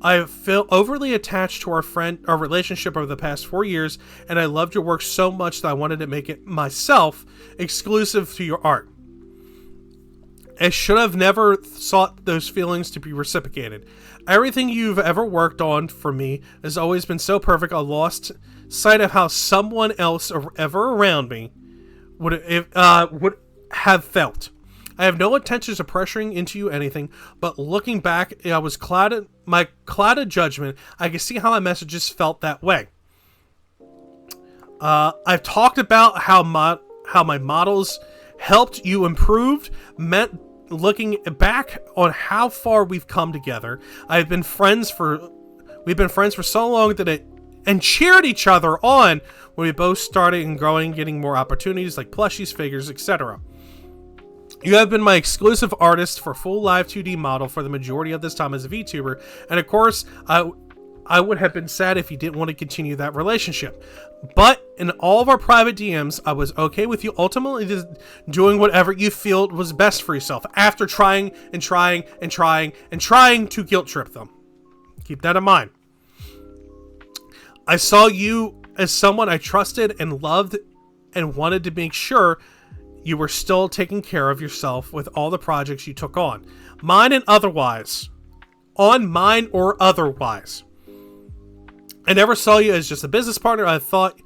I feel overly attached to our relationship over the past 4 years, and I loved your work so much that I wanted to make it myself exclusive to your art. I should have never sought those feelings to be reciprocated. Everything you've ever worked on for me has always been so perfect, I lost sight of how someone else ever around me would have felt. I have no intentions of pressuring into you anything, but looking back, my clouded judgment, I can see how my messages felt that way. I've talked about how my models helped you improved, looking back on how far we've come together. We've been friends for so long and cheered each other on when we both started and growing, getting more opportunities like plushies, figures, etc. You have been my exclusive artist for full live 2D model for the majority of this time as a VTuber, and of course, I would have been sad if you didn't want to continue that relationship. But in all of our private DMs, I was okay with you ultimately just doing whatever you feel was best for yourself after trying to guilt trip them. Keep that in mind. I saw you as someone I trusted and loved and wanted to make sure you were still taking care of yourself with all the projects you took on. Mine or otherwise. I never saw you as just a business partner. I thought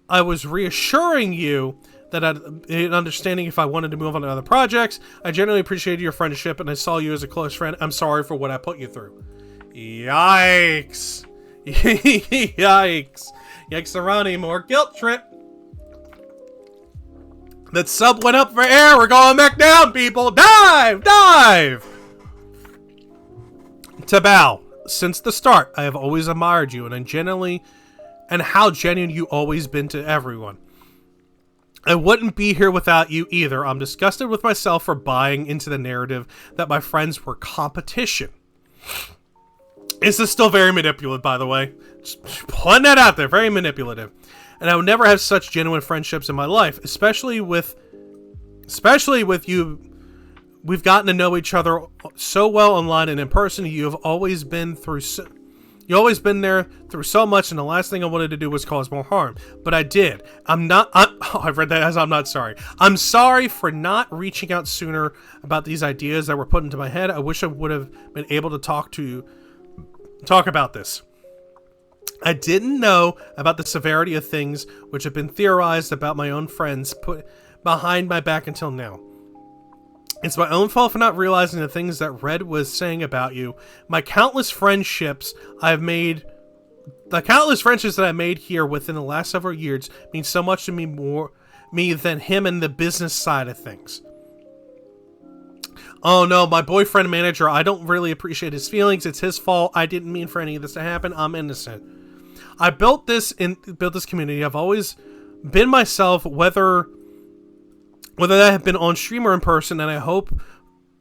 I was reassuring you that I'd an understanding if I wanted to move on to other projects. I genuinely appreciated your friendship, and I saw you as a close friend. I'm sorry for what I put you through. Yikes. Yikes. Yikes around more guilt trip. That sub went up for air. We're going back down, people. Dive! To Bao. Since the start, I have always admired you, and how genuine you always been to everyone. I wouldn't be here without you either. I'm disgusted with myself for buying into the narrative that my friends were competition. This is still very manipulative, by the way. Just putting that out there. Very manipulative. And I would never have such genuine friendships in my life, especially with you. We've gotten to know each other so well online and in person. You've always been there through so much, and the last thing I wanted to do was cause more harm. But I did. I read that as I'm not sorry. I'm sorry for not reaching out sooner about these ideas that were put into my head. I wish I would have been able to talk about this. I didn't know about the severity of things which have been theorized about my own friends put behind my back until now. It's my own fault for not realizing the things that Red was saying about you. The countless friendships that I've made here within the last several years mean so much to me than him and the business side of things. Oh no, my boyfriend manager, I don't really appreciate his feelings. It's his fault. I didn't mean for any of this to happen. I'm innocent. I built this community. I've always been myself, whether that have been on stream or in person, and I hope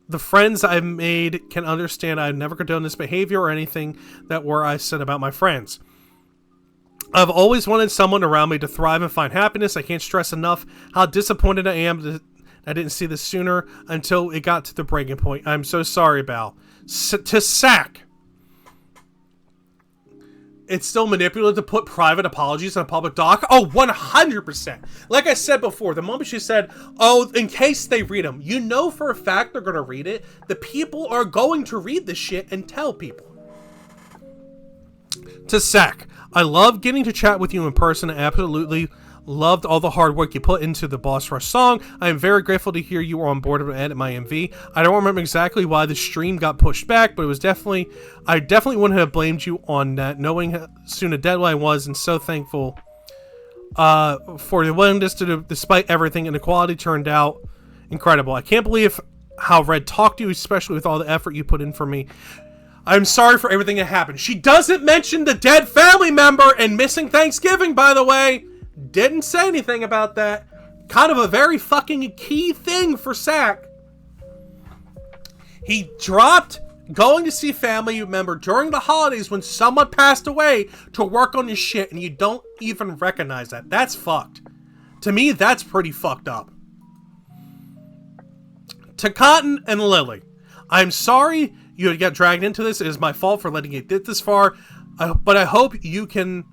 the friends I've made can understand I've never condoned this behavior or anything I said about my friends. I've always wanted someone around me to thrive and find happiness. I can't stress enough how disappointed I am that I didn't see this sooner until it got to the breaking point. I'm so sorry, Bal. To Sack. it's still manipulative to put private apologies on a public doc? Oh, 100%. Like I said before, the moment she said, oh, in case they read them, you know for a fact they're going to read it. The people are going to read this shit and tell people. To Sack, I love getting to chat with you in person. I absolutely loved all the hard work you put into the Boss Rush song. I am very grateful to hear you were on board with it at my MV. I don't remember exactly why the stream got pushed back, but it was I definitely wouldn't have blamed you on that, knowing how soon a deadline was, and so thankful for the willingness to do, despite everything, and the quality turned out incredible. I can't believe how Red talked to you, especially with all the effort you put in for me. I'm sorry for everything that happened. She doesn't mention the dead family member and missing Thanksgiving, by the way. Didn't say anything about that. Kind of a very fucking key thing for Sack. He dropped going to see family member during the holidays when someone passed away to work on his shit, and you don't even recognize that. That's fucked. To me, that's pretty fucked up. To Cotton and Lily, I'm sorry you had got dragged into this. It is my fault for letting it get this far, but I hope you can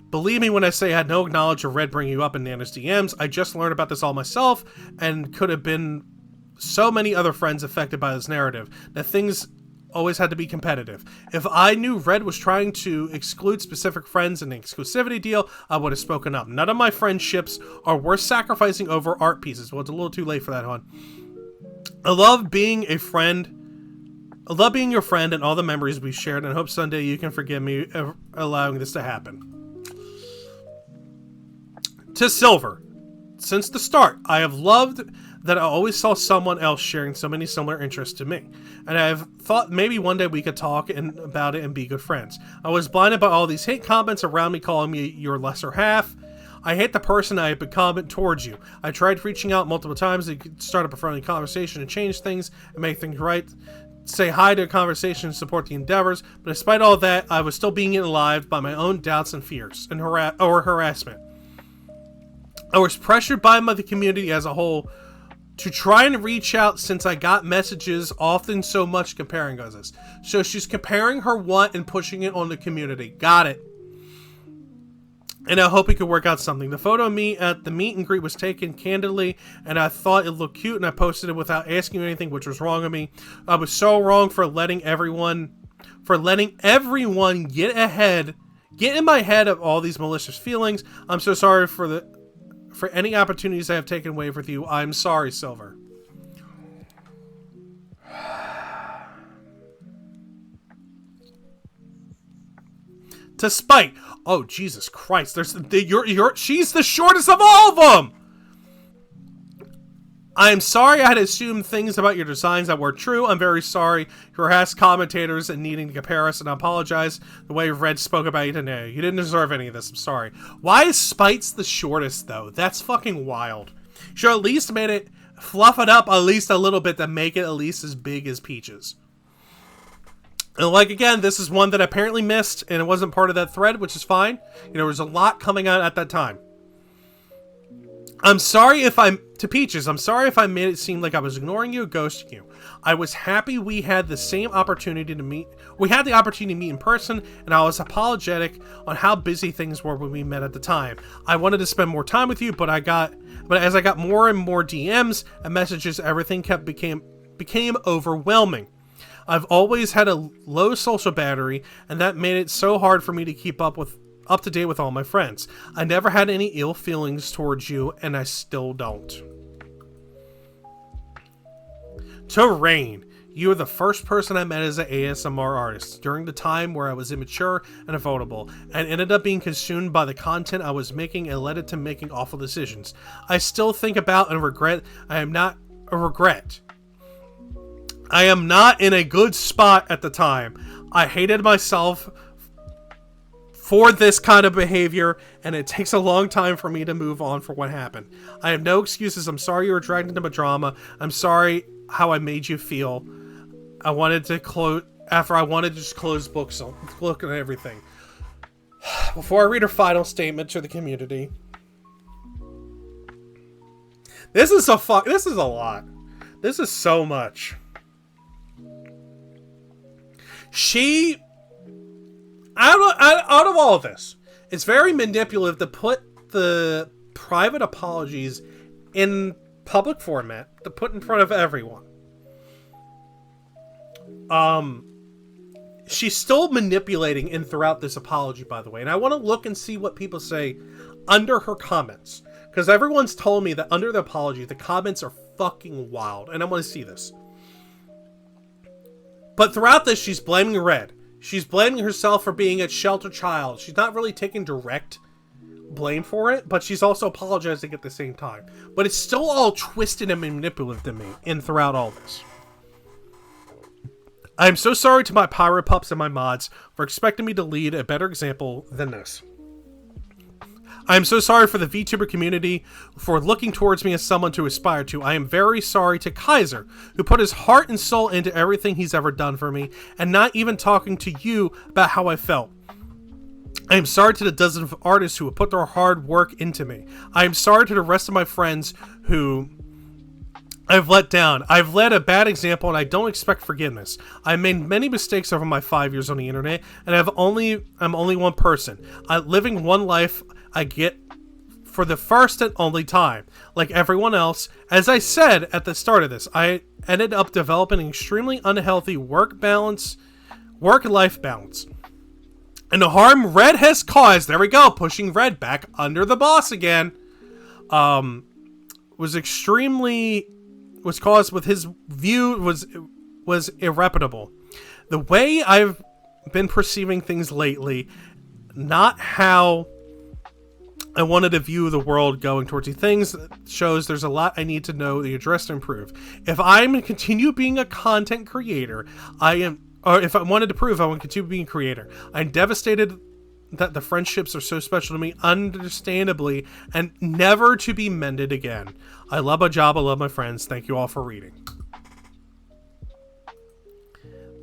believe me when I say I had no knowledge of Red bringing you up in Nana's DMs. I just learned about this all myself, and could have been so many other friends affected by this narrative, that things always had to be competitive. If I knew Red was trying to exclude specific friends in an exclusivity deal, I would have spoken up. None of my friendships are worth sacrificing over art pieces. Well, it's a little too late for that, hon. I love being your friend and all the memories we shared, and I hope someday you can forgive me for allowing this to happen. To Silver, since the start, I have loved that I always saw someone else sharing so many similar interests to me, and I have thought maybe one day we could talk about it and be good friends. I was blinded by all these hate comments around me calling me your lesser half. I hate the person I have become towards you. I tried reaching out multiple times to start up a friendly conversation and change things and make things right. Say hi to a conversation and support the endeavors, but despite all that, I was still being eaten alive by my own doubts and fears and harassment. I was pressured by the community as a whole to try and reach out, since I got messages often so much comparing us. So she's comparing her want and pushing it on the community. Got it. And I hope we could work out something. The photo of me at the meet and greet was taken candidly, and I thought it looked cute, and I posted it without asking you anything, which was wrong of me. I was so wrong for letting everyone get in my head of all these malicious feelings. I'm so sorry for any opportunities I have taken away with you. I'm sorry, Silver. To Spite. Oh, Jesus Christ. She's the shortest of all of them! I am sorry I had assumed things about your designs that were true. I'm very sorry you harassed commentators and needing to compare us, and I apologize the way Red spoke about you today. You didn't deserve any of this. I'm sorry. Why is Spite's the shortest, though? That's fucking wild. Should at least made it, fluff it up at least a little bit to make it at least as big as Peach's. And like, again, this is one that I apparently missed, and it wasn't part of that thread, which is fine. There was a lot coming out at that time. I'm sorry if I'm made it seem like I was ignoring you or ghosting you. I was happy we had the opportunity to meet in person, and I was apologetic on how busy things were when we met at the time. I wanted to spend more time with you, but as I got more and more DMs and messages, everything became overwhelming. I've always had a low social battery, and that made it so hard for me to keep up to date with all my friends. I never had any ill feelings towards you, and I still don't. To Rain, you are the first person I met as an ASMR artist during the time where I was immature and avoidable, and ended up being consumed by the content I was making and led it to making awful decisions. I still think about and regret. I am not in a good spot at the time. I hated myself for this kind of behavior, and it takes a long time for me to move on for what happened. I have no excuses. I'm sorry you were dragged into my drama. I'm sorry how I made you feel. I wanted to just close books on look at everything. Before I read her final statement to the community. This is a lot. This is so much. out of all of this, it's very manipulative to put the private apologies in public format, to put in front of everyone. She's still manipulating in throughout this apology, by the way, and I want to look and see what people say under her comments, because everyone's told me that under the apology, the comments are fucking wild, and I want to see this. But throughout this, she's blaming Red. She's blaming herself for being a shelter child. She's not really taking direct blame for it, but she's also apologizing at the same time. But it's still all twisted and manipulative to me in throughout all this. I am so sorry to my pirate pups and my mods for expecting me to lead a better example than this. I am so sorry for the VTuber community for looking towards me as someone to aspire to. I am very sorry to Kaiser, who put his heart and soul into everything he's ever done for me, and not even talking to you about how I felt. I am sorry to the dozens of artists who have put their hard work into me. I am sorry to the rest of my friends who I've let down. I've led a bad example, and I don't expect forgiveness. I've made many mistakes over my 5 years on the internet, and I'm only one person. Living one life I get for the first and only time. Like everyone else, as I said at the start of this, I ended up developing an extremely unhealthy work-life balance. And the harm Red has caused, there we go, pushing Red back under the boss again, was caused with his view was irreparable. The way I've been perceiving things lately, not how I wanted to view the world going towards these things, shows there's a lot I need to know to address and improve. If I'm to continue being a content creator, if I wanted to prove I want to continue being a creator, I'm devastated that the friendships are so special to me, understandably, and never to be mended again. I love my job, I love my friends. Thank you all for reading.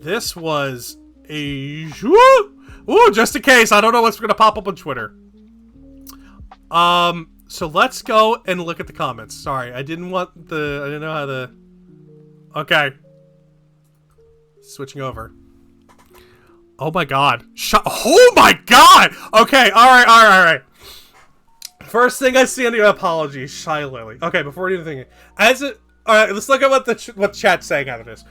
This was a... Ooh, just in case. I don't know what's going to pop up on Twitter. So let's go and look at the comments. Sorry, I didn't know how to... Okay. Switching over. Oh my god. Oh my god! Okay, alright. First thing I see on the apology, Shy Lily. Okay, before we do anything, alright, let's look at what chat's saying out of this.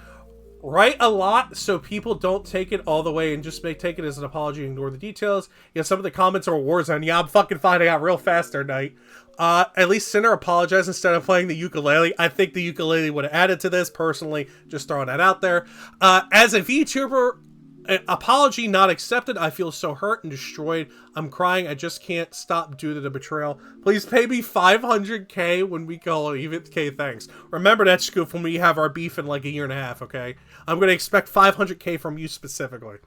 Write a lot so people don't take it all the way and just take it as an apology and ignore the details. Yeah, some of the comments are Warzone. Yeah, I'm fucking finding out real fast there, Night. At least Sinder apologized instead of playing the ukulele. I think the ukulele would have added to this, personally. Just throwing that out there. As a VTuber, apology not accepted. I feel so hurt and destroyed. I'm crying. I just can't stop due to the betrayal. Please pay me 500k when we call even K. Thanks. Remember that, Scoof, when we have our beef in like a year and a half, okay? I'm going to expect 500k from you specifically.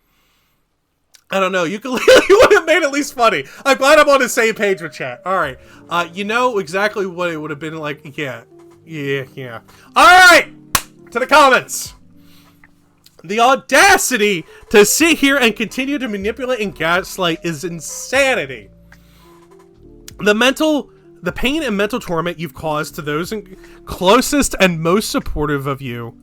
I don't know. Ukulele would have made it at least funny. I'm glad I'm on the same page with chat. All right. You know exactly what it would have been like. Yeah. All right. To the comments. The audacity to sit here and continue to manipulate and gaslight is insanity. The pain and mental torment you've caused to those closest and most supportive of you.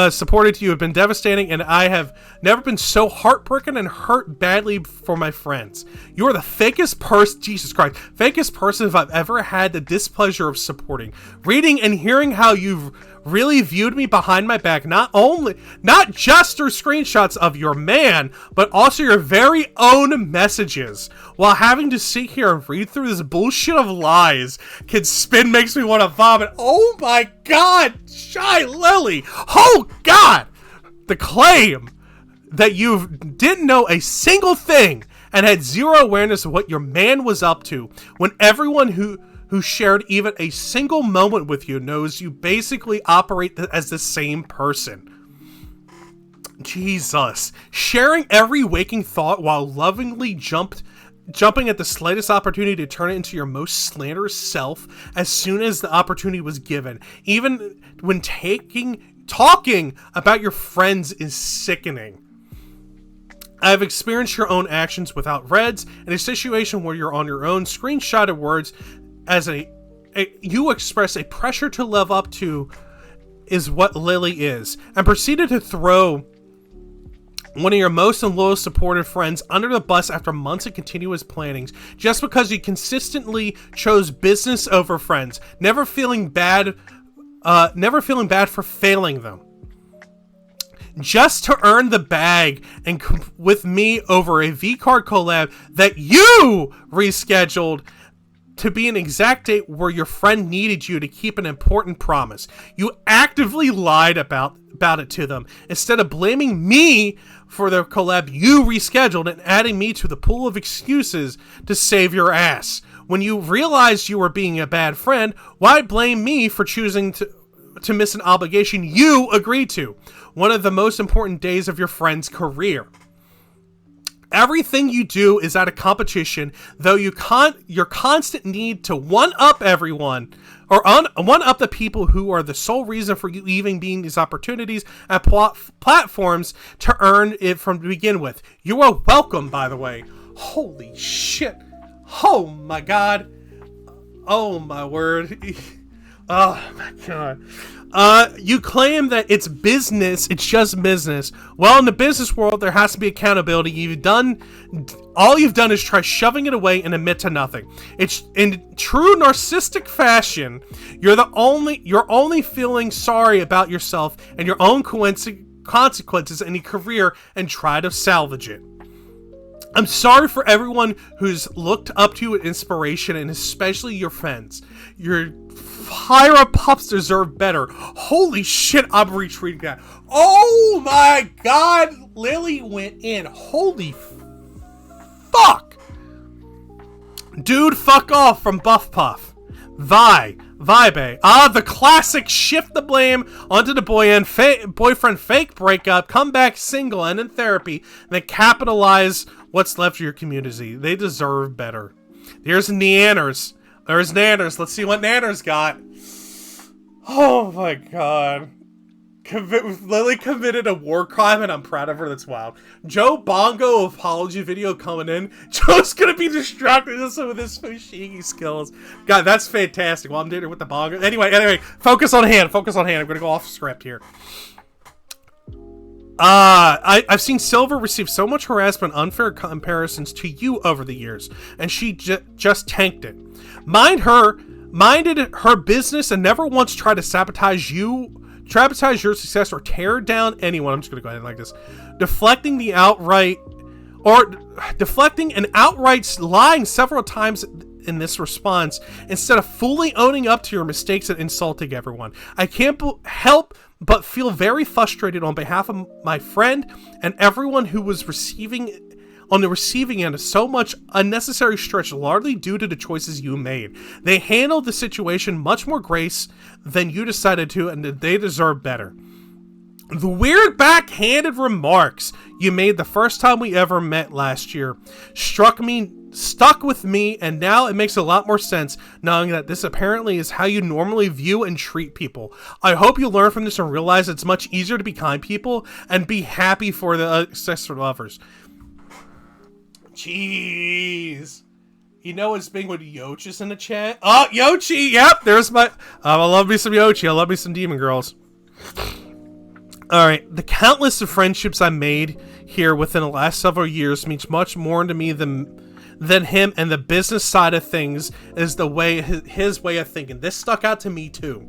Supported you have been devastating, and I have never been so heartbroken and hurt badly for my friends. You are the fakest person, Jesus Christ, fakest person I've ever had the displeasure of supporting. Reading and hearing how you've really viewed me behind my back, not just through screenshots of your man, but also your very own messages, while having to sit here and read through this bullshit of lies makes me want to vomit. Oh my god, Shy Lily! Oh god! The claim that you didn't know a single thing and had zero awareness of what your man was up to, when everyone who shared even a single moment with you knows you basically operate as the same person. Jesus. Sharing every waking thought while lovingly jumping at the slightest opportunity to turn it into your most slanderous self as soon as the opportunity was given. Even when talking about your friends is sickening. I've experienced your own actions without Reds in a situation where you're on your own. Screenshotted words as you express a pressure to live up to is what Lily is, and proceeded to throw one of your most and loyal supportive friends under the bus after months of continuous plannings just because you consistently chose business over friends, never feeling bad for failing them. Just to earn the bag and with me over a V-Card collab that you rescheduled to be an exact date where your friend needed you to keep an important promise. You actively lied about it to them. Instead of blaming me for the collab, you rescheduled and adding me to the pool of excuses to save your ass. When you realized you were being a bad friend, why blame me for choosing to miss an obligation you agreed to? One of the most important days of your friend's career. Everything you do is at a competition, though your constant need to one-up everyone, or one-up the people who are the sole reason for you even being these opportunities and platforms to earn it from to begin with. You are welcome, by the way. Holy shit. Oh my god. Oh my word. Oh my god. You claim that it's business, it's just business. Well, in the business world, there has to be accountability. All you've done is try shoving it away and admit to nothing. It's in true narcissistic fashion. You're only feeling sorry about yourself and your own consequences in your career and try to salvage it. I'm sorry for everyone who's looked up to you with inspiration, and especially your friends. Your higher up pups deserve better. Holy shit, I'm retweeting that. Oh my god, Lily went in. Holy fuck. Dude, fuck off from Buff Puff. Vibe. The classic shift the blame onto the boyfriend fake breakup, come back single and in therapy, then capitalize what's left of your community. They deserve better. There's Nanners. Let's see what Nanners got. Oh my god. Lily committed a war crime and I'm proud of her. That's wild. Joe Bongo apology video coming in. Joe's gonna be distracted with some of his fushigi skills. God, that's fantastic. Well, I'm doing it with the bongo. Anyway, focus on hand. I'm gonna go off script here. I've seen Silver receive so much harassment and unfair comparisons to you over the years, and she just tanked it. Minded her business and never once tried to sabotage your success or tear down anyone. I'm just gonna go ahead and like this. Deflecting and outright lying several times in this response, instead of fully owning up to your mistakes and insulting everyone. I can't help but feel very frustrated on behalf of my friend and everyone who was on the receiving end of so much unnecessary stress, largely due to the choices you made. They handled the situation much more grace than you decided to, and they deserve better. The weird backhanded remarks you made the first time we ever met last year stuck with me, and now it makes a lot more sense knowing that this apparently is how you normally view and treat people. I hope you learn from this and realize it's much easier to be kind people and be happy for the successor lovers. Jeez. You know it's being with Yochis in the chat? Oh, Yochi! Yep, there's my... I love me some Yochi. I love me some Demon Girls. Alright, the countless of friendships I made here within the last several years means much more to me than him, and the business side of things is the way his way of thinking. This stuck out to me too.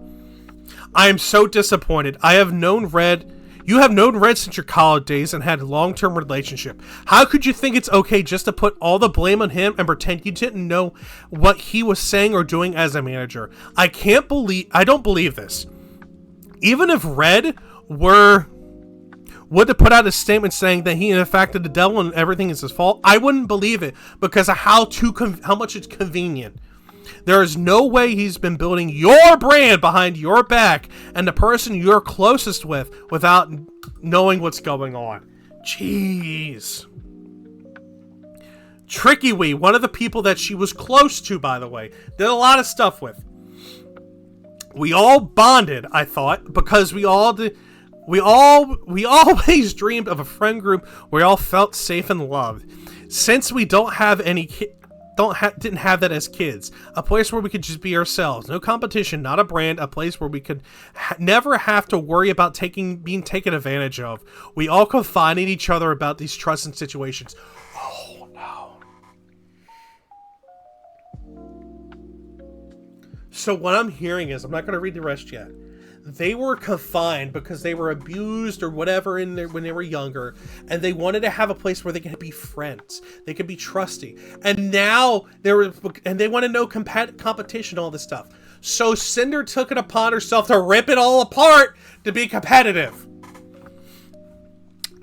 I am so disappointed. You have known Red since your college days and had a long-term relationship. How could you think it's okay just to put all the blame on him and pretend you didn't know what he was saying or doing as a manager? I don't believe this. Even if Red would have put out a statement saying that he in fact the devil and everything is his fault, I wouldn't believe it because of how much it's convenient. There is no way he's been building your brand behind your back and the person you're closest with without knowing what's going on. Jeez. Tricky Wee, one of the people that she was close to, by the way, did a lot of stuff with. We all bonded, I thought, because we always dreamed of a friend group where we all felt safe and loved. Since we don't have any didn't have that as kids. A place where we could just be ourselves. No competition, not a brand. A place where we could never have to worry about being taken advantage of. We all confide in each other about these trust and situations. Oh no. So what I'm hearing is, I'm not going to read the rest yet. They were confined because they were abused or whatever when they were younger, and they wanted to have a place where they could be friends, they could be trusty, and now they want to know competition, all this stuff. So Sinder took it upon herself to rip it all apart to be competitive.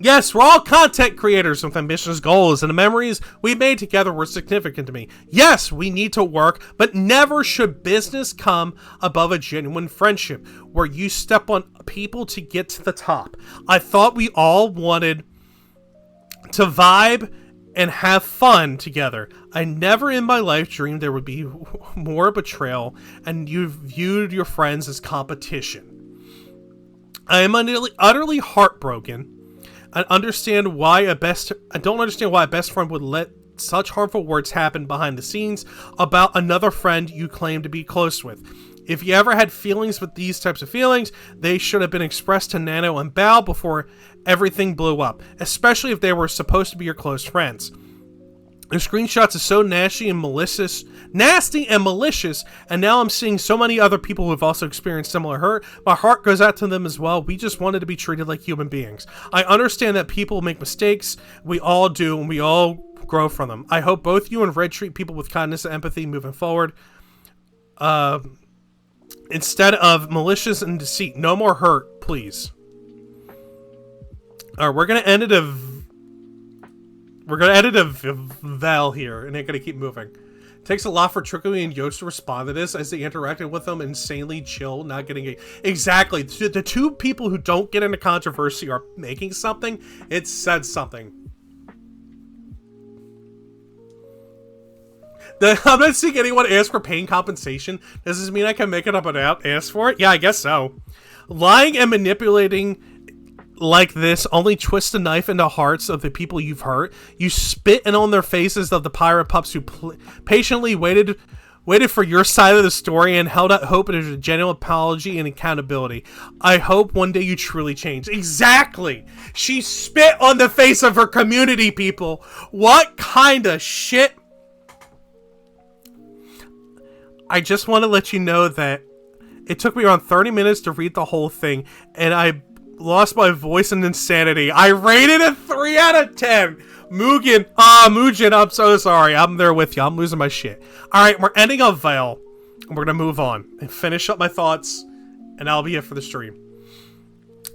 Yes, we're all content creators with ambitious goals, and the memories we made together were significant to me. Yes, we need to work, but never should business come above a genuine friendship, where you step on people to get to the top. I thought we all wanted to vibe and have fun together. I never in my life dreamed there would be more betrayal, and you viewed your friends as competition. I am utterly heartbroken. I don't understand why a best friend would let such harmful words happen behind the scenes about another friend you claim to be close with. If you ever had feelings with these types of feelings, they should have been expressed to Nano and Bao before everything blew up, especially if they were supposed to be your close friends. The screenshots are so nasty and malicious, and now I'm seeing so many other people who have also experienced similar hurt. My heart goes out to them as well. We just wanted to be treated like human beings. I understand that people make mistakes. We all do, and we all grow from them. I hope both you and Red treat people with kindness and empathy moving forward. Instead of malicious and deceit. No more hurt, please. Alright, we're gonna edit a Val here, and they're gonna keep moving. It takes a lot for Trickery and Yost to respond to this, as they interacted with them insanely chill, not getting exactly. The two people who don't get into controversy are making something. It said something. I'm not seeing anyone ask for pain compensation. Does this mean I can make it up and out? Ask for it? Yeah, I guess so. Lying and manipulating like this only twist the knife into hearts of the people you've hurt. You spit in on their faces of the pirate pups who patiently waited for your side of the story and held out hope and a genuine apology and accountability. I hope one day you truly change. Exactly! She spit on the face of her community, people! What kind of shit? I just want to let you know that it took me around 30 minutes to read the whole thing, and I lost my voice and insanity. I rated it 3 out of 10. Mugen, I'm so sorry. I'm there with you. I'm losing my shit. Alright, we're ending a Veil. And we're gonna move on and finish up my thoughts, and that'll be it for the stream.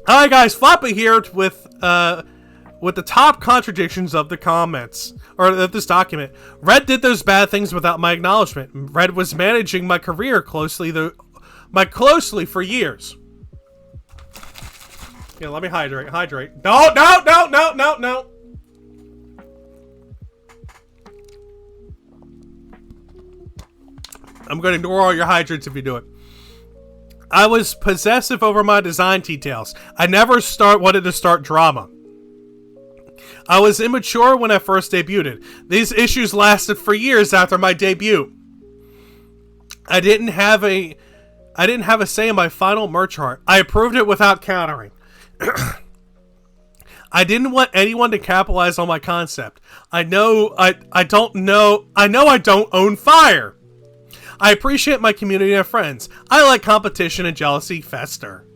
Alright guys, Floppa here with the top contradictions of the comments, or of this document. Red did those bad things without my acknowledgement. Red was managing my career closely for years. Yeah, let me hydrate. No! I'm going to ignore all your hydrants if you do it. I was possessive over my design details. I never wanted to start drama. I was immature when I first debuted. These issues lasted for years after my debut. I didn't have a say in my final merch art. I approved it without countering. I didn't want anyone to capitalize on my concept. I know I don't own fire. I appreciate my community and friends. I let competition and jealousy fester.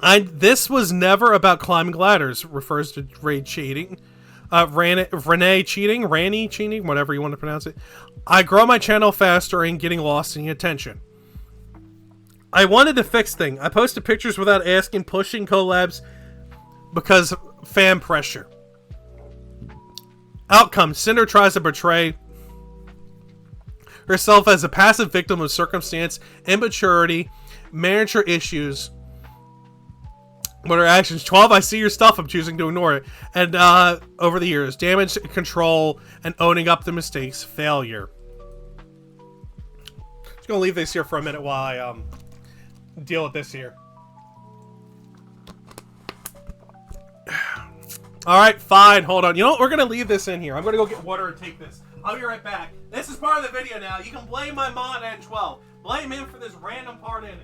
This was never about climbing ladders, refers to Ray cheating. Renee cheating, Ranny cheating, whatever you want to pronounce it. I grow my channel faster and getting lost in attention. I wanted to fix things. I posted pictures without asking, pushing collabs because fan pressure. Outcome: Cinder tries to portray herself as a passive victim of circumstance, immaturity, manager issues. What are actions? 12, I see your stuff, I'm choosing to ignore it. And over the years, damage control and owning up to mistakes, failure. Just gonna leave this here for a minute while I deal with this here. Alright, fine, hold on. You know what? We're gonna leave this in here. I'm gonna go get water and take this. I'll be right back. This is part of the video now. You can blame my mod and 12. Blame him for this random part in it.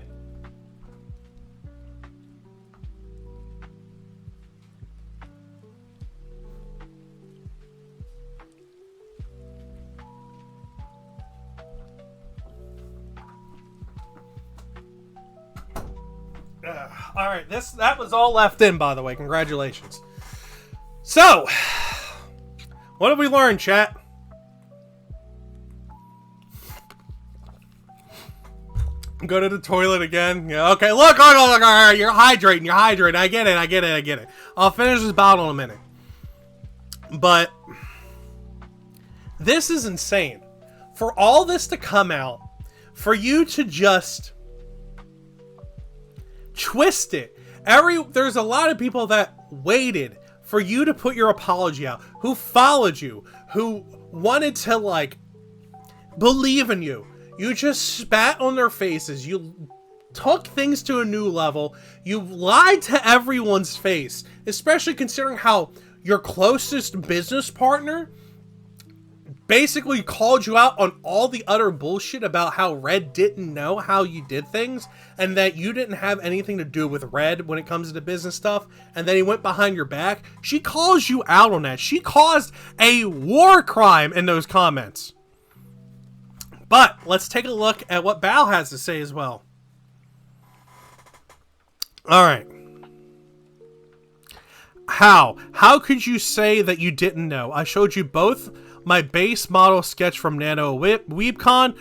All right, that was all left in, by the way. Congratulations. So, what have we learned, chat? Go to the toilet again. Yeah, okay. Look. You're hydrating. I get it. I'll finish this bottle in a minute. But this is insane. For all this to come out, for you to just twist it. There's a lot of people that waited for you to put your apology out, who followed you, who wanted to, like, believe in you. You just spat on their faces. You took things to a new level. You lied to everyone's face, especially considering how your closest business partner basically called you out on all the utter bullshit about how Red didn't know how you did things and that you didn't have anything to do with Red when it comes to business stuff, and then he went behind your back. She calls you out on that. She caused a war crime in those comments. But let's take a look at what Bao has to say as well. Alright. How could you say that you didn't know? I showed you both my base model sketch from Nano WeebCon.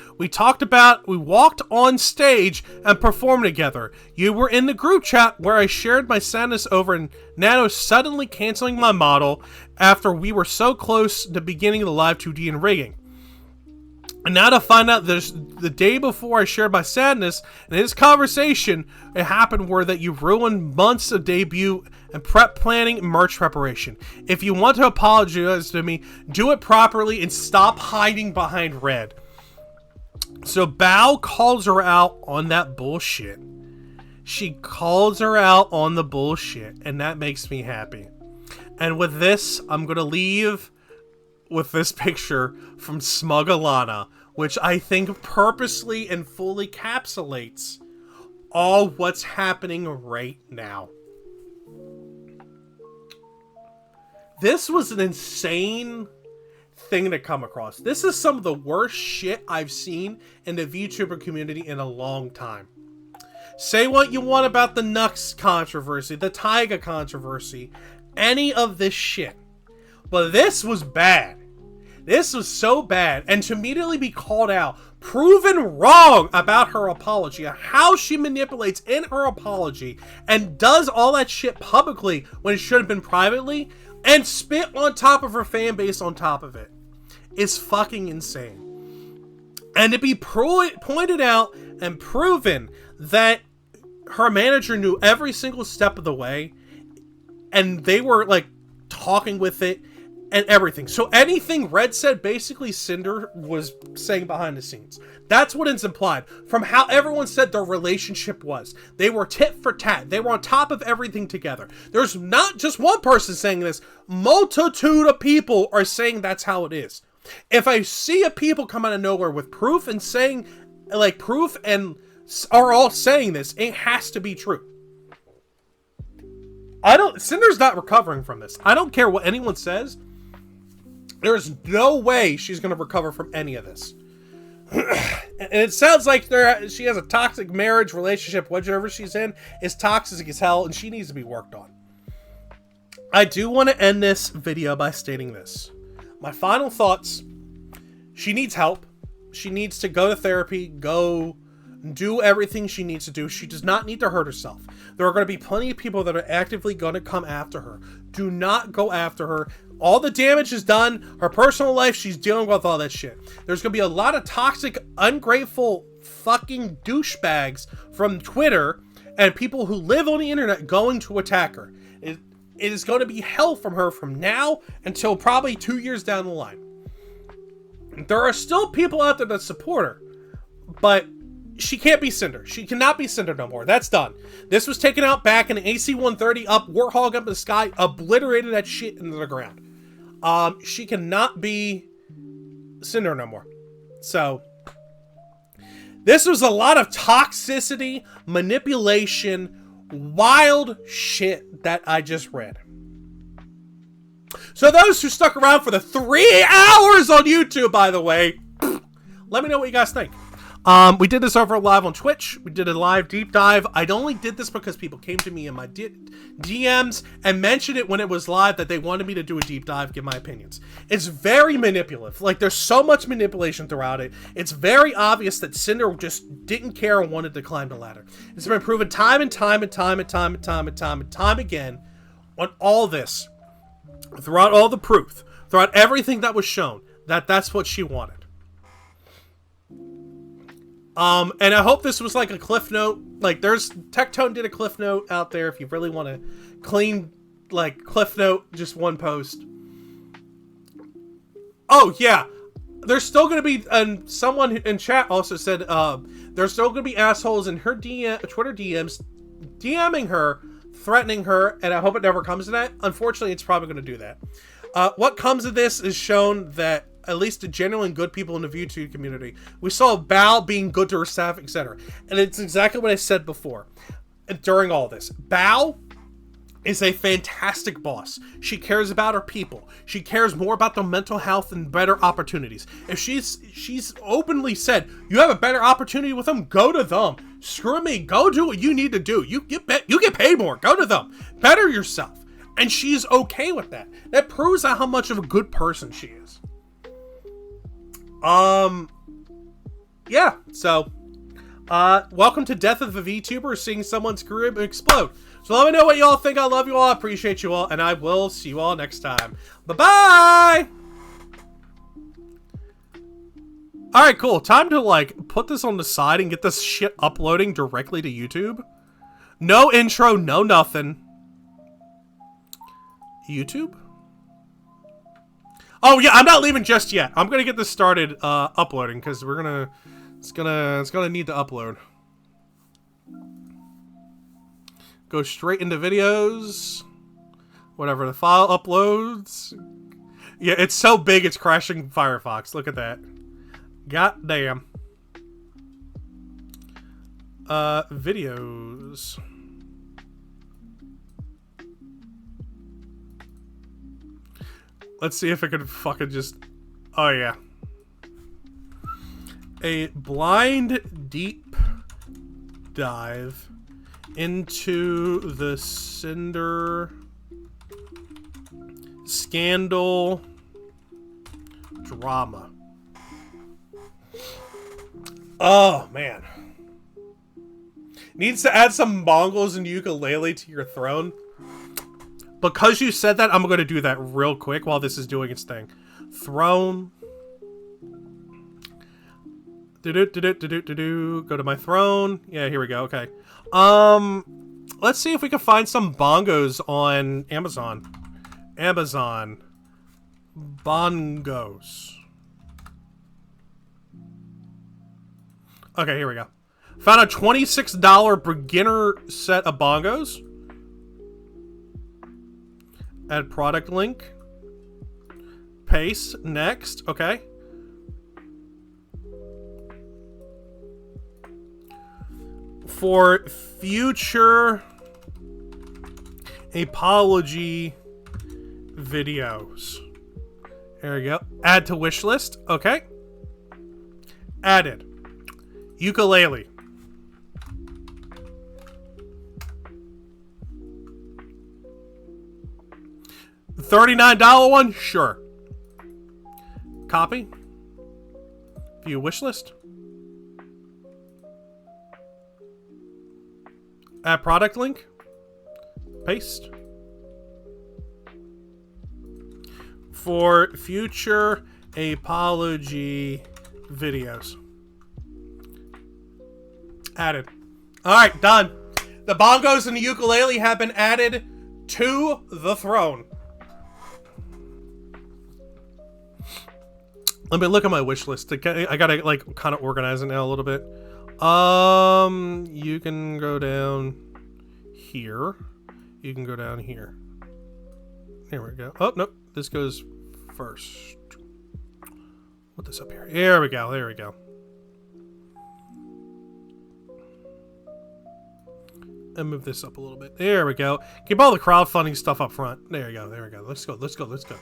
We walked on stage and performed together. You were in the group chat where I shared my sadness over Nano suddenly canceling my model after we were so close to beginning the live 2D and rigging. And now to find out there's the day before I shared my sadness, in this conversation, it happened where that you ruined months of debut and prep planning and merch preparation. If you want to apologize to me, do it properly and stop hiding behind Red. So Bao calls her out on that bullshit. She calls her out on the bullshit, and that makes me happy. And with this, I'm going to leave with this picture from Smug Alana, which I think purposely and fully encapsulates all what's happening right now. This was an insane thing to come across. This is some of the worst shit I've seen in the VTuber community in a long time. Say what you want about the Nux controversy, the Taiga controversy, any of this shit. But this was bad. This was so bad. And to immediately be called out, proven wrong about her apology, how she manipulates in her apology, and does all that shit publicly when it should have been privately, and spit on top of her fan base on top of it, is fucking insane. And to be pointed out and proven that her manager knew every single step of the way, and they were, like, talking with it, and everything. So anything Red said, basically Sinder was saying behind the scenes. That's what it's implied. From how everyone said their relationship was. They were tit for tat. They were on top of everything together. There's not just one person saying this. Multitude of people are saying that's how it is. If I see a people come out of nowhere with proof and saying, like, proof and are all saying this, it has to be true. Cinder's not recovering from this. I don't care what anyone says. There's no way she's going to recover from any of this. And it sounds like she has a toxic marriage, relationship, whatever she's in is toxic as hell, and she needs to be worked on. I do want to end this video by stating this. My final thoughts: she needs help. She needs to go to therapy, go do everything she needs to do. She does not need to hurt herself. There are going to be plenty of people that are actively going to come after her. Do not go after her. All the damage is done. Her personal life, she's dealing with all that shit. There's going to be a lot of toxic, ungrateful fucking douchebags from Twitter and people who live on the internet going to attack her. It is going to be hell from her from now until probably 2 years down the line. There are still people out there that support her, but she can't be Cinder. She cannot be Cinder no more. That's done. This was taken out back in AC-130 up, Warthog up in the sky, obliterated that shit into the ground. She cannot be Sinder no more. So, this was a lot of toxicity, manipulation, wild shit that I just read. So those who stuck around for the 3 hours on YouTube, by the way, let me know what you guys think. We did this over live on Twitch. We did a live deep dive. I only did this because people came to me in my DMs and mentioned it when it was live that they wanted me to do a deep dive, give my opinions. It's very manipulative. Like, there's so much manipulation throughout it. It's very obvious that Sinder just didn't care and wanted to climb the ladder. It's been proven time and time and time and time and time and time and time again on all this, throughout all the proof, throughout everything that was shown, that that's what she wanted. And I hope this was like a cliff note. Like, there's Tectone did a cliff note out there if you really want to clean, like, cliff note, just one post. Oh, yeah. There's still going to be, and someone in chat also said, there's still going to be assholes in her Twitter DMs DMing her, threatening her, and I hope it never comes to that. Unfortunately, it's probably going to do that. What comes of this is shown that at least the genuine good people in the VTube community. We saw Bao being good to her staff, etc. And it's exactly what I said before during all this. Bao is a fantastic boss. She cares about her people. She cares more about their mental health and better opportunities. If she's openly said, you have a better opportunity with them, go to them. Screw me, go do what you need to do. You get paid more. Go to them. Better yourself. And she's okay with that. That proves how much of a good person she is. Yeah, so, welcome to Death of the VTuber, seeing someone's career explode. So let me know what you all think. I love you all, I appreciate you all, and I will see you all next time. Bye-bye! Alright, cool. Time to, like, put this on the side and get this shit uploading directly to YouTube. No intro, no nothing. YouTube? Oh yeah, I'm not leaving just yet. I'm gonna get this started uploading because it's gonna need to upload. Go straight into videos. Whatever, the file uploads. Yeah, it's so big it's crashing Firefox. Look at that. God damn. Videos. Let's see if I can fucking just... Oh, yeah. A blind deep dive into the Sinder scandal drama. Oh, man. Needs to add some bongos and ukulele to your throne. Because you said that, I'm going to do that real quick while this is doing its thing. Throne. Go to my throne. Yeah, here we go. Okay. Let's see if we can find some bongos on Amazon. Amazon. Bongos. Okay, here we go. Found a $26 beginner set of bongos. Add product link. Paste. Next. Okay. For future apology videos. There we go. Add to wish list. Okay. Added. Ukulele. $39 one? Sure. Copy. View wish list. Add product link. Paste. For future apology videos. Added. Alright, done. The bongos and the ukulele have been added to the throne. Let me look at my wish list. I gotta, like, kind of organize it now a little bit. You can go down here. You can go down here. There we go. Oh, nope. This goes first. Put this up here. There we go. There we go. And move this up a little bit. There we go. Keep all the crowdfunding stuff up front. There we go. There we go. Let's go. Let's go. Let's go.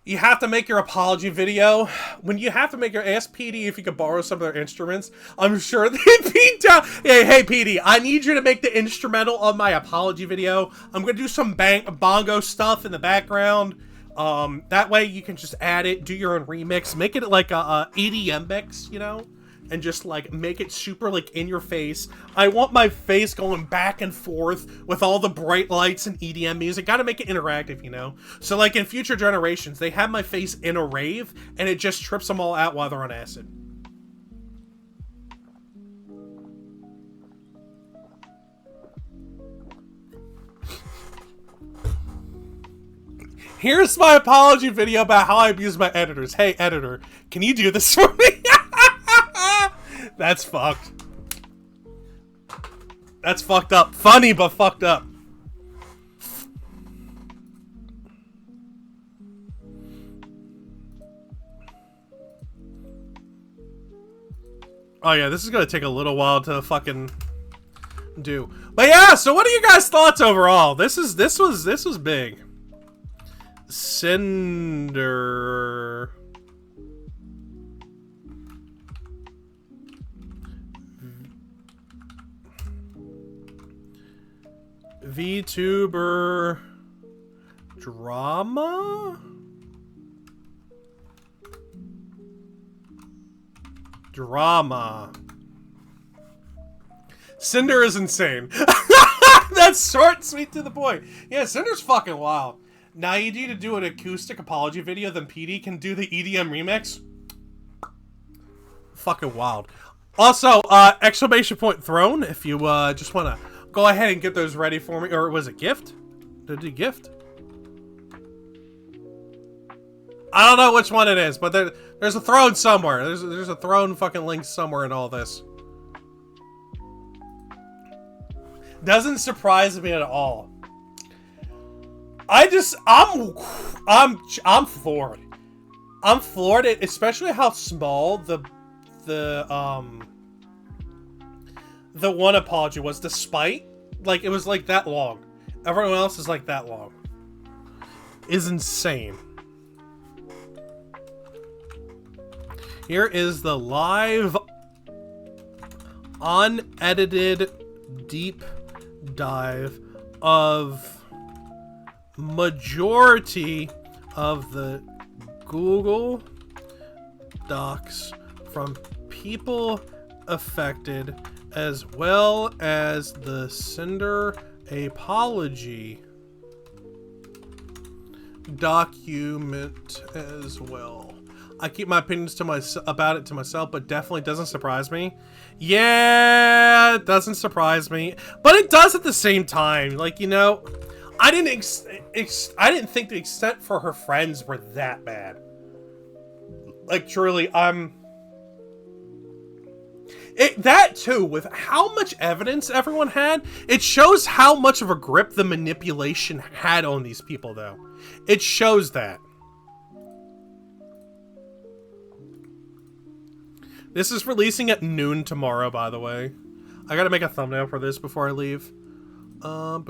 You have to make your apology video. When you have to make your ask PD if you could borrow some of their instruments, I'm sure they'd be down. Hey, PD, I need you to make the instrumental of my apology video. I'm gonna do some bongo stuff in the background. That way you can just add it, do your own remix, make it like a EDM mix, you know, and just like make it super like in your face. I want my face going back and forth with all the bright lights and EDM music. Gotta make it interactive, you know? So like in future generations, they have my face in a rave and it just trips them all out while they're on acid. Here's my apology video about how I abuse my editors. Hey, editor, can you do this for me? That's fucked. That's fucked up. Funny, but fucked up. Oh yeah, this is gonna take a little while to fucking do. But yeah, so what are you guys' thoughts overall? This was big. Sinder. VTuber drama? Drama. Sinder is insane. That's short, sweet, to the point. Yeah, Cinder's fucking wild. Now you need to do an acoustic apology video, then PD can do the EDM remix. Fucking wild. Also, exclamation point throne, if you just want to go ahead and get those ready for me. Or was it gift? Did it gift? I don't know which one it is, but there's a throne somewhere. There's a throne fucking link somewhere in all this. Doesn't surprise me at all. I'm floored. I'm floored, especially how small the one apology was, despite, like, it was like that long. Everyone else is like that long. Is insane. Here is the live, unedited, deep dive of majority of the Google Docs from people affected, as well as the Sinder apology document as well. I keep my opinions to myself, but definitely doesn't surprise me. Yeah, it doesn't surprise me, but it does at the same time. Like, you know, I didn't think the extent for her friends were that bad. Like, truly, that too, with how much evidence everyone had, it shows how much of a grip the manipulation had on these people, though. It shows that. This is releasing at noon tomorrow, by the way. I gotta make a thumbnail for this before I leave. So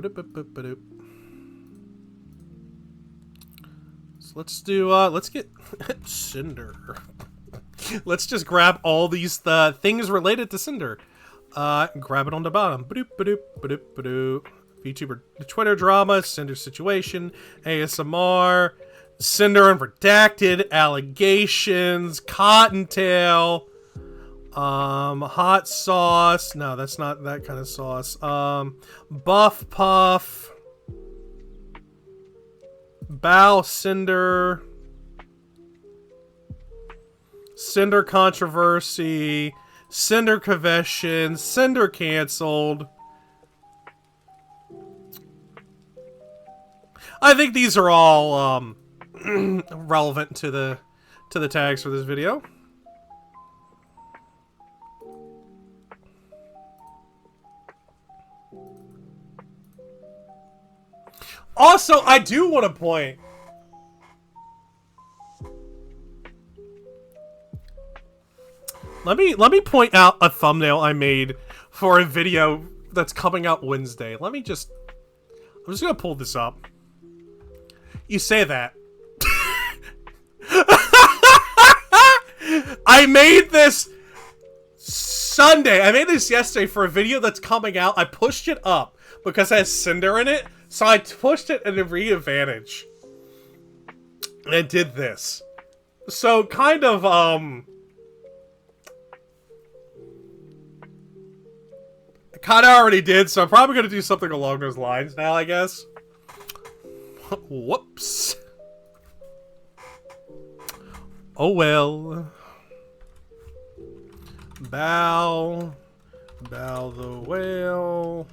let's do, let's get Sinder. Let's just grab all these things related to Sinder. Grab it on the bottom. VTuber Twitter drama, Sinder situation, ASMR, Sinder and redacted, allegations, Cottontail, hot sauce. No, that's not that kind of sauce. Buff Puff, Bow Sinder, Sinder controversy, Sinder confession, Sinder canceled. I think these are all relevant to the tags for this video. Also, I do want to point. Let me point out a thumbnail I made for a video that's coming out Wednesday. I'm just gonna pull this up. You say that. I made this Sunday. I made this yesterday for a video that's coming out. I pushed it up because it has Sinder in it, so I pushed it at a re-advantage. And I did this. So, kind of, I kind of already did, so I'm probably going to do something along those lines now, I guess. Whoops. Oh well. Bow the whale.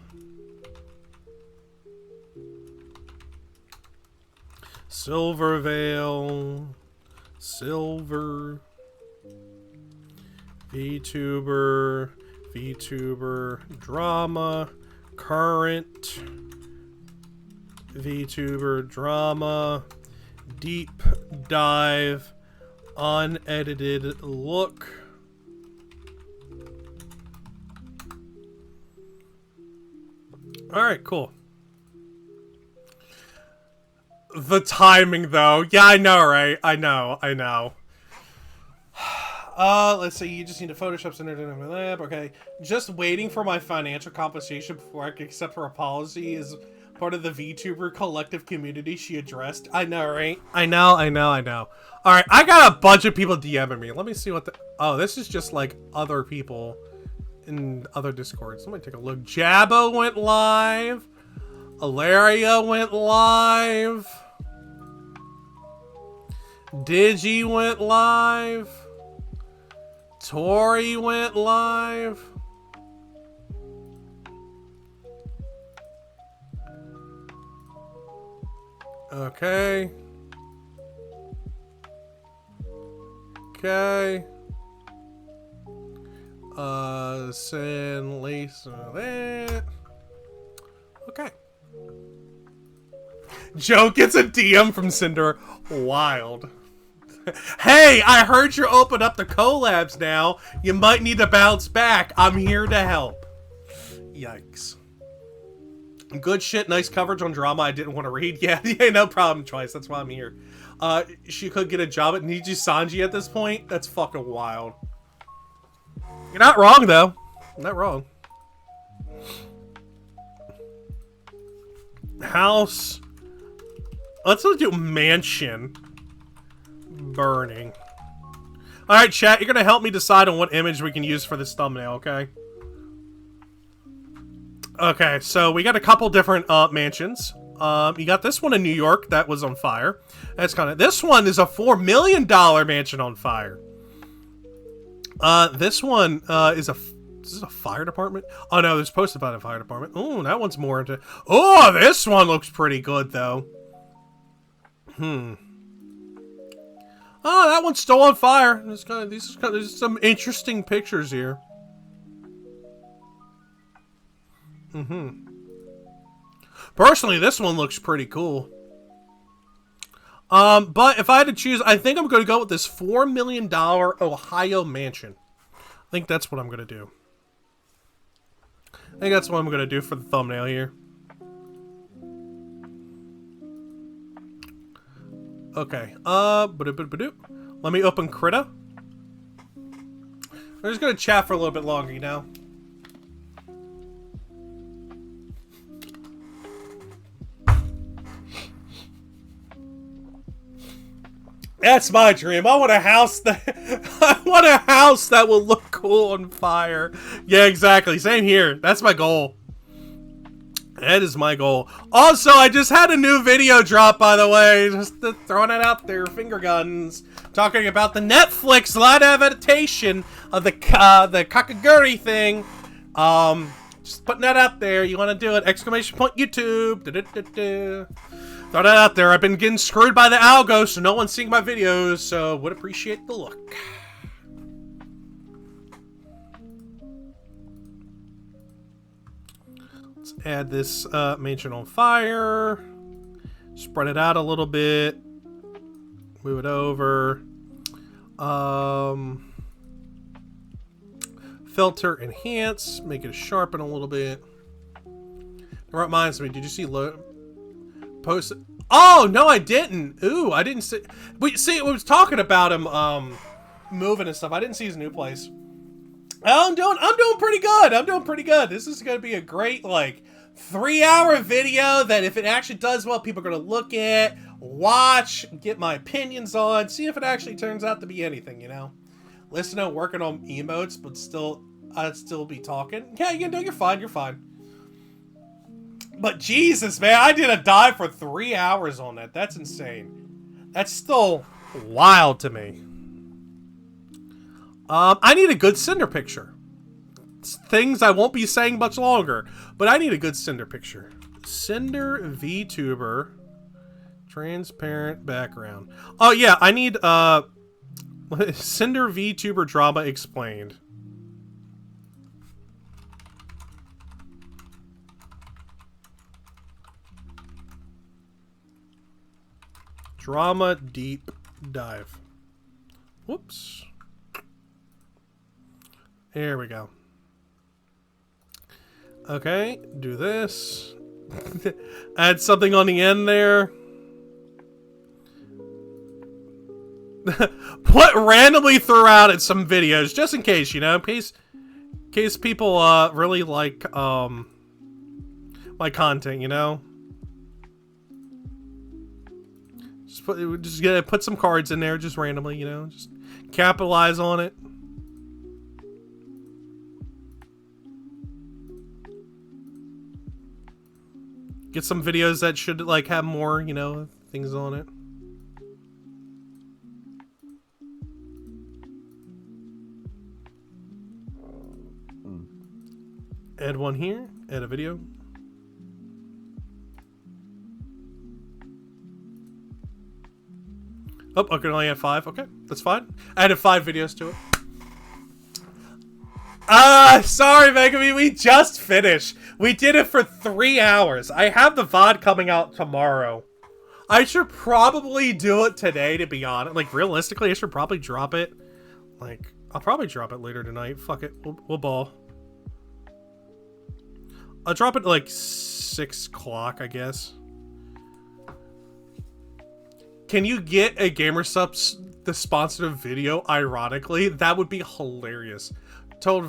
Silver veil. Silver. VTuber. Drama. Current. VTuber drama. Deep dive. Unedited look. Alright, cool. The timing, though. Yeah, I know, right? I know. Let's see. You just need to Photoshop Sinder in my lab. Okay. Just waiting for my financial compensation before I can accept her apology is part of the VTuber collective community she addressed. I know, right? I know. Alright, I got a bunch of people DMing me. Let me see what the... Oh, this is just, like, other people in other Discords. Let me take a look. Jabbo went live. Alaria went live. Digi went live. Tori went live. Okay. Send Lisa that. Okay. Joe gets a DM from Sinder. Wild. Hey, I heard you open up the collabs now. You might need to bounce back. I'm here to help. Yikes. Good shit, nice coverage on drama I didn't want to read. Yeah, no problem, Twice. That's why I'm here. She could get a job at Niji Sanji at this point? That's fucking wild. You're not wrong, though. Not wrong. House. Let's do mansion. Burning. Alright, chat, you're gonna help me decide on what image we can use for this thumbnail, okay? Okay, so we got a couple different mansions. You got this one in New York that was on fire. That's kind of... This one is a $4 million mansion on fire. This one is a... Is this a fire department? Oh no, there's posted by the fire department. Oh, that one's more into... Oh, this one looks pretty good, though. Oh, that one's still on fire. There's some interesting pictures here. Personally, this one looks pretty cool. But if I had to choose, I think I'm going to go with this $4 million Ohio mansion. I think that's what I'm going to do. I think that's what I'm going to do for the thumbnail here. Okay, let me open Krita. I'm just going to chat for a little bit longer, you know? That's my dream. I want a house that will look cool on fire. Yeah, exactly. Same here. That's my goal. That is my goal. Also, I just had a new video drop, by the way. Just throwing it out there. Finger guns. Talking about the Netflix live adaptation of the Kakaguri thing. Just putting that out there. You want to do it? Exclamation point YouTube. Throw that out there. I've been getting screwed by the algo, so no one's seeing my videos, so would appreciate the look. Let's add this mansion on fire. Spread it out a little bit. Move it over. Filter, enhance, make it sharpen a little bit. That reminds me, did you see post? Oh no, I didn't. Ooh, I didn't see. We see. We was talking about him moving and stuff. I didn't see his new place. I'm doing pretty good. I'm doing pretty good. This is gonna be a great like 3-hour video that if it actually does well, people are gonna look at, watch, get my opinions on, see if it actually turns out to be anything. You know, listen to working on emotes, but still, I'd still be talking. Yeah, you know, you're fine. You're fine. But Jesus, man, I did a dive for 3 hours on that. That's insane. That's still wild to me. I need a good Cinder picture. It's things I won't be saying much longer, but I need a good Cinder picture. Cinder VTuber, transparent background. Oh yeah, I need Cinder VTuber drama explained. Drama deep dive. Whoops. There we go. Okay, do this. Add something on the end there. Put randomly throughout some videos, just in case, you know, in case people really like my content, you know. Just gonna put some cards in there, just randomly, you know, just capitalize on it. Get some videos that should like have more, you know, things on it. Add one here, add a video. Oh, I can only add 5. Okay, that's fine. I added 5 videos to it. Sorry, Megami, we just finished. We did it for 3 hours. I have the VOD coming out tomorrow. I should probably do it today, to be honest. Like, realistically, I should probably drop it. Like, I'll probably drop it later tonight. Fuck it. We'll ball. I'll drop it at, like, 6 o'clock, I guess. Can you get a GamerSupps the sponsored video? Ironically, that would be hilarious. I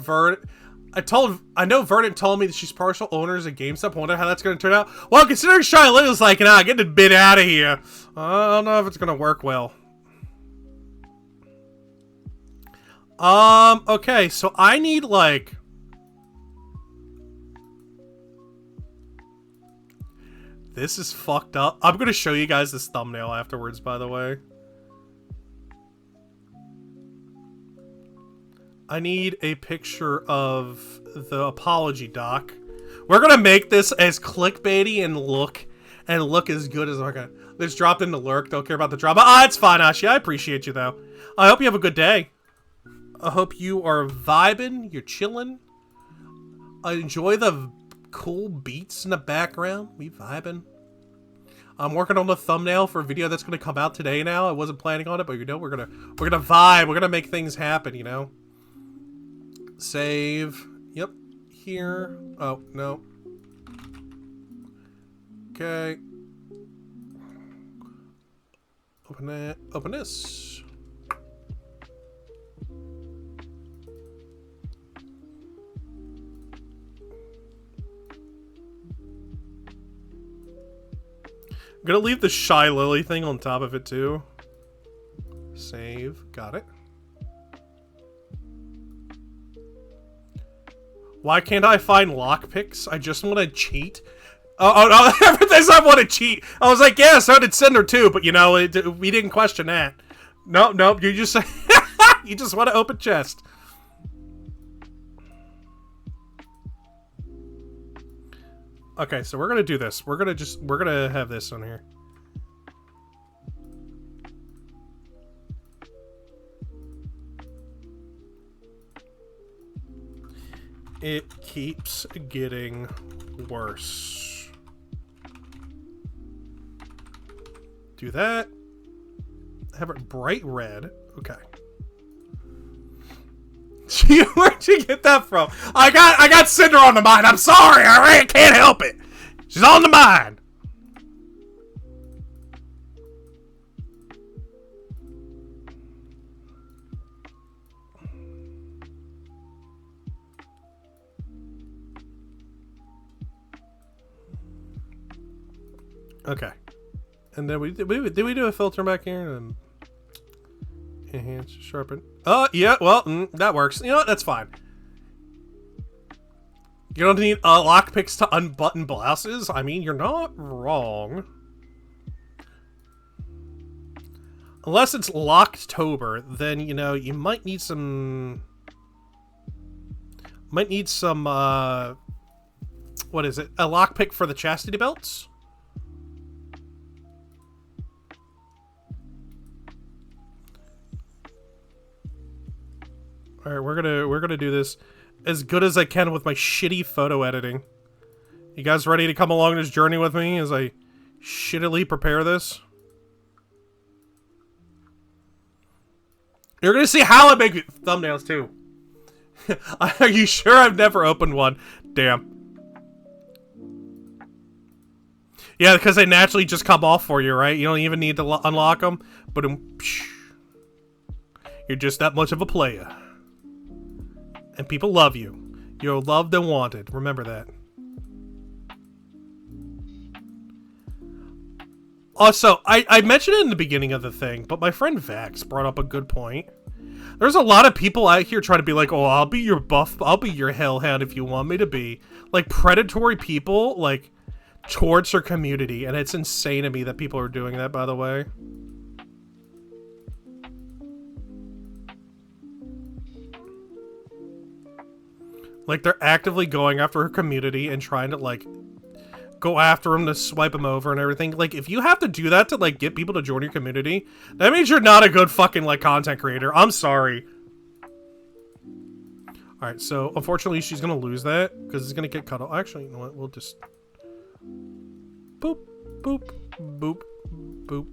know Verdant told me that she's partial owners of GameStop. I wonder how that's going to turn out. Well, considering Shylin like, nah, get the bit out of here. I don't know if it's going to work well. Okay, so I need like this is fucked up. I'm going to show you guys this thumbnail afterwards, by the way. I need a picture of the apology doc. We're going to make this as clickbaity and look as good as we're going to. Let's drop in the lurk. Don't care about the drama. Ah, it's fine, Ashi. I appreciate you, though. I hope you have a good day. I hope you are vibing. You're chilling. I enjoy the cool beats in the background. We vibing. I'm working on the thumbnail for a video that's going to come out today now. I wasn't planning on it, but you know, we're gonna vibe. We're gonna make things happen, you know. Save. Yep. Here. Oh, no. Okay. Open that. Open this. I'm gonna leave the Shy Lily thing on top of it too. Save. Got it. Why can't I find lockpicks? I just want to cheat. Oh no! Every time I want to cheat, I was like, yeah, so did Cinder too. But you know, we didn't question that. Nope. You just you just want to open chest. Okay, so we're gonna do this. We're gonna have this on here. It keeps getting worse. Do that. Have it bright red. Okay. Where'd you get that from? I got Sinder on the mind. I'm sorry. I can't help it. She's on the mind. Okay. And then did we do a filter back here? And enhance, sharpen. Oh, yeah, well, that works. You know what? That's fine. You don't need lockpicks to unbutton blouses? I mean, you're not wrong. Unless it's Locktober, then, you know, you might need some... what is it? A lockpick for the chastity belts? Alright, we're gonna do this as good as I can with my shitty photo editing. You guys ready to come along this journey with me as I shittily prepare this? You're gonna see how I make thumbnails too. Are you sure I've never opened one? Damn. Yeah, because they naturally just come off for you, right? You don't even need to unlock them. But you're just that much of a player. And people love you. You're loved and wanted. Remember that. Also, I mentioned it in the beginning of the thing, but my friend Vax brought up a good point. There's a lot of people out here trying to be like, oh, I'll be your buff, I'll be your hellhound if you want me to be. Like, predatory people, like, towards her community. And it's insane to me that people are doing that, by the way. Like, they're actively going after her community and trying to, like, go after them to swipe them over and everything. Like, if you have to do that to, like, get people to join your community, that means you're not a good fucking, like, content creator. I'm sorry. Alright, so, unfortunately, she's gonna lose that, because it's gonna get cut off. Actually, you know what? We'll just... boop, boop, boop, boop.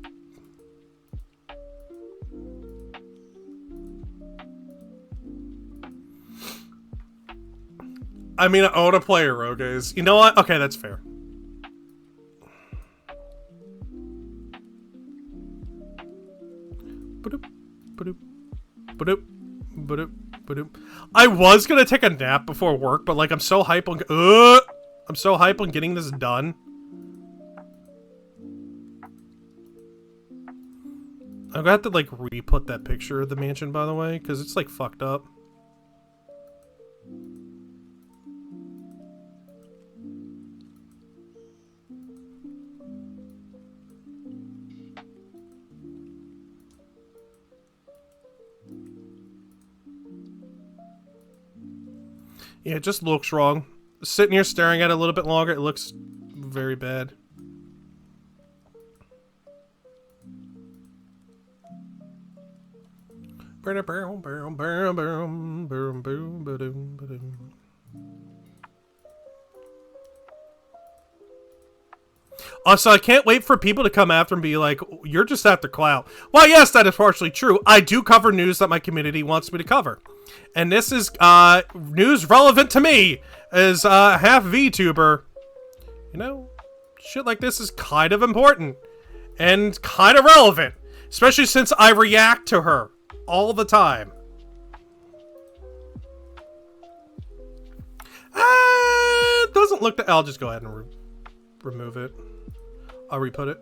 I mean, I own a player, Rogues. You know what? Okay, that's fair. I was gonna take a nap before work, but like I'm so hype on getting this done. I'm gonna have to like re-put that picture of the mansion, by the way, because it's like fucked up. Yeah, it just looks wrong. Sitting here staring at it a little bit longer, it looks very bad. Also, I can't wait for people to come after and be like, you're just after clout. Well, yes, that is partially true. I do cover news that my community wants me to cover. And this is news relevant to me as half VTuber. You know, shit like this is kind of important. And kind of relevant. Especially since I react to her all the time. It doesn't look... I'll just go ahead and remove it. I'll re-put it.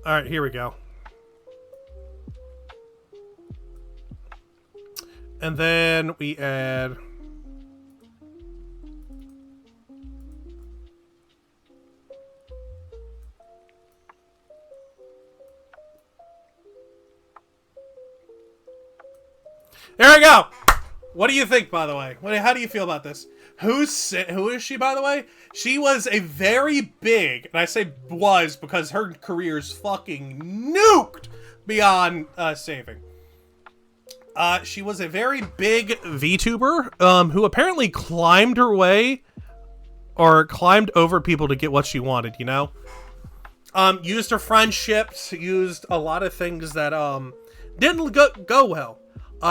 Alright, here we go. And then we add... There we go! What do you think, by the way? How do you feel about this? Who is she, by the way? She was a very big, and I say was because her career is fucking nuked beyond saving. She was a very big VTuber who apparently climbed her way or climbed over people to get what she wanted, you know? Used her friendships, used a lot of things that didn't go well.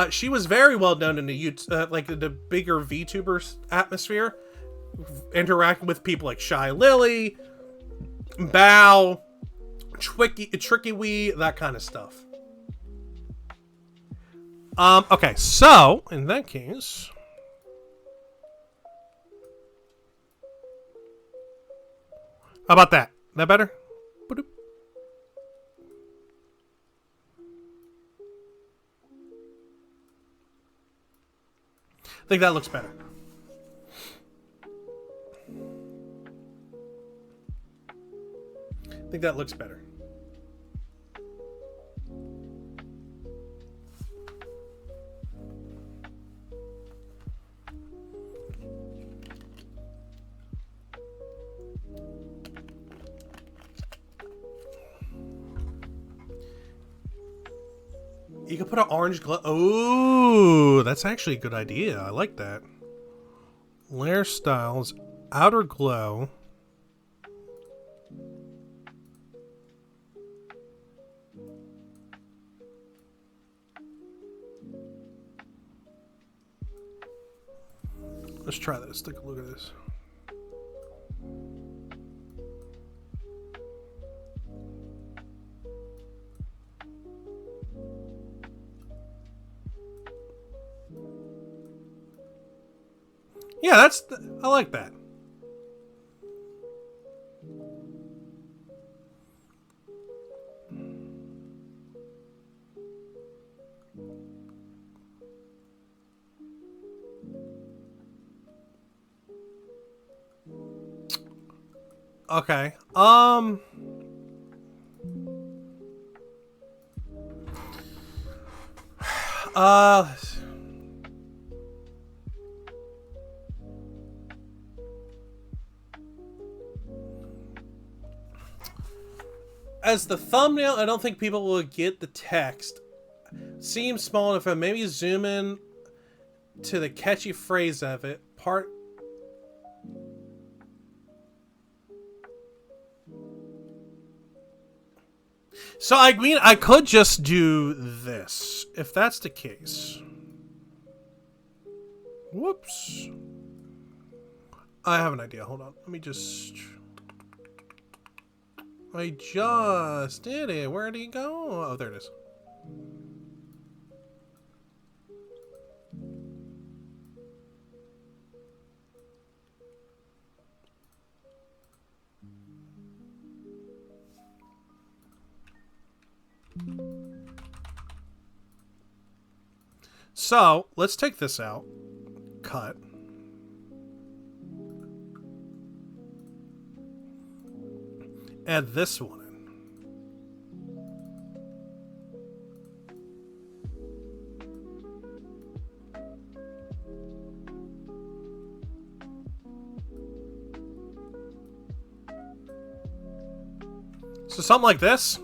She was very well known in the like the bigger VTubers atmosphere, interacting with people like Shy Lily, Bao, Tricky Wee, that kind of stuff. Okay, so in that case, how about that? That better? Ba-doop. I think that looks better. I think that looks better. You can put an orange glow. Oh, that's actually a good idea. I like that. Layer styles, outer glow. Let's try this. Take a look at this. Yeah, I like that. Okay. Uh As the thumbnail, I don't think people will get the text. Seems small enough. Maybe zoom in to the catchy phrase of it. So, I mean, I could just do this, if that's the case. Whoops. I have an idea. Hold on. Let me just... I just did it. Where did he go? Oh, there it is. So, let's take this out. Cut. Add this one in. So something like this.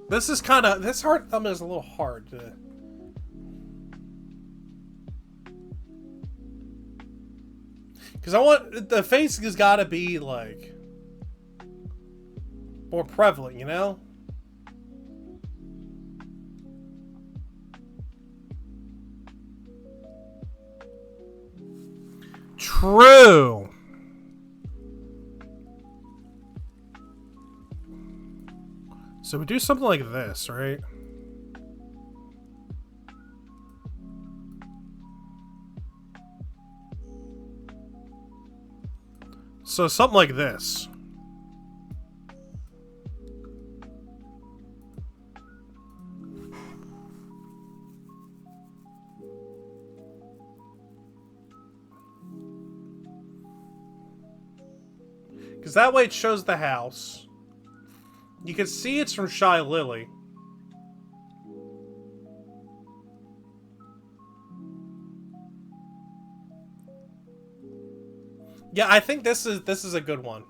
This is kind of, this hard thumb is a little hard to... Because I want, the face has got to be, like, more prevalent, you know? True. So we do something like this, right? So something like this. Because that way it shows the house. You can see it's from Shy Lily. Yeah, I think this is a good one.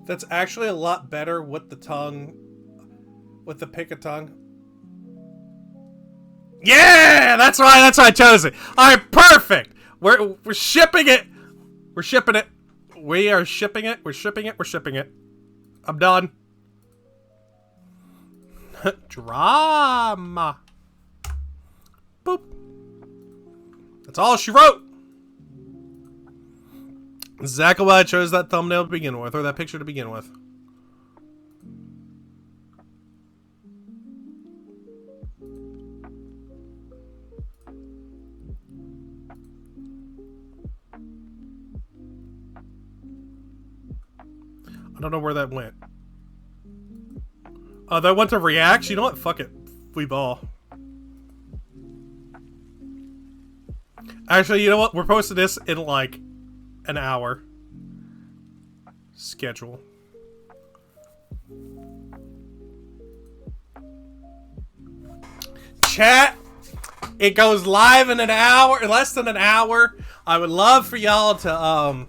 That's actually a lot better with the tongue, with the pick of tongue. Yeah, that's right. That's why I chose it. All right, perfect. We're shipping it. We're shipping it. We are shipping it. We're shipping it. We're shipping it. I'm done. Drama. Boop. That's all she wrote. Exactly why I chose that thumbnail to begin with, or that picture to begin with. I don't know where that went. Oh, that went to reacts? You know what? Fuck it. We ball. Actually, you know what? We're posting this in like an hour. Schedule. Chat. It goes live in an hour, less than an hour. I would love for y'all to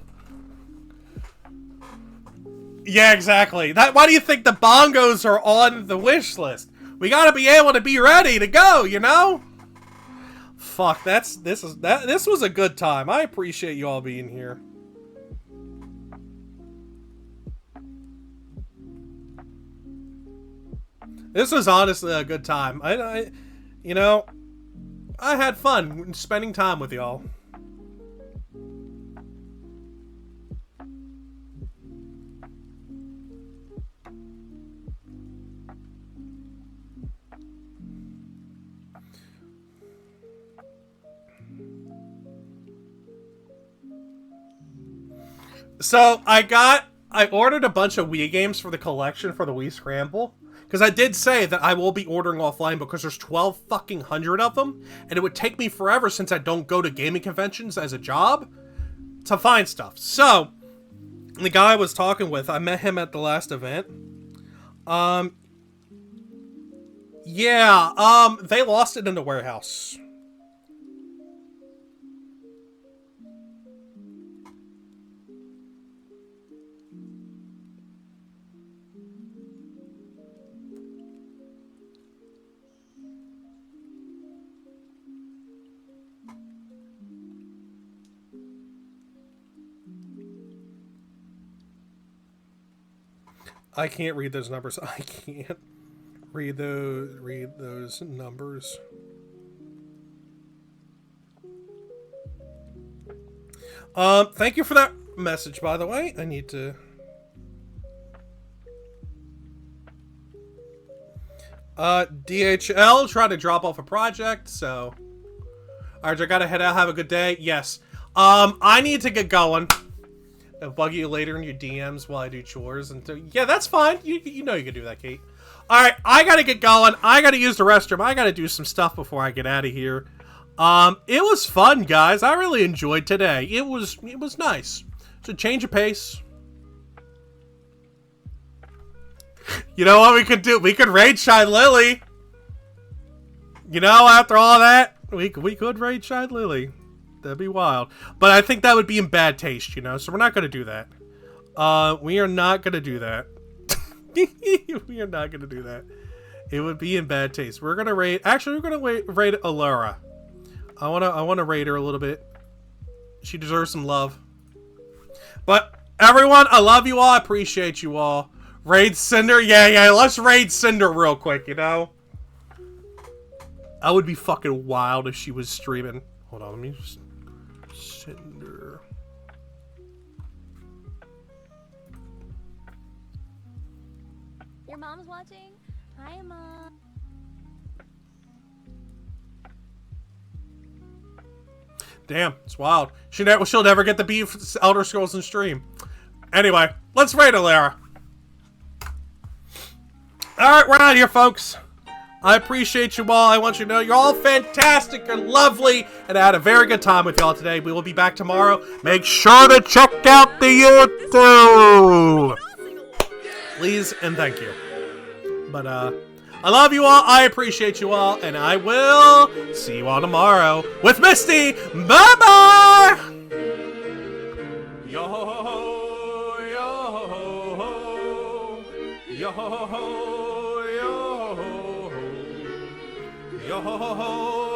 yeah, exactly. Why do you think the bongos are on the wish list? We gotta be able to be ready to go, you know? Fuck, this was a good time. I appreciate you all being here. This was honestly a good time. You know, I had fun spending time with y'all. So, I ordered a bunch of Wii games for the collection for the Wii Scramble. Because I did say that I will be ordering offline because there's 12 fucking hundred of them. And it would take me forever since I don't go to gaming conventions as a job to find stuff. So, the guy I was talking with, I met him at the last event. Yeah, they lost it in the warehouse. I can't read those numbers. I can't read those numbers. Thank you for that message, by the way. I need to DHL trying to drop off a project, so alright, I gotta head out. Have a good day. Yes. I need to get going. I'll bug you later in your DMs while I do chores. And yeah, that's fine. You know you can do that, Kate. Alright, I gotta get going. I gotta use the restroom. I gotta do some stuff before I get out of here. It was fun, guys. I really enjoyed today. It was nice. It's a change of pace. You know what we could do? We could raid Shine Lily. You know, after all that, we could raid Shine Lily. That'd be wild. But I think that would be in bad taste, you know? So we're not going to do that. We are not going to do that. We are not going to do that. It would be in bad taste. We're going to raid... Actually, we're going to raid Allura. I want to raid her a little bit. She deserves some love. But, everyone, I love you all. I appreciate you all. Raid Sinder? Yeah, let's raid Sinder real quick, you know? I would be fucking wild if she was streaming. Hold on, let me just... Sinder. Your mom's watching? Hi, Mom. Damn, it's wild. She'll never get to be Elder Scrolls in stream. Anyway, let's raid Alara. Alright, we're out of here, folks. I appreciate you all. I want you to know you're all fantastic. You're lovely. And I had a very good time with y'all today. We will be back tomorrow. Make sure to check out the YouTube. Please and thank you. But, I love you all. I appreciate you all. And I will see you all tomorrow with Misty. Bye-bye. Yo, yo, yo, yo, yo.